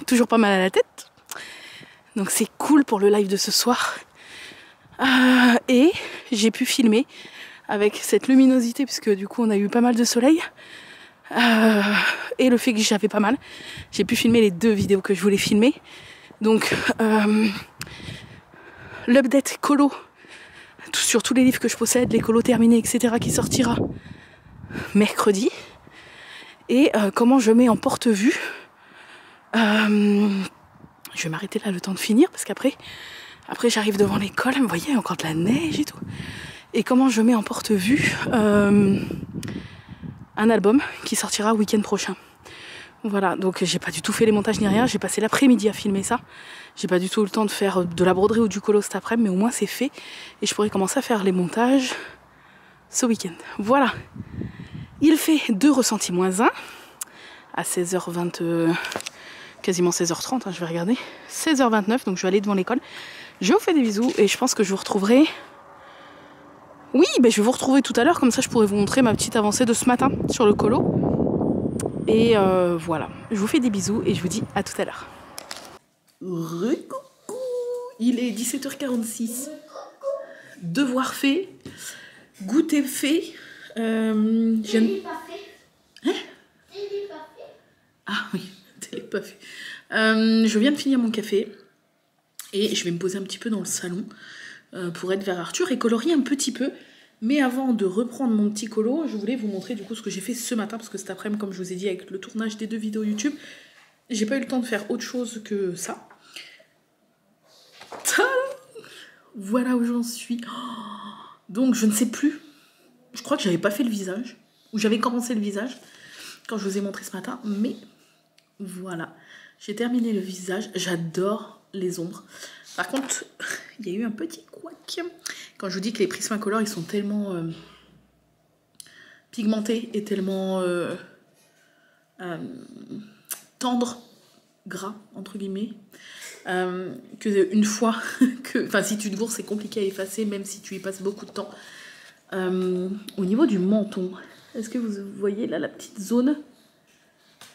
Toujours pas mal à la tête. Donc c'est cool pour le live de ce soir. Et j'ai pu filmer avec cette luminosité, puisque du coup on a eu pas mal de soleil. Et le fait que j'avais pas mal, j'ai pu filmer les 2 vidéos que je voulais filmer. Donc l'update colo sur tous les livres que je possède, les colos terminés, etc., qui sortira mercredi. Et comment je mets en porte-vue. Je vais m'arrêter là le temps de finir, parce qu'après j'arrive devant l'école, vous voyez, il y a encore de la neige et tout. Et comment je mets en porte-vue un album qui sortira week-end prochain. Voilà, donc j'ai pas du tout fait les montages ni rien, j'ai passé l'après-midi à filmer ça. J'ai pas du tout eu le temps de faire de la broderie ou du colo cet après-midi, mais au moins c'est fait. Et je pourrais commencer à faire les montages ce week-end. Voilà. Il fait 2 ressentis -1 à 16h20, quasiment 16h30, hein, je vais regarder. 16h29, donc je vais aller devant l'école. Je vous fais des bisous et je pense que je vous retrouverai... Oui, ben je vais vous retrouver tout à l'heure, comme ça je pourrai vous montrer ma petite avancée de ce matin sur le colo. Et voilà, je vous fais des bisous et je vous dis à tout à l'heure. Recoucou, il est 17h46. Devoir fait, goûter fait. Télé pas fait. Hein? Télé pas fait. Ah oui, télé pas fait. Je viens de finir mon café et je vais me poser un petit peu dans le salon pour être vers Arthur et colorier un petit peu. Mais avant de reprendre mon petit colo, je voulais vous montrer du coup ce que j'ai fait ce matin, parce que cet après-midi, comme je vous ai dit, avec le tournage des 2 vidéos YouTube, j'ai pas eu le temps de faire autre chose que ça. Tadam! Voilà où j'en suis. Donc je ne sais plus. Je crois que j'avais pas fait le visage, ou j'avais commencé le visage quand je vous ai montré ce matin, mais voilà. J'ai terminé le visage. J'adore les ombres. Par contre, il y a eu un petit couac. Quand je vous dis que les Prismacolor, ils sont tellement pigmentés et tellement tendres, gras, entre guillemets, que une fois que... Enfin, si tu te gourres, c'est compliqué à effacer, même si tu y passes beaucoup de temps. Au niveau du menton, est-ce que vous voyez là la petite zone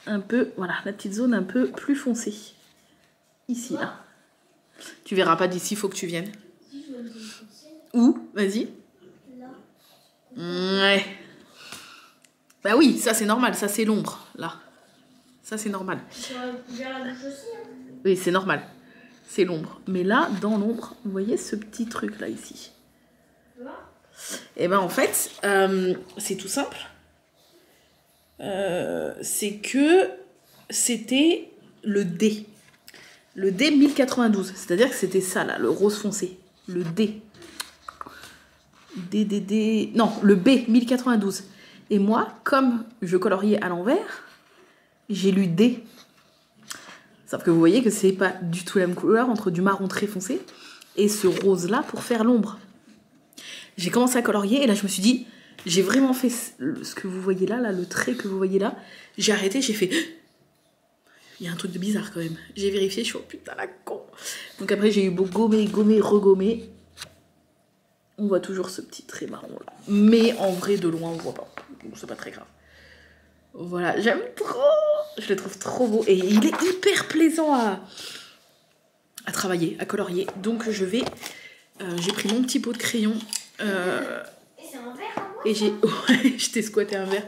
un peu... Voilà, la petite zone un peu plus foncée. Ici, là. Tu verras pas d'ici, il faut que tu viennes. Où? Vas-y. Là. Ouais. Bah oui, ça c'est normal, ça c'est l'ombre, là. Ça c'est normal. Vers la bouche aussi, hein. Oui, c'est normal. C'est l'ombre. Mais là, dans l'ombre, vous voyez ce petit truc là, ici. Et ben en fait, c'est tout simple. C'est que c'était le D. Le D 1092. C'est-à-dire que c'était ça là, le rose foncé. Le D. Non, le B 1092. Et moi, comme je coloriais à l'envers, j'ai lu D. Sauf que vous voyez que c'est pas du tout la même couleur entre du marron très foncé et ce rose là pour faire l'ombre. J'ai commencé à colorier et là je me suis dit, j'ai vraiment fait ce que vous voyez là, le trait que vous voyez là. J'ai arrêté, j'ai fait... Il y a un truc de bizarre quand même. J'ai vérifié, je suis oh putain la con. Donc après j'ai eu beau gommer, regommer. On voit toujours ce petit trait marron là. Mais en vrai de loin on voit pas. Donc c'est pas très grave. Voilà, j'aime trop. Je le trouve trop beau. Et il est hyper plaisant à travailler, à colorier. Donc je vais... j'ai pris mon petit pot de crayon. Et c'est un verre à moi. Et j'ai... Ouais, je t'ai squatté un verre.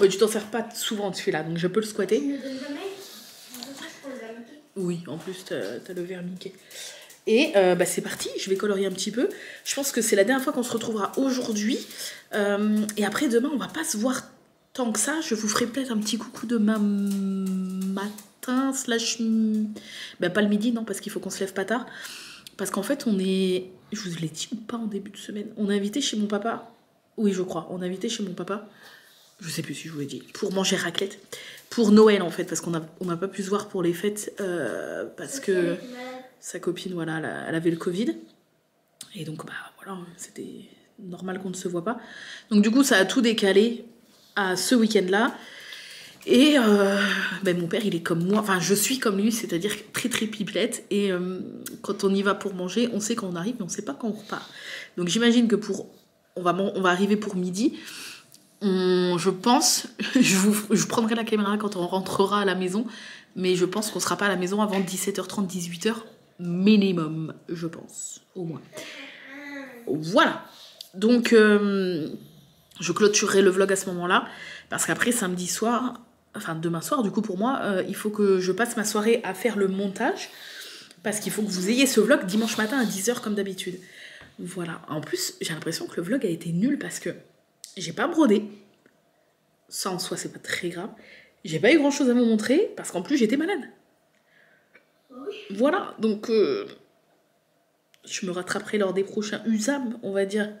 Ouais, tu t'en sers pas souvent de celui-là, donc je peux le squatter. Tu me donnes jamais. Je peux le verre Mickey. Oui, en plus t'as le verre Mickey. Et bah, c'est parti, je vais colorier un petit peu. Je pense que c'est la dernière fois qu'on se retrouvera aujourd'hui. Et après demain, on va pas se voir tant que ça. Je vous ferai peut-être un petit coucou demain matin slash... Bah, pas le midi, non, parce qu'il faut qu'on se lève pas tard. Parce qu'en fait, on est... Je vous l'ai dit ou pas en début de semaine? On est invité chez mon papa. Oui, je crois. On est invité chez mon papa. Je sais plus si je vous l'ai dit. Pour manger raclette. Pour Noël, en fait. Parce qu'on n'a pas pu se voir pour les fêtes. Parce que sa copine, voilà, elle avait le Covid. Et donc, bah voilà, c'était normal qu'on ne se voit pas. Donc, du coup, ça a tout décalé à ce week-end-là. Et ben mon père, il est comme moi, enfin je suis comme lui, c'est-à-dire très très pipelette. Et quand on y va pour manger, on sait quand on arrive, mais on sait pas quand on repart. Donc j'imagine que on va arriver pour midi. Je pense, je prendrai la caméra quand on rentrera à la maison, mais je pense qu'on sera pas à la maison avant 17h30, 18h minimum, je pense, au moins. Voilà. Donc, je clôturerai le vlog à ce moment-là. Parce qu'après, samedi soir, enfin demain soir, du coup, pour moi, il faut que je passe ma soirée à faire le montage. Parce qu'il faut que vous ayez ce vlog dimanche matin à 10h comme d'habitude. Voilà. En plus, j'ai l'impression que le vlog a été nul parce que j'ai pas brodé. Ça, en soi, c'est pas très grave. J'ai pas eu grand-chose à vous montrer parce qu'en plus, j'étais malade. Voilà. Donc, je me rattraperai lors des prochains USAM, on va dire.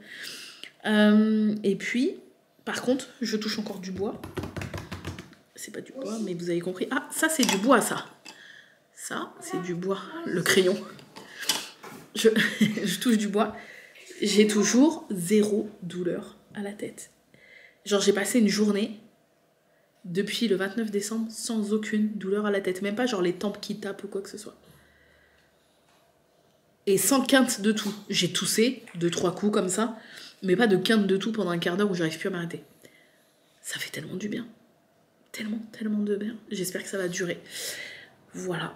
Et puis, par contre, je touche encore du bois. C'est pas du bois, mais vous avez compris. Ah, ça, c'est du bois, ça. Ça, c'est du bois. Le crayon. Je touche du bois. J'ai toujours 0 douleur à la tête. Genre, j'ai passé une journée depuis le 29 décembre sans aucune douleur à la tête. Même pas genre les tempes qui tapent ou quoi que ce soit. Et sans quinte de tout. J'ai toussé 2-3 coups comme ça, mais pas de quinte de tout pendant un quart d'heure où j'arrive plus à m'arrêter. Ça fait tellement du bien. Tellement de bien. J'espère que ça va durer. Voilà.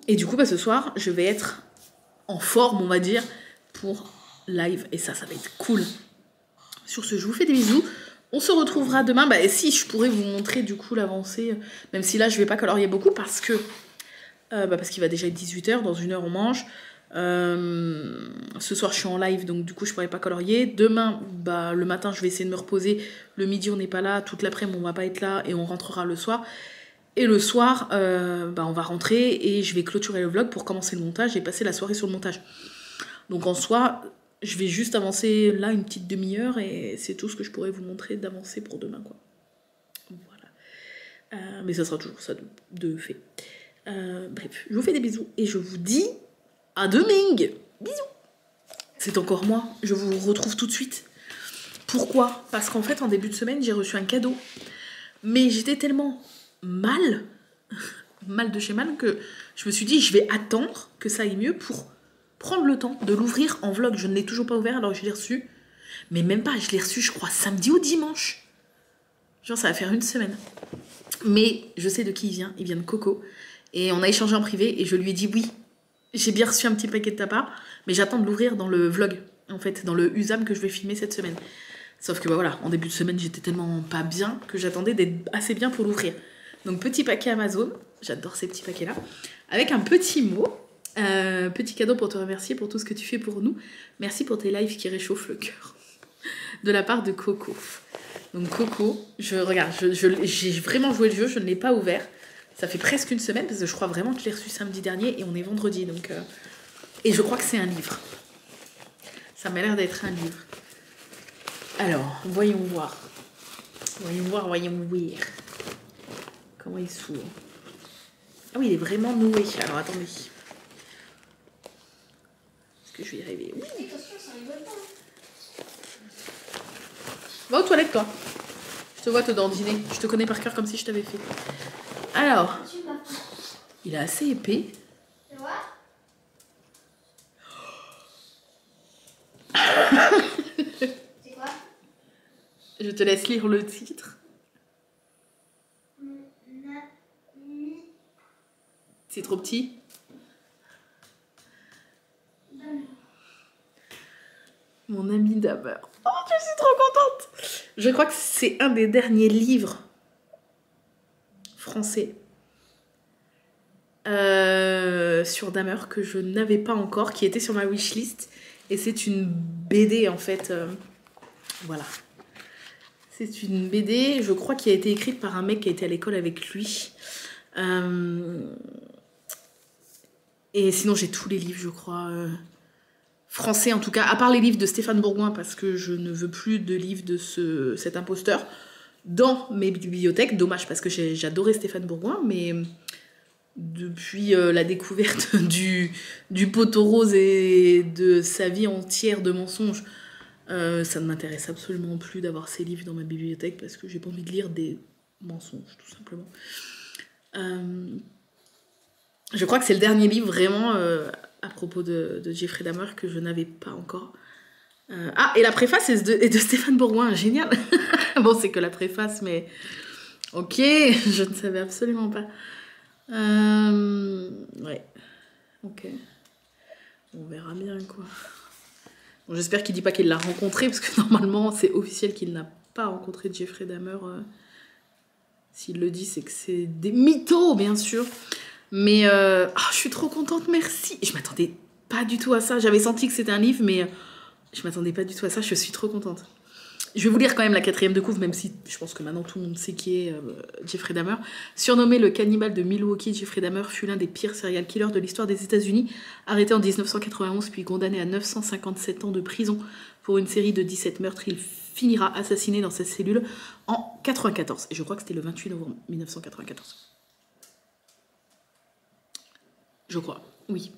Et du coup, ce soir, je vais être en forme, on va dire, pour live. Et ça va être cool. Sur ce, je vous fais des bisous. On se retrouvera demain. Et si, je pourrais vous montrer du coup l'avancée. Même si là, je vais pas colorier beaucoup parce que... parce qu'il va déjà être 18h. Dans 1 heure, on mange. Ce soir, je suis en live. Donc du coup, je pourrais pas colorier. Demain, le matin, je vais essayer de me reposer. Le midi, on n'est pas là. Toute l'après-midi, on va pas être là. Et on rentrera le soir. Et le soir, on va rentrer. Et je vais clôturer le vlog pour commencer le montage. Et passer la soirée sur le montage. Donc en soi... Je vais juste avancer là une petite demi-heure et c'est tout ce que je pourrais vous montrer d'avancer pour demain, quoi. Voilà. Mais ça sera toujours ça de fait. Bref, je vous fais des bisous et je vous dis à demain. Bisous. C'est encore moi, je vous retrouve tout de suite. Pourquoi? Parce qu'en fait, en début de semaine, j'ai reçu un cadeau. Mais j'étais tellement mal de chez mal, que je me suis dit, je vais attendre que ça aille mieux pour... prendre le temps de l'ouvrir en vlog. Je ne l'ai toujours pas ouvert alors que je l'ai reçu. Mais même pas, je l'ai reçu, je crois, samedi ou dimanche. Genre, ça va faire 1 semaine. Mais je sais de qui il vient. Il vient de Coco. Et on a échangé en privé et je lui ai dit oui. J'ai bien reçu un petit paquet de ta part, mais j'attends de l'ouvrir dans le vlog, en fait, dans le USAM que je vais filmer cette semaine. Sauf que voilà, en début de semaine, j'étais tellement pas bien que j'attendais d'être assez bien pour l'ouvrir. Donc, petit paquet Amazon. J'adore ces petits paquets-là. Avec un petit mot. Petit cadeau pour te remercier pour tout ce que tu fais pour nous. Merci pour tes lives qui réchauffent le cœur. De la part de Coco. Donc Coco, j'ai vraiment joué le jeu, je ne l'ai pas ouvert. Ça fait presque 1 semaine parce que je crois vraiment que je l'ai reçu samedi dernier et on est vendredi. Donc, et je crois que c'est un livre. Ça m'a l'air d'être un livre. Alors, voyons voir. Voyons voir. Comment il s'ouvre. Ah oui, il est vraiment noué. Alors attendez. Que je vais y arriver. Oui. Attention, ça rigole pas. Va aux toilettes, toi. Je te vois te dandiner. Je te connais par cœur comme si je t'avais fait. Alors, il est assez épais. Tu vois? C'est quoi? Je te laisse lire le titre. C'est trop petit. Mon ami Damer. Oh, je suis trop contente. Je crois que c'est un des derniers livres français sur Damer que je n'avais pas encore, qui était sur ma wishlist. Et c'est une BD en fait. Voilà. C'est une BD, je crois, qui a été écrite par un mec qui a été à l'école avec lui. Et sinon, j'ai tous les livres, je crois... français en tout cas, à part les livres de Stéphane Bourgoin, parce que je ne veux plus de livres de cet imposteur dans mes bibliothèques. Dommage, parce que j'adorais Stéphane Bourgoin, mais depuis la découverte du poteau rose et de sa vie entière de mensonges, ça ne m'intéresse absolument plus d'avoir ces livres dans ma bibliothèque, parce que j'ai pas envie de lire des mensonges, tout simplement. Je crois que c'est le dernier livre vraiment... à propos de Jeffrey Dahmer que je n'avais pas encore. Ah, et la préface est de Stéphane Bourgoin, génial. Bon, c'est que la préface, mais... Ok, je ne savais absolument pas. Ouais, ok. On verra bien, quoi. Bon, j'espère qu'il dit pas qu'il l'a rencontré, parce que normalement, c'est officiel qu'il n'a pas rencontré Jeffrey Dahmer. S'il le dit, c'est que c'est des mythos, bien sûr. Mais je suis trop contente, merci. Je m'attendais pas du tout à ça. J'avais senti que c'était un livre, mais je m'attendais pas du tout à ça. Je suis trop contente. Je vais vous lire quand même la 4e de couve, même si je pense que maintenant tout le monde sait qui est Jeffrey Dahmer. Surnommé le cannibale de Milwaukee, Jeffrey Dahmer fut l'un des pires serial killers de l'histoire des États-Unis. Arrêté en 1991 puis condamné à 957 ans de prison pour une série de 17 meurtres, il finira assassiné dans sa cellule en 94. Et je crois que c'était le 28 novembre 1994. Je crois, oui.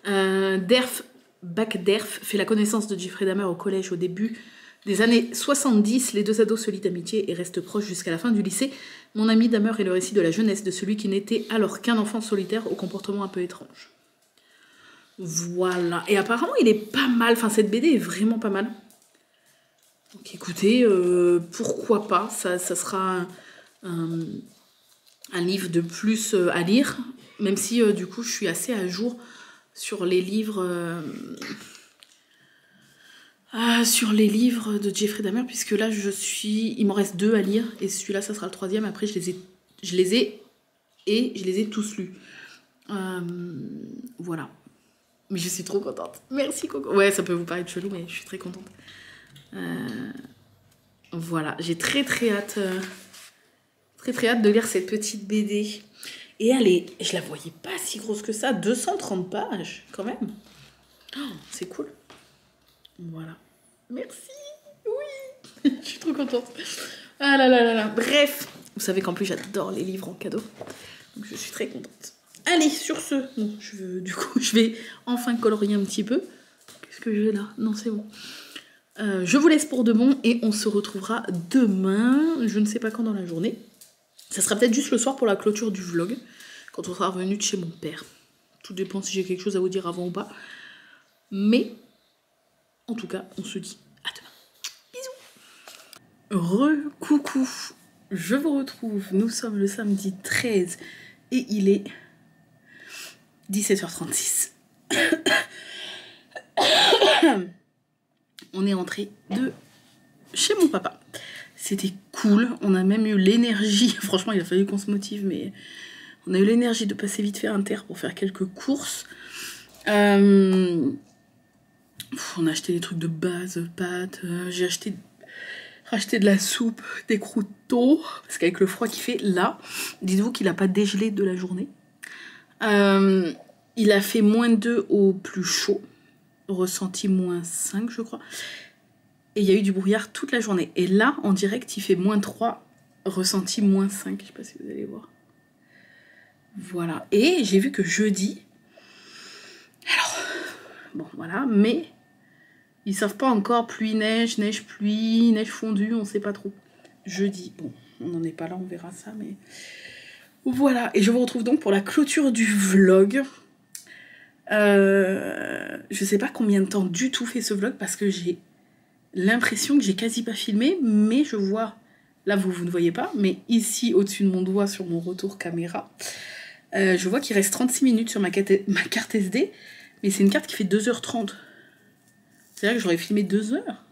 Derf Backderf fait la connaissance de Jeffrey Dahmer au collège au début des années 70. Les deux ados se lient d'amitié et restent proches jusqu'à la fin du lycée. Mon ami Dahmer est le récit de la jeunesse de celui qui n'était alors qu'un enfant solitaire au comportement un peu étrange. Voilà. Et apparemment, il est pas mal. Enfin, cette BD est vraiment pas mal. Donc écoutez, pourquoi pas. Ça sera un livre de plus à lire. Même si, du coup, je suis assez à jour sur les livres... sur les livres de Jeffrey Dahmer, puisque là il m'en reste 2 à lire, et celui-là ça sera le 3e. Après je les ai tous lus. Voilà. Mais je suis trop contente. Merci Coco. Ouais, ça peut vous paraître chelou, mais je suis très contente. Voilà, j'ai très hâte de lire cette petite BD. Et je la voyais pas si grosse que ça, 230 pages quand même. Oh, c'est cool. Voilà. Merci. Oui. Je suis trop contente. Ah là là là là. Bref. Vous savez qu'en plus, j'adore les livres en cadeau. Donc, je suis très contente. Allez, sur ce. Bon, je vais enfin colorier un petit peu. Qu'est-ce que j'ai là? Non, c'est bon. Je vous laisse pour de bon et on se retrouvera demain. Je ne sais pas quand dans la journée. Ça sera peut-être juste le soir pour la clôture du vlog. Quand on sera revenu de chez mon père. Tout dépend si j'ai quelque chose à vous dire avant ou pas. Mais... en tout cas, on se dit à demain. Bisous. Re-coucou. Je vous retrouve. Nous sommes le samedi 13 et il est 17h36. On est rentré de chez mon papa. C'était cool. On a même eu l'énergie. Franchement, il a fallu qu'on se motive, mais on a eu l'énergie de passer vite fait à Inter pour faire quelques courses. On a acheté des trucs de base, pâtes. J'ai racheté de la soupe, des croûtons. Parce qu'avec le froid qu'il fait là, dites-vous qu'il n'a pas dégelé de la journée. Il a fait -2 au plus chaud. Ressenti -5, je crois. Et il y a eu du brouillard toute la journée. Et là, en direct, il fait -3, ressenti -5. Je sais pas si vous allez voir. Voilà. Et j'ai vu que jeudi... alors, bon, voilà, mais... ils savent pas encore pluie-neige, neige-pluie, neige fondue, on sait pas trop. Jeudi, bon, on n'en est pas là, on verra ça, mais... voilà, et je vous retrouve donc pour la clôture du vlog. Je sais pas combien de temps du tout fait ce vlog, parce que j'ai l'impression que j'ai quasi pas filmé, mais je vois... là, vous ne voyez pas, mais ici, au-dessus de mon doigt, sur mon retour caméra, je vois qu'il reste 36 minutes sur ma carte SD, mais c'est une carte qui fait 2h30. C'est-à-dire que j'aurais filmé 2 heures.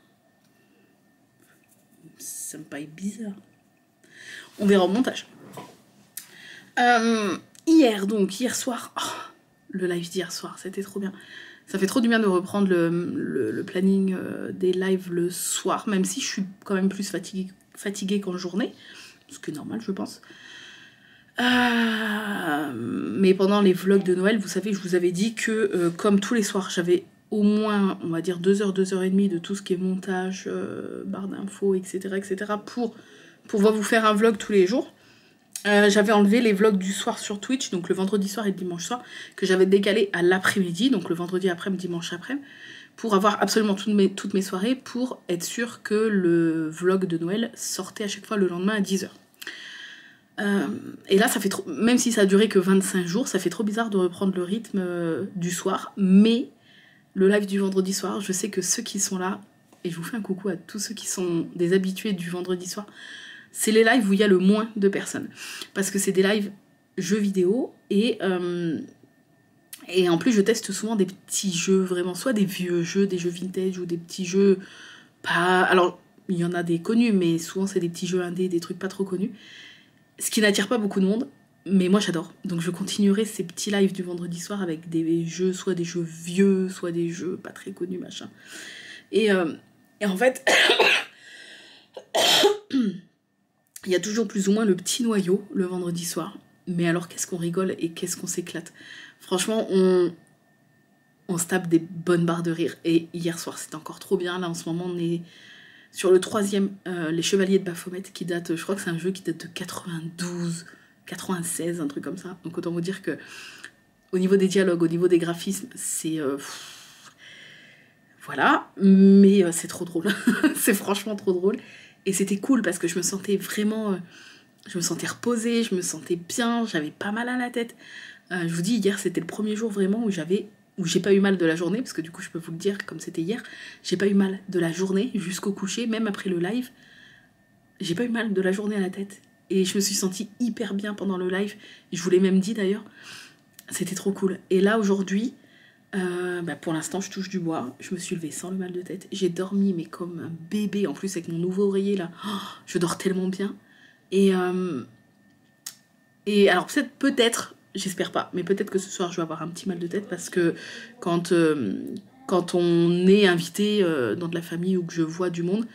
Ça me paraît bizarre. On verra au montage. Hier soir, oh, le live d'hier soir, c'était trop bien. Ça fait trop du bien de reprendre le planning des lives le soir, même si je suis quand même plus fatiguée qu'en journée, ce qui est normal, je pense. Mais pendant les vlogs de Noël, vous savez, je vous avais dit que comme tous les soirs, j'avais au moins, on va dire 2 heures, 2 heures et demie de tout ce qui est montage, barre d'infos, etc., pour pouvoir vous faire un vlog tous les jours. J'avais enlevé les vlogs du soir sur Twitch, donc le vendredi soir et le dimanche soir, que j'avais décalé à l'après-midi, donc le vendredi après-midi, dimanche après-midi, pour avoir absolument toutes mes soirées, pour être sûr que le vlog de Noël sortait à chaque fois le lendemain à 10h. Et là, ça fait trop, même si ça a duré que 25 jours, ça fait trop bizarre de reprendre le rythme du soir, mais le live du vendredi soir, je sais que ceux qui sont là, et je vous fais un coucou à tous ceux qui sont des habitués du vendredi soir, c'est les lives où il y a le moins de personnes. Parce que c'est des lives jeux vidéo, et Et en plus, je teste souvent des petits jeux, vraiment, soit des vieux jeux, des jeux vintage, ou des petits jeux pas... Alors, il y en a des connus, mais souvent, c'est des petits jeux indés, des trucs pas trop connus. Ce qui n'attire pas beaucoup de monde, mais moi, j'adore. Donc, je continuerai ces petits lives du vendredi soir avec des jeux, soit des jeux vieux, soit des jeux pas très connus, machin. Et en fait, il y a toujours plus ou moins le petit noyau le vendredi soir. Mais alors, qu'est-ce qu'on rigole et qu'est-ce qu'on s'éclate. Franchement, on se tape des bonnes barres de rire. Et hier soir, c'était encore trop bien. Là, en ce moment, on est sur le 3e, Les Chevaliers de Baphomet, qui date, je crois que c'est un jeu qui date de 92, 96, un truc comme ça. Donc autant vous dire que au niveau des dialogues, au niveau des graphismes, c'est... voilà, mais c'est trop drôle. C'est franchement trop drôle. Et c'était cool parce que je me sentais vraiment... je me sentais reposée, je me sentais bien, j'avais pas mal à la tête. Je vous dis, hier, c'était le premier jour vraiment où j'ai pas eu mal de la journée, parce que du coup, je peux vous le dire, comme c'était hier, j'ai pas eu mal de la journée jusqu'au coucher, même après le live. J'ai pas eu mal de la journée à la tête. Et je me suis sentie hyper bien pendant le live. Je vous l'ai même dit d'ailleurs. C'était trop cool. Et là, aujourd'hui, pour l'instant, je touche du bois. Je me suis levée sans le mal de tête. J'ai dormi, mais comme un bébé. En plus, avec mon nouveau oreiller, là. Oh, je dors tellement bien. Et alors, peut-être, j'espère pas, mais peut-être que ce soir, je vais avoir un petit mal de tête parce que quand on est invité dans de la famille ou que je vois du monde,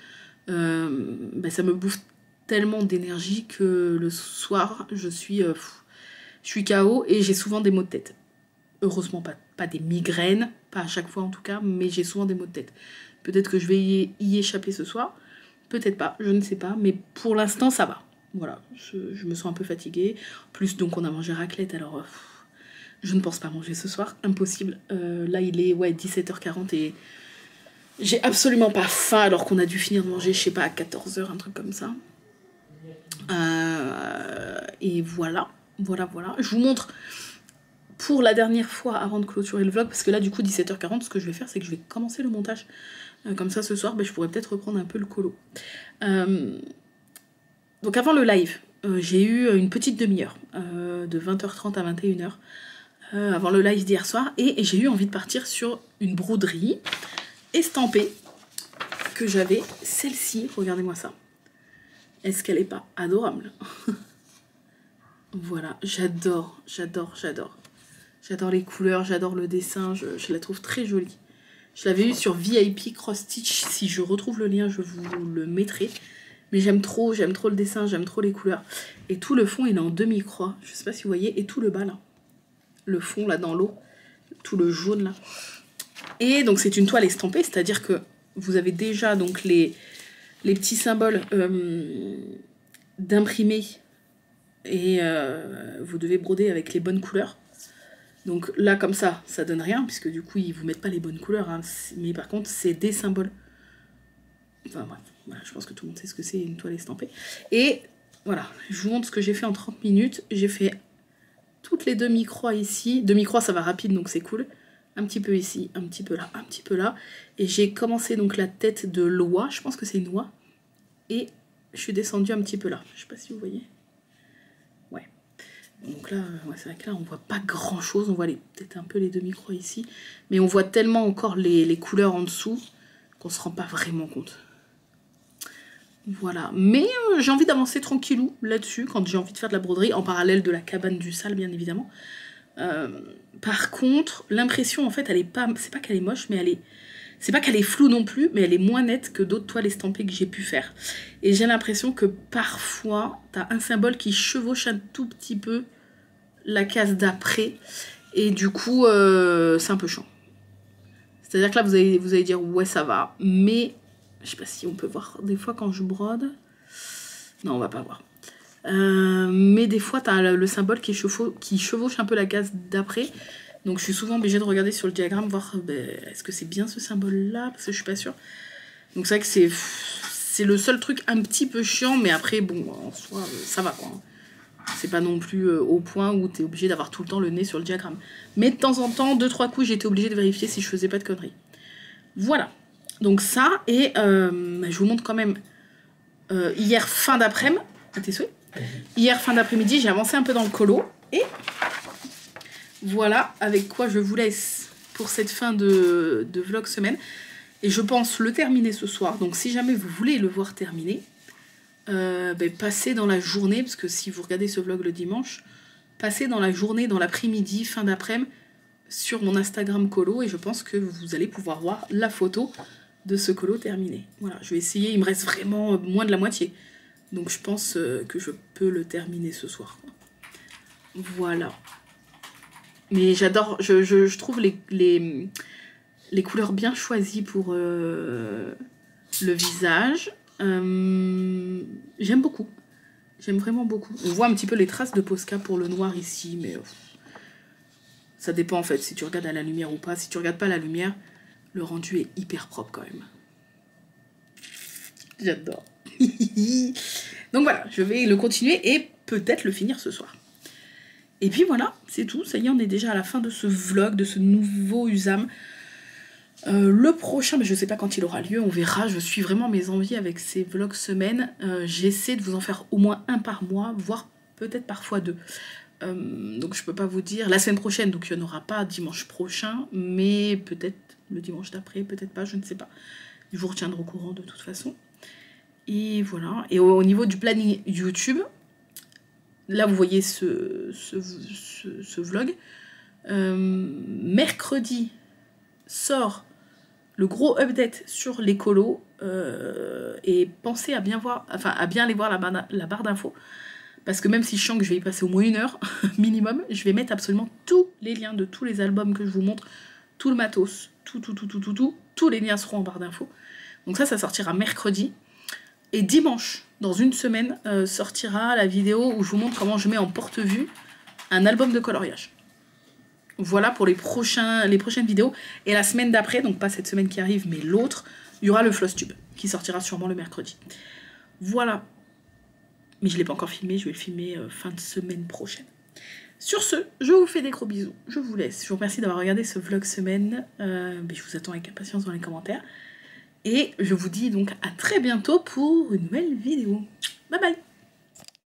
ça me bouffe tellement d'énergie que le soir, je suis KO et j'ai souvent des maux de tête. Heureusement, pas des migraines, pas à chaque fois en tout cas, mais j'ai souvent des maux de tête. Peut-être que je vais y échapper ce soir, peut-être pas, je ne sais pas, mais pour l'instant, ça va. Voilà, je me sens un peu fatiguée. En plus, donc, on a mangé raclette, alors je ne pense pas manger ce soir, impossible. Là, il est 17h40 et j'ai absolument pas faim alors qu'on a dû finir de manger, je sais pas, à 14h, un truc comme ça. Et voilà. Je vous montre pour la dernière fois avant de clôturer le vlog, parce que là, du coup, 17h40, ce que je vais faire, c'est que je vais commencer le montage. Comme ça, ce soir, je pourrais peut-être reprendre un peu le colo. Donc avant le live, j'ai eu une petite demi-heure, de 20h30 à 21h, avant le live d'hier soir, et j'ai eu envie de partir sur une broderie estampée que j'avais, celle-ci, regardez-moi ça. Est-ce qu'elle est pas adorable? Voilà, j'adore les couleurs, j'adore le dessin, je la trouve très jolie. Je l'avais eu sur VIP Cross Stitch, si je retrouve le lien, je vous le mettrai. Mais j'aime trop le dessin, j'aime trop les couleurs. Et tout le fond, il est en demi-croix. Je sais pas si vous voyez. Et tout le bas, là. Le fond, là, dans l'eau. Tout le jaune, là. Et donc, c'est une toile estampée. C'est-à-dire que vous avez déjà donc les petits symboles d'imprimé. Et vous devez broder avec les bonnes couleurs. Donc là, comme ça donne rien. Puisque du coup, ils vous mettent pas les bonnes couleurs. Hein. Mais par contre, c'est des symboles. Enfin, bref. Voilà, je pense que tout le monde sait ce que c'est une toile estampée. Et voilà, je vous montre ce que j'ai fait en 30 minutes. J'ai fait toutes les demi-croix ici. Demi-croix, ça va rapide, donc c'est cool. Un petit peu ici, un petit peu là, un petit peu là. Et j'ai commencé donc la tête de l'oie. Je pense que c'est une oie. Et je suis descendue un petit peu là. Je sais pas si vous voyez. Ouais. Donc là, c'est vrai que là, on voit pas grand-chose. On voit peut-être un peu les demi-croix ici. Mais on voit tellement encore les couleurs en dessous qu'on se rend pas vraiment compte. Voilà, mais j'ai envie d'avancer tranquillou là-dessus quand j'ai envie de faire de la broderie, en parallèle de la cabane du sale, bien évidemment. Par contre, l'impression, en fait, elle est pas... C'est pas qu'elle est moche, mais c'est pas qu'elle est floue non plus, mais elle est moins nette que d'autres toiles estampées que j'ai pu faire. Et j'ai l'impression que parfois, t'as un symbole qui chevauche un tout petit peu la case d'après, et du coup, c'est un peu chiant. C'est-à-dire que là, vous allez dire, ouais, ça va, mais... Je sais pas si on peut voir des fois quand je brode. Non, on va pas voir. Mais des fois, tu as le symbole qui chevauche un peu la case d'après. Donc, je suis souvent obligée de regarder sur le diagramme, voir est-ce que c'est bien ce symbole-là, parce que je suis pas sûre. Donc, c'est vrai que c'est le seul truc un petit peu chiant, mais après, bon, en soi, ça va, quoi. C'est pas non plus au point où tu es obligé d'avoir tout le temps le nez sur le diagramme. Mais de temps en temps, 2-3 coups, j'ai été obligée de vérifier si je faisais pas de conneries. Voilà. Donc ça, et je vous montre quand même hier fin d'après-midi, à tes souhaits. Hier fin d'après-midi, j'ai avancé un peu dans le colo, et Voilà avec quoi je vous laisse pour cette fin de vlog semaine. Et je pense le terminer ce soir. Donc si jamais vous voulez le voir terminer, passez dans la journée, parce que si vous regardez ce vlog le dimanche, passez dans la journée, dans l'après-midi, fin d'après-midi, sur mon Instagram colo, et je pense que vous allez pouvoir voir la photo de ce colo terminé. Voilà, je vais essayer, il me reste vraiment moins de la moitié. Donc je pense que je peux le terminer ce soir. Voilà. Mais j'adore, je trouve les couleurs bien choisies pour le visage. J'aime beaucoup. J'aime vraiment beaucoup. On voit un petit peu les traces de Posca pour le noir ici, mais ça dépend en fait si tu regardes à la lumière ou pas. Si tu regardes pas à la lumière, le rendu est hyper propre quand même. J'adore. Donc voilà, je vais le continuer et peut-être le finir ce soir. Et puis voilà, c'est tout. Ça y est, on est déjà à la fin de ce vlog, de ce nouveau Usam. Le prochain, mais je ne sais pas quand il aura lieu, on verra. Je suis vraiment mes envies avec ces vlogs semaines. J'essaie de vous en faire au moins un par mois, voire peut-être parfois 2. Donc je peux pas vous dire. La semaine prochaine, donc il n'y en aura pas dimanche prochain, mais peut-être le dimanche d'après, peut-être pas, je ne sais pas. Je vous retiendrai au courant de toute façon. Et voilà. Et au niveau du planning YouTube, là vous voyez ce vlog. Mercredi sort le gros update sur les colos, et pensez à bien voir, enfin à bien aller voir la barre d'infos, parce que même si je sens que je vais y passer au moins 1 heure minimum, je vais mettre absolument tous les liens de tous les albums que je vous montre, tout le matos, tous les liens seront en barre d'infos. Donc ça sortira mercredi. Et dimanche, dans une semaine, sortira la vidéo où je vous montre comment je mets en porte-vue un album de coloriage. Voilà pour les prochaines vidéos. Et la semaine d'après, donc pas cette semaine qui arrive, mais l'autre, il y aura le Flosstube qui sortira sûrement le mercredi. Voilà. Mais je ne l'ai pas encore filmé, je vais le filmer fin de semaine prochaine. Sur ce, je vous fais des gros bisous. Je vous laisse. Je vous remercie d'avoir regardé ce vlog semaine. Je vous attends avec impatience dans les commentaires. Et je vous dis donc à très bientôt pour une nouvelle vidéo. Bye bye!